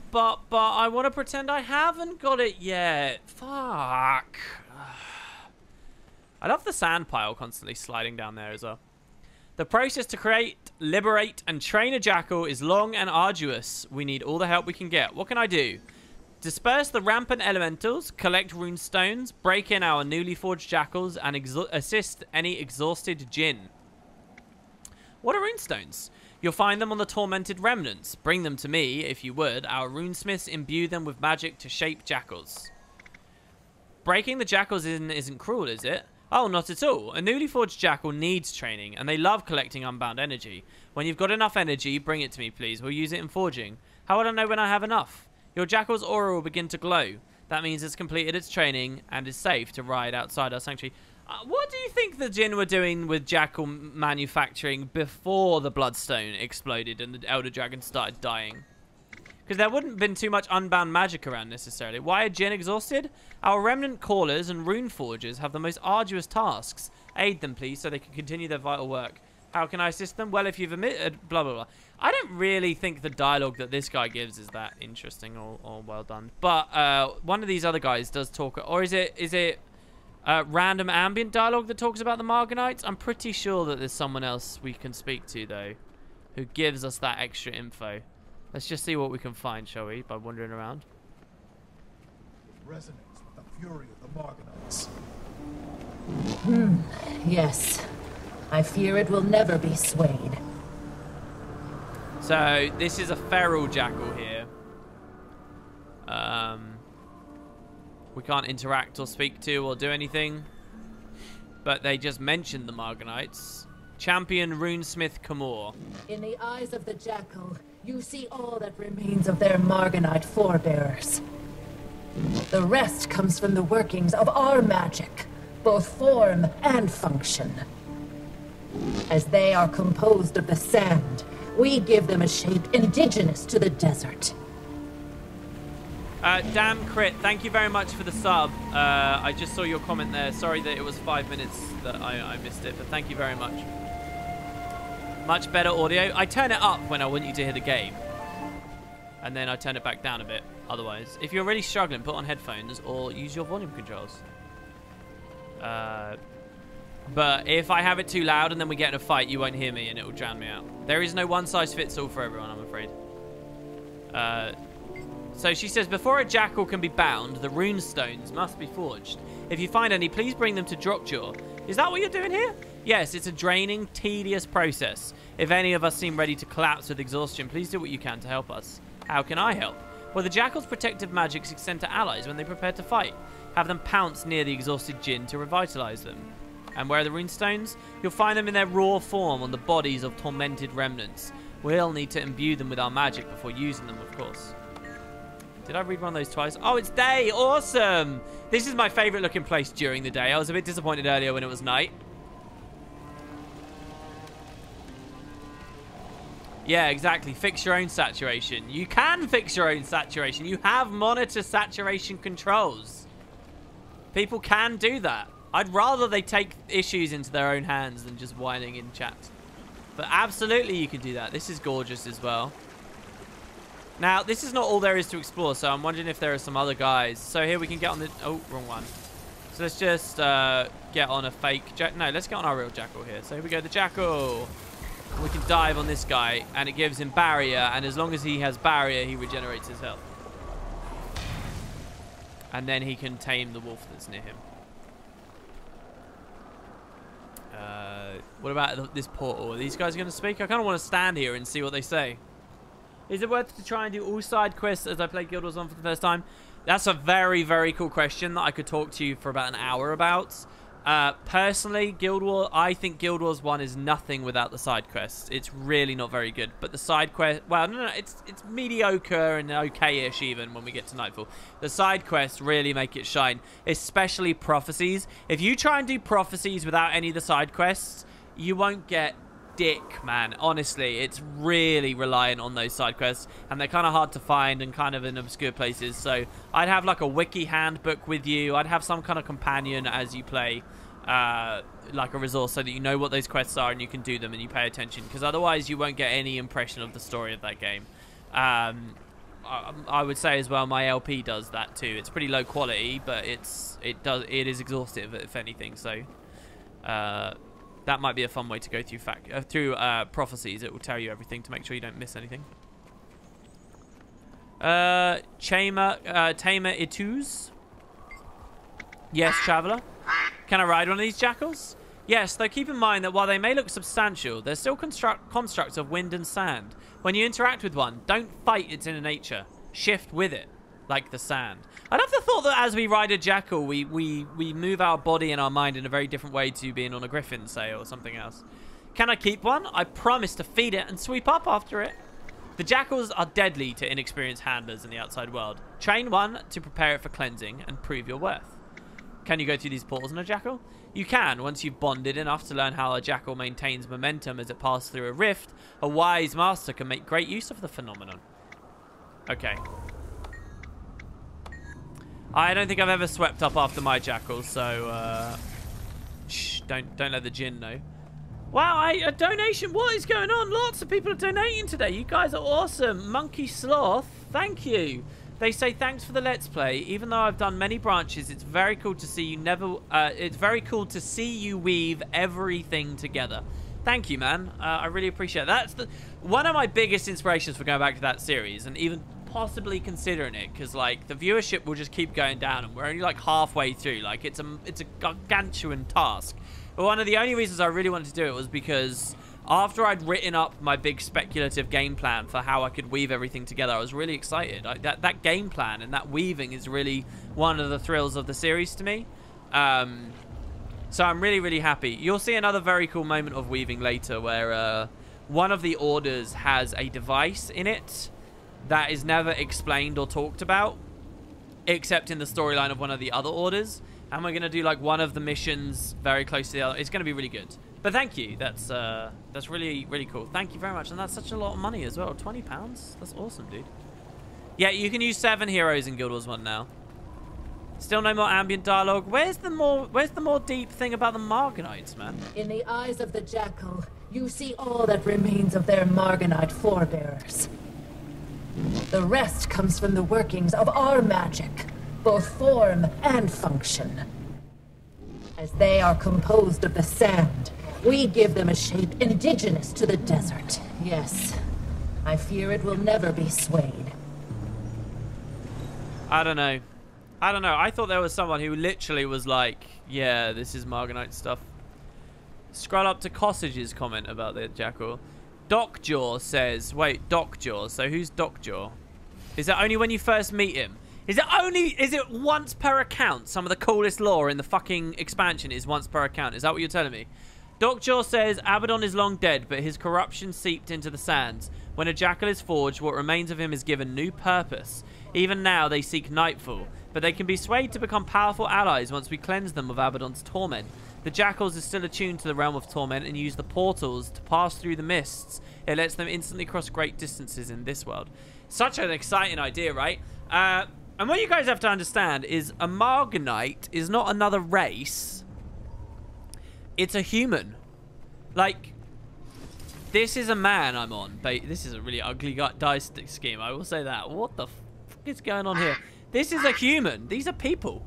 I want to pretend I haven't got it yet. Fuck. I love the sand pile constantly sliding down there as well. The process to create, liberate, and train a jackal is long and arduous. We need all the help we can get. What can I do? Disperse the rampant elementals, collect rune stones, break in our newly forged jackals, and assist any exhausted djinn. What are rune stones? You'll find them on the tormented remnants. Bring them to me, if you would. Our runesmiths imbue them with magic to shape jackals. Breaking the jackals isn't cruel, is it? Oh, not at all. A newly forged jackal needs training, and they love collecting unbound energy. When you've got enough energy, bring it to me, please. We'll use it in forging. How would I know when I have enough? Your jackal's aura will begin to glow. That means it's completed its training and is safe to ride outside our sanctuary. What do you think the Jinn were doing with jackal manufacturing before the Bloodstone exploded and the Elder Dragon started dying? Because there wouldn't have been too much unbound magic around necessarily. Why are Jinn exhausted? Our remnant callers and rune forgers have the most arduous tasks. Aid them, please, so they can continue their vital work. How can I assist them? Well, if you've admitted, blah, blah, blah. I don't really think the dialogue that this guy gives is that interesting or well done. But one of these other guys does talk, or is it random ambient dialogue that talks about the Marganites? I'm pretty sure that there's someone else we can speak to, though, who gives us that extra info. Let's just see what we can find, shall we, by wandering around. It resonates with the fury of the Marganites. Yes. I fear it will never be swayed. So, this is a feral jackal here. We can't interact or speak to or do anything. But they just mentioned the Marganites. Champion Runesmith Kamor. In the eyes of the jackal, you see all that remains of their Marganite forebears. The rest comes from the workings of our magic, both form and function. As they are composed of the sand, we give them a shape indigenous to the desert. Damn Crit, thank you very much for the sub. I just saw your comment there. Sorry that it was 5 minutes that I missed it, but thank you very much. Much better audio. I turn it up when I want you to hear the game. And then I turn it back down a bit, otherwise. If you're really struggling, put on headphones or use your volume controls. But if I have it too loud and then we get in a fight, you won't hear me and it will drown me out. There is no one-size-fits-all for everyone, I'm afraid. So she says, before a jackal can be bound, the rune stones must be forged. If you find any, please bring them to Dropjaw. Is that what you're doing here? Yes, it's a draining, tedious process. If any of us seem ready to collapse with exhaustion, please do what you can to help us. How can I help? Well, the jackal's protective magics extend to allies when they prepare to fight. Have them pounce near the exhausted djinn to revitalize them. And where are the runestones? You'll find them in their raw form on the bodies of tormented remnants. We'll need to imbue them with our magic before using them, of course. Did I read one of those twice? Oh, it's day! Awesome! This is my favorite looking place during the day. I was a bit disappointed earlier when it was night. Yeah, exactly. Fix your own saturation. You can fix your own saturation. You have monitor saturation controls. People can do that. I'd rather they take issues into their own hands than just whining in chat. But absolutely you can do that. This is gorgeous as well. Now, this is not all there is to explore, so I'm wondering if there are some other guys. So here we can get on the... Oh, wrong one. So let's just get on a fake... No, let's get on our real jackal here. So here we go, the jackal. We can dive on this guy, and it gives him barrier, and as long as he has barrier, he regenerates his health. And then he can tame the wolf that's near him. What about this portal? Are these guys going to speak? I kind of want to stand here and see what they say. Is it worth to try and do all side quests as I play Guild Wars 1 for the first time? That's a very, very cool question that I could talk to you for about an hour about. Personally, I think Guild Wars 1 is nothing without the side quests. It's really not very good. But the side quest, well, no, it's mediocre and okay-ish even when we get to Nightfall. The side quests really make it shine, especially prophecies. If you try and do prophecies without any of the side quests, you won't get dick, man. Honestly, it's really reliant on those side quests, and they're kind of hard to find and kind of in obscure places. So I'd have like a wiki handbook with you. I'd have some kind of companion as you play. like a resource so that you know what those quests are and you can do them and you pay attention, because otherwise you won't get any impression of the story of that game. I would say as well my LP does that too. It's pretty low quality, but it is exhaustive if anything, so that might be a fun way to go through prophecies. It will tell you everything to make sure you don't miss anything. Tamer Ituz. Yes, traveler. Can I ride one of these jackals? Yes, though keep in mind that while they may look substantial, they're still constructs of wind and sand. When you interact with one, don't fight its inner nature. Shift with it, like the sand. I love the thought that as we ride a jackal, we move our body and our mind in a very different way to being on a griffin, say, or something else. Can I keep one? I promise to feed it and sweep up after it. The jackals are deadly to inexperienced handlers in the outside world. Train one to prepare it for cleansing and prove your worth. Can you go through these portals on a jackal? You can, once you've bonded enough to learn how a jackal maintains momentum as it passes through a rift. A wise master can make great use of the phenomenon. Okay. I don't think I've ever swept up after my jackal, so shh, don't let the djinn know. Wow, a donation. What is going on? Lots of people are donating today. You guys are awesome. Monkey Sloth, thank you. They say thanks for the Let's Play. Even though I've done many branches, it's very cool to see you it's very cool to see you weave everything together. Thank you, man. I really appreciate it. That's one of my biggest inspirations for going back to that series and even possibly considering it, because like the viewership will just keep going down and we're only like halfway through. Like it's a gargantuan task. But one of the only reasons I really wanted to do it was because after I'd written up my big speculative game plan for how I could weave everything together, I was really excited. That game plan and that weaving is really one of the thrills of the series to me. So I'm really, really happy. You'll see another very cool moment of weaving later where one of the orders has a device in it that is never explained or talked about, except in the storyline of one of the other orders. And we're going to do like one of the missions very close to the other. It's going to be really good. But thank you. That's really, really cool. Thank you very much. And that's such a lot of money as well. £20? That's awesome, dude. Yeah, you can use 7 heroes in Guild Wars 1 now. Still no more ambient dialogue. Where's the more deep thing about the Marganites, man? In the eyes of the jackal, you see all that remains of their Marganite forebearers. The rest comes from the workings of our magic, both form and function. As they are composed of the sand, we give them a shape indigenous to the desert. Yes, I fear it will never be swayed. I don't know. I thought there was someone who literally was like, yeah, this is Marganite stuff. Scroll up to Cossage's comment about the jackal. Docjaw says, wait, Docjaw. So who's Docjaw? Is it only when you first meet him? Is it once per account? Some of the coolest lore in the fucking expansion is once per account. Is that what you're telling me? Docjaw says, Abaddon is long dead, but his corruption seeped into the sands. When a jackal is forged, what remains of him is given new purpose. Even now, they seek nightfall, but they can be swayed to become powerful allies once we cleanse them of Abaddon's torment. The jackals are still attuned to the realm of torment and use the portals to pass through the mists. It lets them instantly cross great distances in this world. Such an exciting idea, right? And what you guys have to understand is a Marganite is not another race. It's a human. Like, this is a man I'm on. This is a really ugly dice scheme, I will say that. What the fuck is going on here? This is a human. These are people.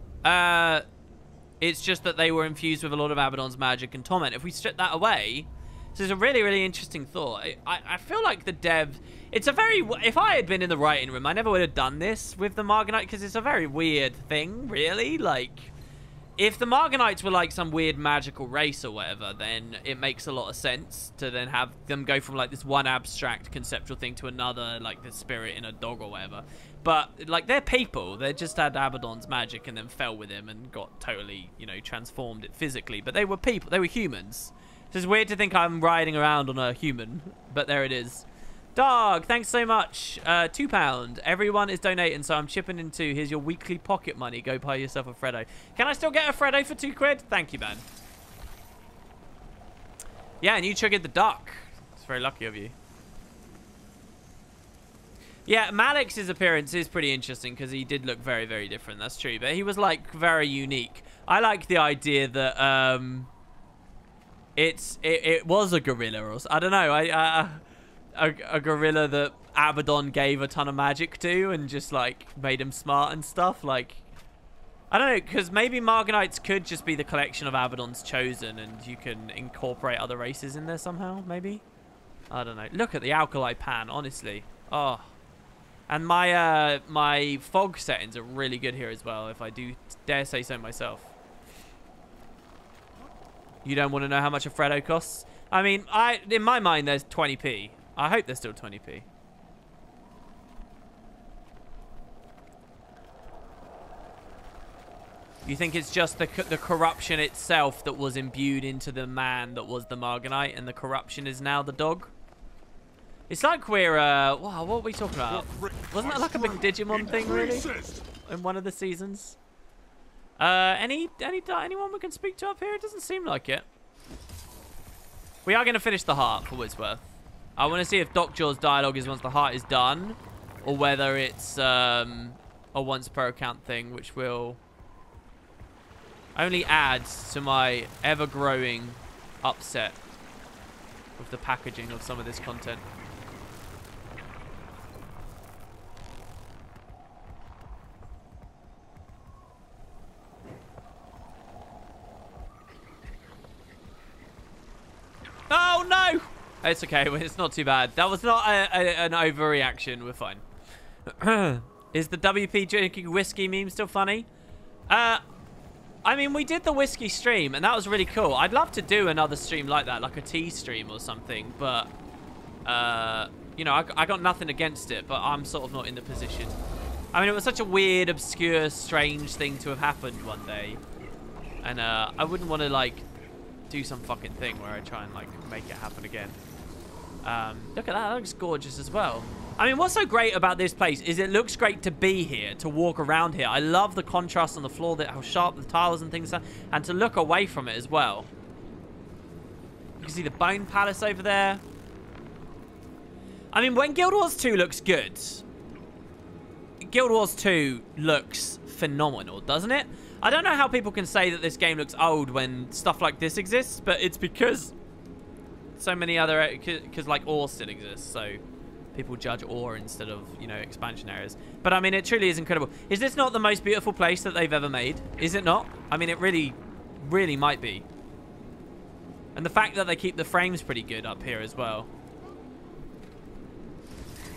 It's just that they were infused with a lot of Abaddon's magic and torment. If we strip that away, this is a really, really interesting thought. I feel like the dev... It's a very... If I had been in the writing room, I never would have done this with the Marganite, because it's a very weird thing, really. Like, if the Marganites were like some weird magical race or whatever, then it makes a lot of sense to then have them go from like this one abstract conceptual thing to another, like the spirit in a dog or whatever. But like, they're people. They just had Abaddon's magic and then fell with him and got totally, you know, transformed it physically. But they were people. They were humans. So it's weird to think I'm riding around on a human, but there it is. Dog, thanks so much. £2. Everyone is donating, so I'm chipping in too. Here's your weekly pocket money. Go buy yourself a Freddo. Can I still get a Freddo for £2? Thank you, man. Yeah, and you triggered the duck. It's very lucky of you. Yeah, Malik's appearance is pretty interesting because he did look very, very different. That's true. But he was like very unique. I like the idea that it was a gorilla, or I don't know. A gorilla that Abaddon gave a ton of magic to and just like made him smart and stuff. Like, I don't know, because maybe Margonites could just be the collection of Abaddon's chosen, and you can incorporate other races in there somehow. Maybe. I don't know. Look at the alkali pan, honestly. Oh. And my my fog settings are really good here as well, if I do dare say so myself. You don't want to know how much a Freddo costs? I mean, in my mind, there's 20p. I hope there's still 20p. You think it's just the corruption itself that was imbued into the man that was the Margonite, and the corruption is now the dog? It's like we're, wow, what were we talking about? Wasn't that like a big Digimon thing, really? In one of the seasons? Anyone we can speak to up here? It doesn't seem like it. We are going to finish the heart, for what it's worth. I want to see if Doc-Jaw's dialogue is once the heart is done, or whether it's a once per account thing, which will only add to my ever-growing upset with the packaging of some of this content. Oh, no! It's okay. It's not too bad. That was not an overreaction. We're fine. Is the WP drinking whiskey meme still funny? I mean, we did the whiskey stream, and that was really cool. I'd love to do another stream like that, like a tea stream or something, but, you know, I got nothing against it, but I'm sort of not in the position. I mean, it was such a weird, obscure, strange thing to have happened one day, and I wouldn't want to, like, do some fucking thing where I try and, like, make it happen again. Look at that. That looks gorgeous as well. I mean, what's so great about this place is it looks great to be here, to walk around here. I love the contrast on the floor, how sharp the tiles and things are, and to look away from it as well. You can see the Bone Palace over there. I mean, when Guild Wars 2 looks good, Guild Wars 2 looks phenomenal, doesn't it? I don't know how people can say that this game looks old when stuff like this exists, but it's because so many other, because like ore still exists, so people judge ore instead of, you know, expansion areas. But I mean, it truly is incredible. Is this not the most beautiful place that they've ever made? Is it not? I mean, it really, really might be. And the fact that they keep the frames pretty good up here as well.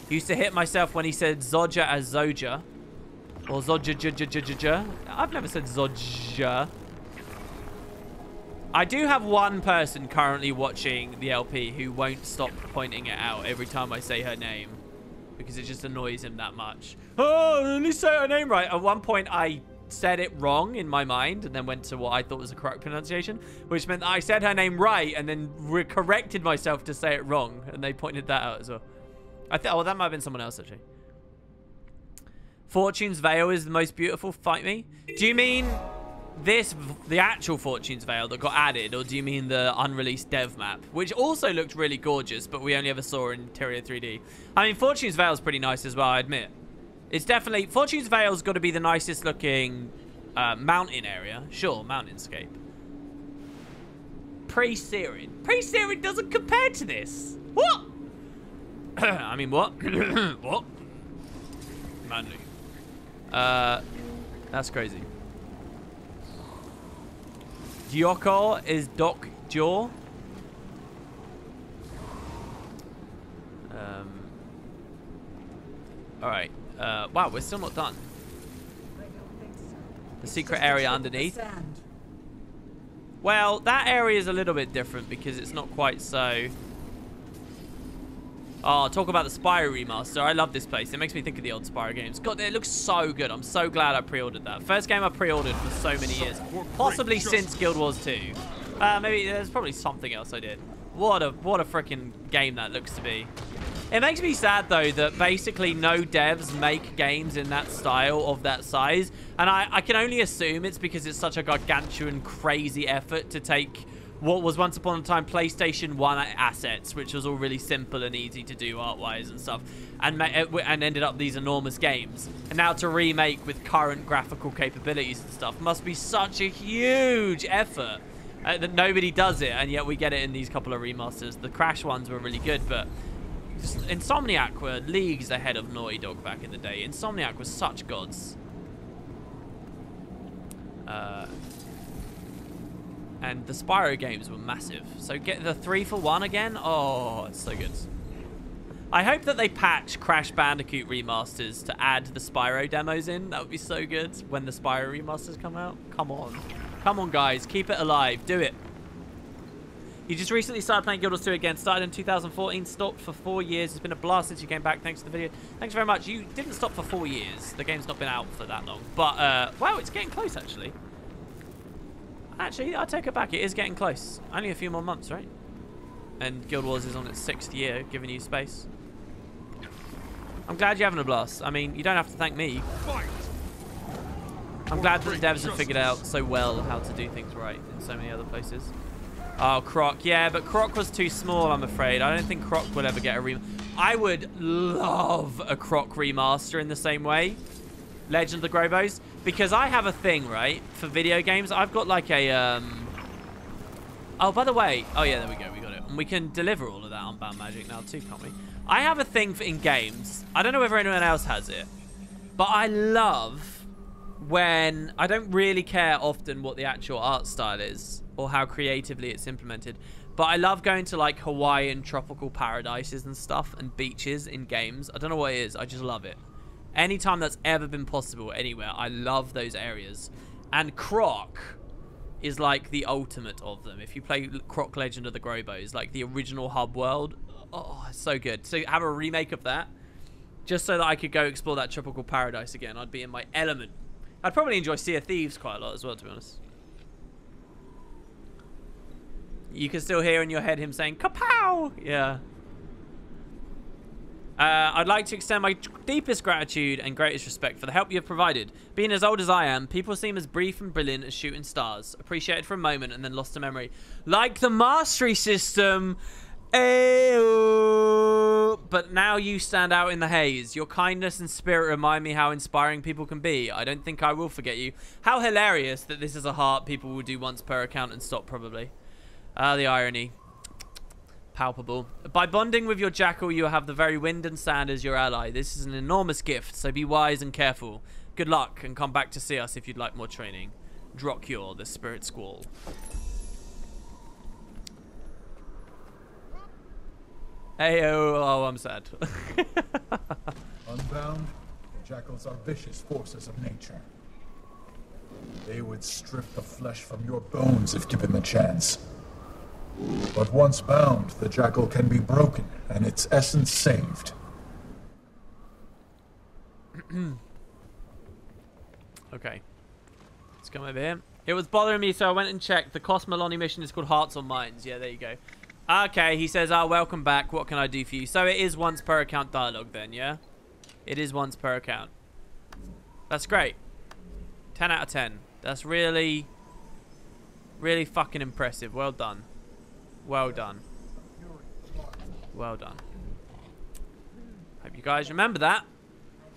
Used to hit myself when he said Zodja as Zoja. Or Zodja. I've never said Zodja. I do have one person currently watching the LP who won't stop pointing it out every time I say her name, because it just annoys him that much. Oh, at least say her name right. At one point, I said it wrong in my mind and then went to what I thought was the correct pronunciation, which meant that I said her name right and then corrected myself to say it wrong, and they pointed that out as well. Oh, that might have been someone else, actually. Fortune's Veil is the most beautiful. Fight me. Do you mean the actual Fortune's Veil that got added, or do you mean the unreleased dev map, which also looked really gorgeous, but we only ever saw in Interior 3D? I mean, Fortune's Veil is pretty nice as well, I admit. It's definitely... Fortune's Veil's got to be the nicest looking mountain area. Sure, mountainscape. Pre-Siren. Pre-Siren doesn't compare to this. What? I mean, what? What? Manly. That's crazy. Gyoko is Doc-Jaw. Alright. Wow, we're still not done. The secret area underneath. Well, that area is a little bit different because it's not quite so... Oh, talk about the Spyro remaster. I love this place. It makes me think of the old Spyro games. God, it looks so good. I'm so glad I pre-ordered that. First game I pre-ordered for so many years. Possibly since Guild Wars 2. Maybe there's probably something else I did. What a freaking game that looks to be. It makes me sad, though, that basically no devs make games in that style of that size. And I can only assume it's because it's such a gargantuan, crazy effort to take what was once upon a time PlayStation 1 assets, which was all really simple and easy to do art-wise and stuff, and ended up these enormous games. And now to remake with current graphical capabilities and stuff must be such a huge effort that nobody does it, and yet we get it in these couple of remasters. The Crash ones were really good, but Insomniac were leagues ahead of Naughty Dog back in the day. Insomniac was such gods. And the Spyro games were massive. So get the 3-for-1 again? Oh, it's so good. I hope that they patch Crash Bandicoot remasters to add the Spyro demos in. That would be so good when the Spyro remasters come out. Come on. Come on, guys. Keep it alive. Do it. You just recently started playing Guild Wars 2 again. Started in 2014. Stopped for 4 years. It's been a blast since you came back. Thanks for the video. Thanks very much. You didn't stop for 4 years. The game's not been out for that long. But, wow, it's getting close, actually. Actually, I take it back. It is getting close. Only a few more months, right? And Guild Wars is on its 6th year, giving you space. I'm glad you're having a blast. I mean, you don't have to thank me. I'm glad that the devs have figured out so well how to do things right in so many other places. Oh, Croc. Yeah, but Croc was too small, I'm afraid. I don't think Croc will ever get a remaster. I would love a Croc remaster in the same way. Legend of the Grobos. Because I have a thing, right, for video games. I've got like a, Oh, by the way. Oh, yeah, there we go. We got it. And we can deliver all of that Unbound Magic now too, can't we? I have a thing for in games. I don't know whether anyone else has it. But I love when... I don't really care often what the actual art style is or how creatively it's implemented. But I love going to like Hawaiian tropical paradises and stuff and beaches in games. I don't know what it is. I just love it. Anytime that's ever been possible anywhere, I love those areas. And Croc is like the ultimate of them. If you play Croc Legend of the Grobos, like the original hub world, oh, it's so good. So have a remake of that, just so that I could go explore that tropical paradise again. I'd be in my element. I'd probably enjoy Sea of Thieves quite a lot as well, to be honest. You can still hear in your head him saying, "Kapow!" Yeah. I'd like to extend my deepest gratitude and greatest respect for the help you have provided. Being as old as I am, people seem as brief and brilliant as shooting stars. Appreciated for a moment and then lost to memory. Like the mastery system. Ayo. But now you stand out in the haze. Your kindness and spirit remind me how inspiring people can be. I don't think I will forget you. How hilarious that this is a heart people will do once per account and stop, probably. The irony. Palpable. By bonding with your jackal, you have the very wind and sand as your ally. This is an enormous gift, so be wise and careful. Good luck, and come back to see us if you'd like more training. Drocure, the Spirit Squall. Hey, oh, I'm sad. Unbound, jackals are vicious forces of nature. They would strip the flesh from your bones if given the chance. But once bound, the jackal can be broken and its essence saved. Okay. Let's come over here. It was bothering me, so I went and checked. The Cosmolani mission is called Hearts on Minds. Yeah, there you go. Okay, he says, welcome back. What can I do for you? So it is once per account dialogue then, yeah? It is once per account. That's great. 10 out of 10. That's really, really fucking impressive. Well done. Well done. Well done. Hope you guys remember that,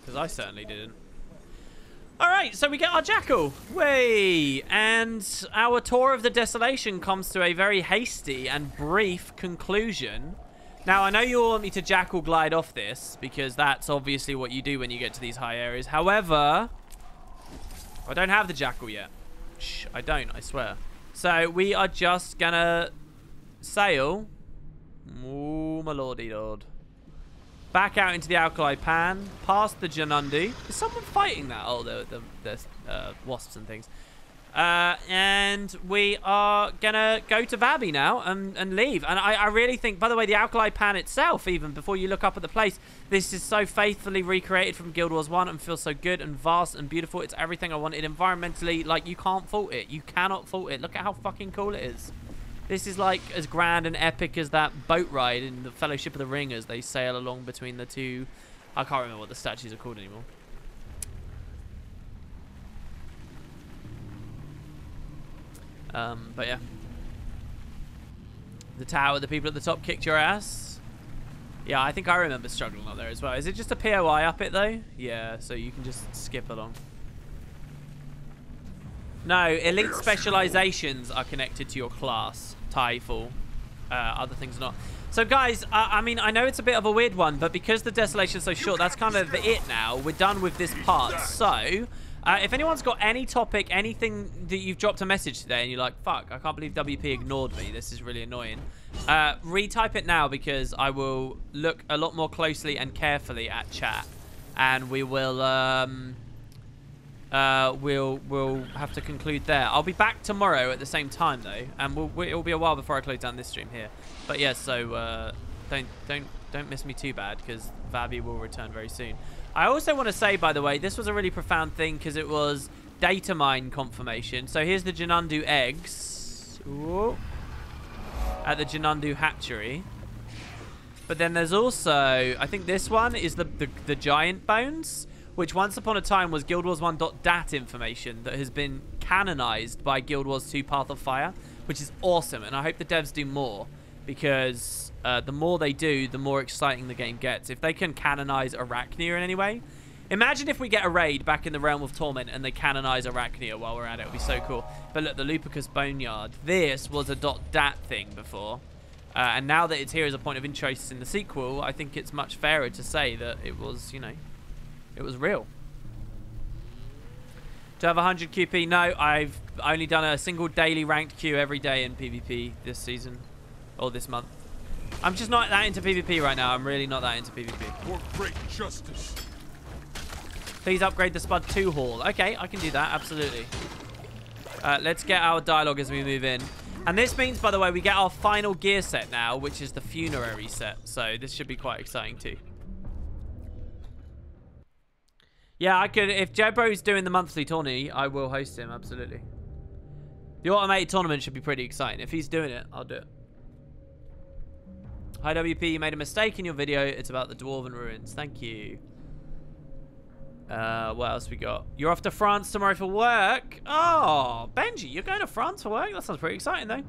because I certainly didn't. Alright, so we get our jackal. Way! And our tour of the Desolation comes to a very hasty and brief conclusion. Now, I know you all want me to jackal glide off this, because that's obviously what you do when you get to these high areas. However, I don't have the jackal yet. Shh, I don't, I swear. So we are just gonna sail, oh my lordy lord, back out into the Alkali Pan, past the Janundu. Is someone fighting that? Oh, there's wasps and things. And we are gonna go to Vabi now and leave. And I really think, by the way, the Alkali Pan itself, even before you look up at the place, this is so faithfully recreated from Guild Wars 1 and feels so good and vast and beautiful. It's everything I wanted environmentally. Like, you can't fault it. You cannot fault it. Look at how fucking cool it is. This is like as grand and epic as that boat ride in the Fellowship of the Ring as they sail along between the two. I can't remember what the statues are called anymore. But yeah. The tower, the people at the top kicked your ass? Yeah, I think I remember struggling up there as well. Is it just a POI up it, though? Yeah, so you can just skip along. No, elite specializations are connected to your class. Tieful. Other things not. So, guys, I mean, I know it's a bit of a weird one, but because the Desolation's so short, that's kind of it now. We're done with this part. So, if anyone's got any topic, anything that you've dropped a message today and you're like, fuck, I can't believe WP ignored me. This is really annoying. Retype it now because I will look a lot more closely and carefully at chat. And we will, we'll have to conclude there. I'll be back tomorrow at the same time, though. And it'll be a while before I close down this stream here. But yeah, so don't miss me too bad because Vabi will return very soon. I also want to say, by the way, this was a really profound thing because it was data mine confirmation. So here's the Janundu eggs. Ooh. At the Janundu hatchery. But then there's also, I think this one is the giant bones, which once upon a time was Guild Wars 1.dat information that has been canonized by Guild Wars 2 Path of Fire, which is awesome. And I hope the devs do more because the more they do, the more exciting the game gets. If they can canonize Arachnia in any way, imagine if we get a raid back in the Realm of Torment and they canonize Arachnia while we're at it. It would be so cool. But look, the Lupicus Boneyard. This was a .dat thing before. And now that it's here as a point of interest in the sequel, I think it's much fairer to say that it was, you know, it was real. To have 100 QP? No, I've only done a single daily ranked queue every day in PvP this season. Or this month. I'm just not that into PvP right now. I'm really not that into PvP. For great justice. Please upgrade the Spud 2 hall. Okay, I can do that. Absolutely. Let's get our dialogue as we move in. And this means, by the way, we get our final gear set now, which is the funerary set. So this should be quite exciting too. Yeah, I could. If Jebro's doing the monthly tourney, I will host him. Absolutely. The automated tournament should be pretty exciting. If he's doing it, I'll do it. Hi, WP. You made a mistake in your video. It's about the Dwarven Ruins. Thank you. What else we got? You're off to France tomorrow for work. Oh, Benji, you're going to France for work? That sounds pretty exciting, though.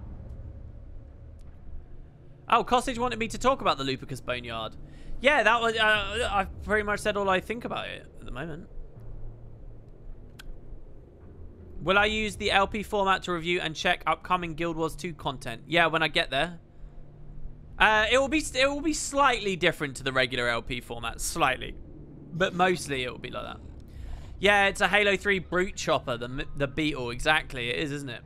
Oh, Costage wanted me to talk about the Lupicus Boneyard. Yeah, that was... I've pretty much said all I think about it at the moment. Will I use the LP format to review and check upcoming Guild Wars 2 content? Yeah, when I get there. It will be slightly different to the regular LP format. Slightly. But mostly it will be like that. Yeah, it's a Halo 3 Brute Chopper, the Beetle. Exactly, it is, isn't it?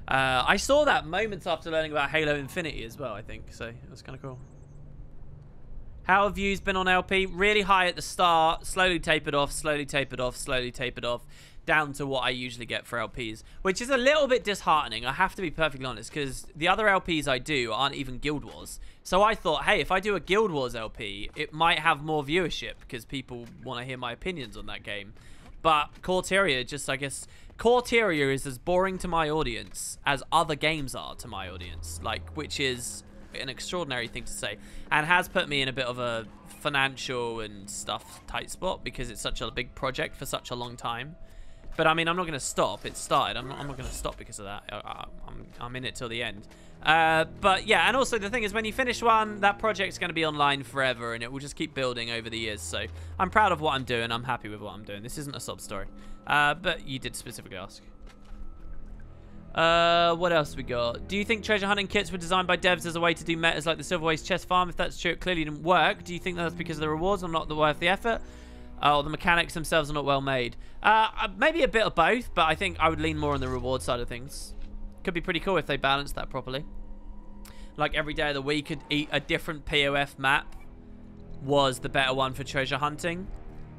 I saw that moments after learning about Halo Infinity as well, I think. So, it was kind of cool. How have views been on LP? Really high at the start, slowly tapered off, slowly tapered off, slowly tapered off, down to what I usually get for LPs, which is a little bit disheartening, I have to be perfectly honest, because the other LPs I do aren't even Guild Wars. So I thought, hey, if I do a Guild Wars LP, it might have more viewership, because people want to hear my opinions on that game. But Corteria, just, I guess, Corteria is as boring to my audience as other games are to my audience, like, which is an extraordinary thing to say, and has put me in a bit of a financial and stuff tight spot, because it's such a big project for such a long time. But I mean, I'm not going to stop. It started. I'm not going to stop because of that. I'm in it till the end. But yeah, and also the thing is, when you finish one, that project's going to be online forever, and it will just keep building over the years. So I'm proud of what I'm doing. I'm happy with what I'm doing. This isn't a sob story. But you did specifically ask. What else we got? Do you think treasure hunting kits were designed by devs as a way to do metas like the Silver Waste chest farm? If that's true, it clearly didn't work. Do you think that's because of the rewards or not worth the effort? Or the mechanics themselves are not well made? Maybe a bit of both, but I think I would lean more on the reward side of things. Could be pretty cool if they balanced that properly. Like every day of the week, a different POF map was the better one for treasure hunting.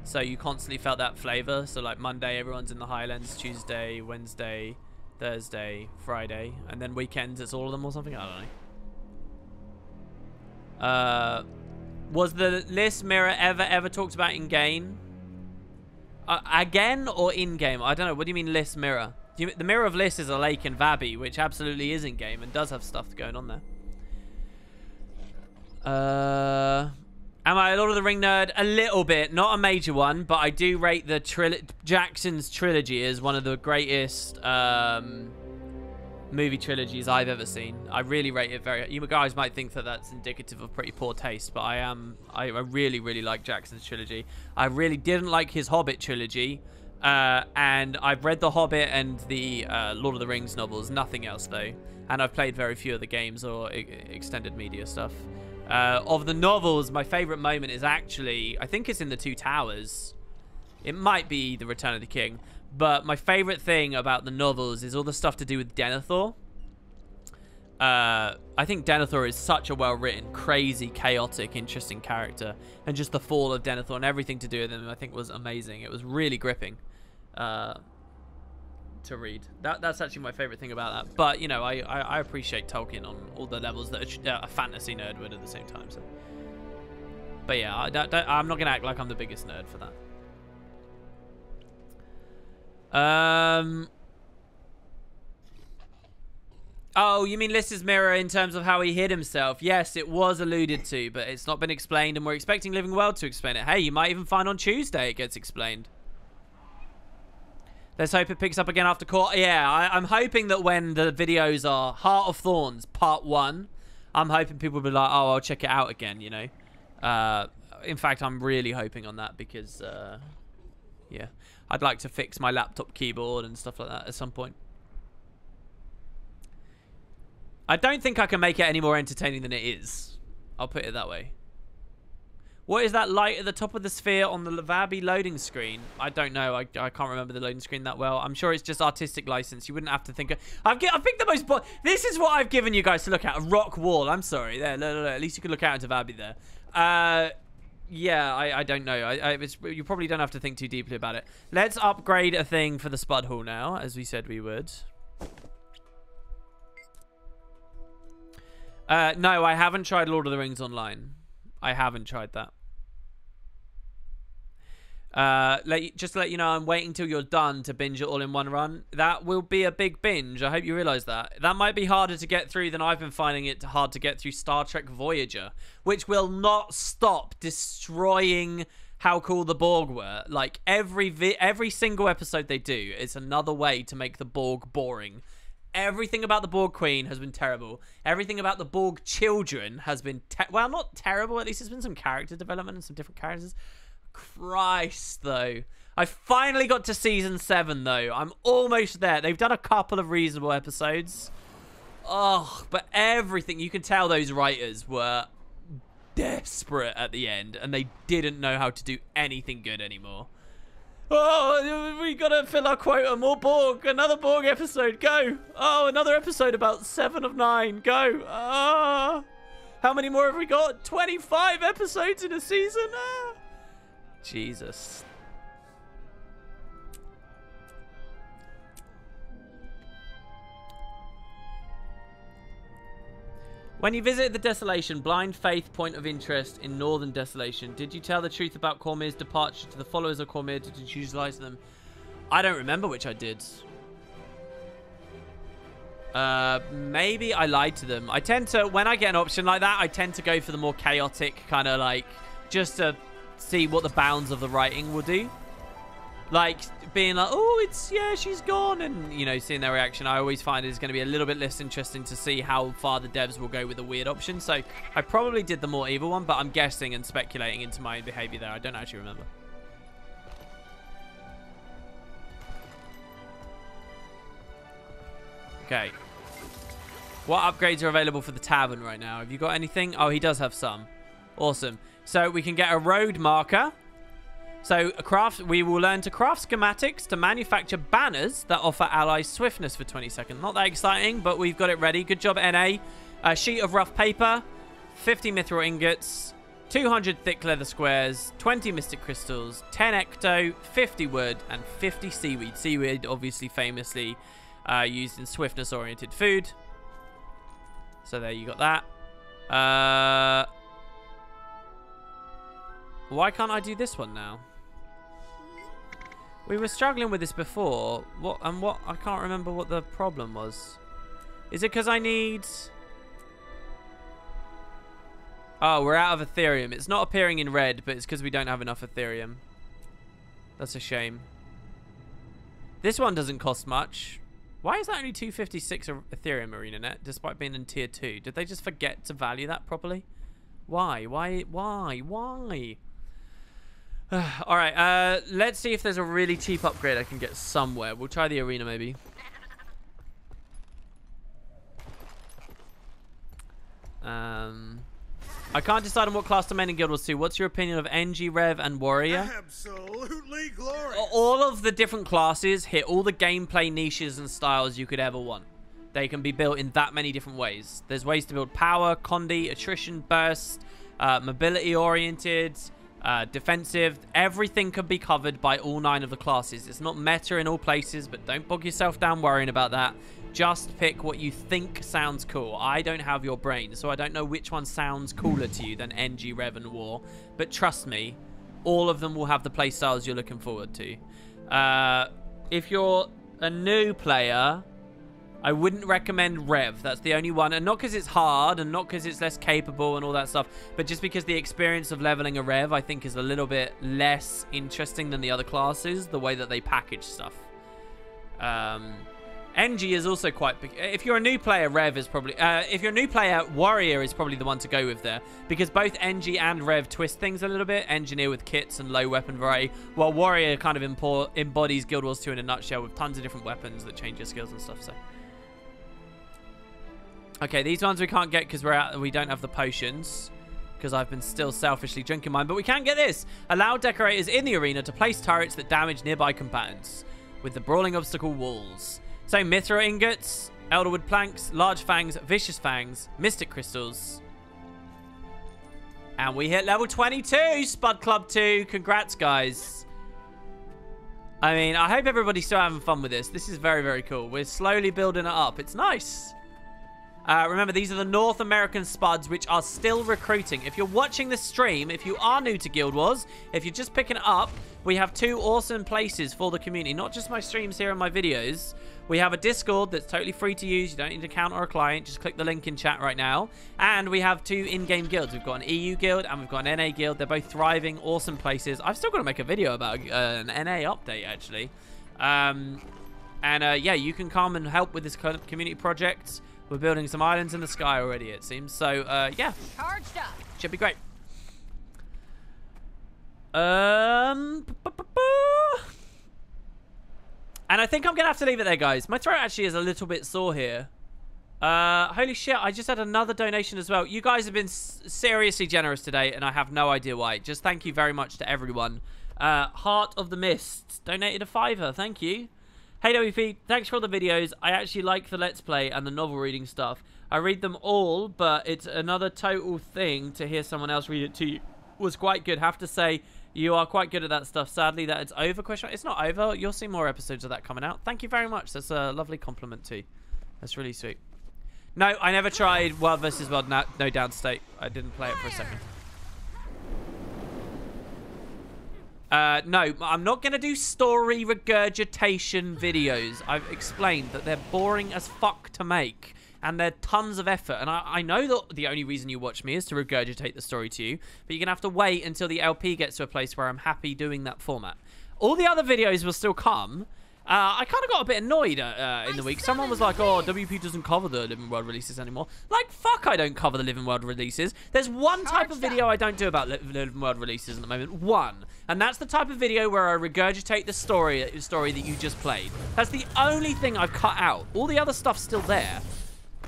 So you constantly felt that flavor. So like Monday, everyone's in the Highlands. Tuesday, Wednesday, Thursday, Friday. And then weekends, it's all of them or something? I don't know. Was the list mirror ever talked about in game? Again or in game? I don't know. What do you mean list mirror? The mirror of list is a lake in Vabi, which absolutely is in game and does have stuff going on there. Am I a Lord of the Ring nerd? A little bit, not a major one, but I do rate the Jackson's trilogy as one of the greatest movie trilogies I've ever seen. I really rate it very. You guys might think that that's indicative of pretty poor taste, but I really, really like Jackson's trilogy. I really didn't like his Hobbit trilogy, and I've read The Hobbit and the Lord of the Rings novels. Nothing else though, and I've played very few of the games or extended media stuff. Of the novels, my favorite moment is actually, I think it's in The Two Towers. It might be The Return of the King. But my favorite thing about the novels is all the stuff to do with Denethor. I think Denethor is such a well-written, crazy, chaotic, interesting character. And just the fall of Denethor and everything to do with him, I think, was amazing. It was really gripping to read. That's actually my favorite thing about that. But, you know, I appreciate Tolkien on all the levels that a fantasy nerd would at the same time. So. But yeah, I'm not going to act like I'm the biggest nerd for that. Oh, you mean Lys's mirror in terms of how he hid himself? Yes, it was alluded to, but it's not been explained, and we're expecting Living World to explain it. Hey, you might even find on Tuesday it gets explained. Let's hope it picks up again after court. Yeah, I'm hoping that when the videos are Heart of Thorns Part 1, I'm hoping people will be like, oh, I'll check it out again, you know. In fact, I'm really hoping on that because, yeah. I'd like to fix my laptop keyboard and stuff like that at some point. I don't think I can make it any more entertaining than it is. I'll put it that way. What is that light at the top of the sphere on the Lavabi loading screen? I don't know. I can't remember the loading screen that well. I'm sure it's just artistic license. You wouldn't have to think of... I think the most... This is what I've given you guys to look at. A rock wall. I'm sorry. There, look. At least you could look out into Vabi there. Yeah, I don't know. You probably don't have to think too deeply about it. Let's upgrade a thing for the Spud Hall now, as we said we would. No, I haven't tried Lord of the Rings Online. I haven't tried that. Just to let you know, I'm waiting till you're done to binge it all in one run. That will be a big binge. I hope you realize that. That might be harder to get through than I've been finding it hard to get through Star Trek Voyager, which will not stop destroying how cool the Borg were. Like, every single episode they do is another way to make the Borg boring. Everything about the Borg Queen has been terrible. Everything about the Borg children has been, well, not terrible. At least there's been some character development and some different characters. Christ, though. I finally got to season 7, though. I'm almost there. They've done a couple of reasonable episodes. Oh, but everything... You can tell those writers were desperate at the end, and they didn't know how to do anything good anymore. Oh, we gotta fill our quota. More Borg. Another Borg episode. Go. Oh, another episode about 7 of 9. Go. Ah. How many more have we got? 25 episodes in a season? Ah. Jesus. When you visited the Desolation, blind faith point of interest in Northern Desolation, did you tell the truth about Cormyr's departure to the followers of Cormyr? Did you utilize them? I don't remember which I did. Maybe I lied to them. I tend to, when I get an option like that, I tend to go for the more chaotic kind of like, just to see what the bounds of the writing will do. Like, being like, oh, it's, yeah, she's gone. And, you know, seeing their reaction, I always find it's going to be a little bit less interesting to see how far the devs will go with the weird option. So, I probably did the more evil one, but I'm guessing and speculating into my own behavior there. I don't actually remember. Okay. What upgrades are available for the tavern right now? Have you got anything? Oh, he does have some. Awesome. So, we can get a road marker. So, we will learn to craft schematics to manufacture banners that offer allies swiftness for 20 seconds. Not that exciting, but we've got it ready. Good job, NA. A sheet of rough paper, 50 mithril ingots, 200 thick leather squares, 20 mystic crystals, 10 ecto, 50 wood, and 50 seaweed. Seaweed, obviously, famously used in swiftness-oriented food. So, there you got that. Why can't I do this one now? We were struggling with this before. I can't remember what the problem was. Is it because I need... Oh, we're out of Ethereum. It's not appearing in red, but it's because we don't have enough Ethereum. That's a shame. This one doesn't cost much. Why is that only 256 Ethereum Arena Net, despite being in tier 2? Did they just forget to value that properly? Why? Alright, let's see if there's a really cheap upgrade I can get somewhere. We'll try the arena, maybe. I can't decide on what class to main in Guild Wars 2. What's your opinion of NG, Rev, and Warrior? Absolutely glorious. All of the different classes hit all the gameplay niches and styles you could ever want. They can be built in that many different ways. There's ways to build power, condi, attrition, burst, mobility-oriented, defensive. Everything can be covered by all 9 of the classes. It's not meta in all places, but don't bog yourself down worrying about that. Just pick what you think sounds cool. I don't have your brain, so I don't know which one sounds cooler to you than NG, Rev, and War. But trust me, all of them will have the playstyles you're looking forward to. If you're a new player, I wouldn't recommend Rev. That's the only one. And not because it's hard, and not because it's less capable and all that stuff, but just because the experience of leveling a Rev, I think, is a little bit less interesting than the other classes, the way that they package stuff. NG is also quite big. If you're a new player, Rev is probably... if you're a new player, Warrior is probably the one to go with there. Because both NG and Rev twist things a little bit. Engineer with kits and low weapon variety. While Warrior kind of embodies Guild Wars 2 in a nutshell with tons of different weapons that change your skills and stuff. So, okay, these ones we can't get because we don't have the potions. Because I've been still selfishly drinking mine. But we can get this. Allow decorators in the arena to place turrets that damage nearby combatants. With the brawling obstacle walls. So, Mithra ingots, Elderwood planks, large fangs, vicious fangs, mystic crystals. And we hit level 22, Spud Club 2. Congrats, guys. I mean, I hope everybody's still having fun with this. This is very, very cool. We're slowly building it up. It's nice. Remember, these are the North American Spuds, which are still recruiting. If you're watching this stream, if you are new to Guild Wars, if you're just picking it up, we have 2 awesome places for the community. Not just my streams here and my videos. We have a Discord that's totally free to use. You don't need an account or a client. Just click the link in chat right now. And we have 2 in-game guilds. We've got an EU guild and we've got an NA guild. They're both thriving, awesome places. I've still got to make a video about an NA update, actually. Yeah, you can come and help with this community project. We're building some islands in the sky already, it seems. So, yeah. Charged up. Should be great. And I think I'm going to have to leave it there, guys. My throat actually is a little bit sore here. Holy shit, I just had another donation as well. You guys have been seriously generous today, and I have no idea why. Just thank you very much to everyone. Heart of the Mist donated a $5. Thank you. Hey WP, thanks for all the videos. I actually like the Let's Play and the novel reading stuff. I read them all, but it's another total thing to hear someone else read it to you. Was quite good. Have to say, you are quite good at that stuff. Sadly, that it's over. It's not over. You'll see more episodes of that coming out. Thank you very much. That's a lovely compliment too. That's really sweet. No, I never tried World vs. World No Downstate. I didn't play it for a second. No, I'm not going to do story regurgitation videos. I've explained that they're boring as fuck to make. And they're tons of effort. And I know that the only reason you watch me is to regurgitate the story to you. But you're going to have to wait until the LP gets to a place where I'm happy doing that format. All the other videos will still come. I kind of got a bit annoyed in the week. Someone was like, oh, WP doesn't cover the Living World releases anymore. Like, fuck, I don't cover the Living World releases. There's one type of video I don't do about Living World releases at the moment. One. And that's the type of video where I regurgitate the story that you just played. That's the only thing I've cut out. All the other stuff's still there.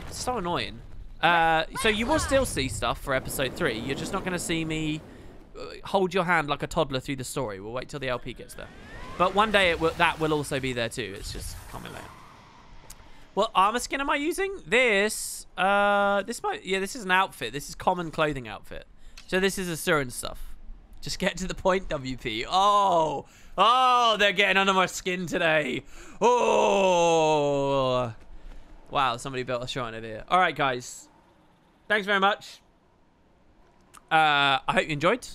It's so annoying. So you will still see stuff for episode 3. You're just not going to see me hold your hand like a toddler through the story. We'll wait till the LP gets there. But one day that will also be there too. It's just coming later. What armor skin am I using? This is an outfit. This is common clothing outfit. So this is Asuran stuff. Just get to the point, WP. Oh, they're getting under my skin today. Oh. Wow, somebody built a shrine over here. All right, guys. Thanks very much. I hope you enjoyed.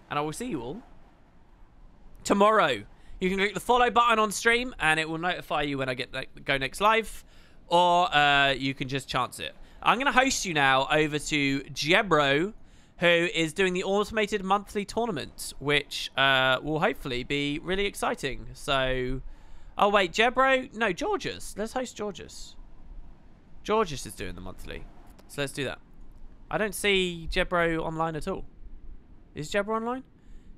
And I will see you all tomorrow. You can click the follow button on stream, and it will notify you when I go next live. Or you can just chance it. I'm going to host you now over to Jebro, who is doing the automated monthly tournament, which will hopefully be really exciting. So Oh, wait, Jebro? No, Georges. Let's host Georges. Georges is doing the monthly. So let's do that. I don't see Jebro online at all. Is Jebro online?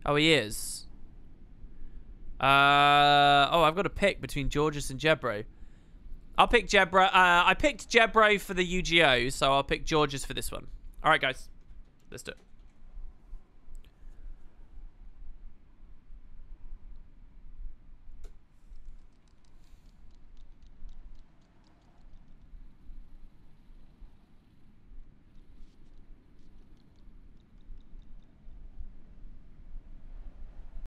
Oh, he is. Oh, I've got to pick between Georges and Jebro. I'll pick Jebro. I picked Jebro for the UGO, so I'll pick Georges for this one. All right, guys. Let's do it.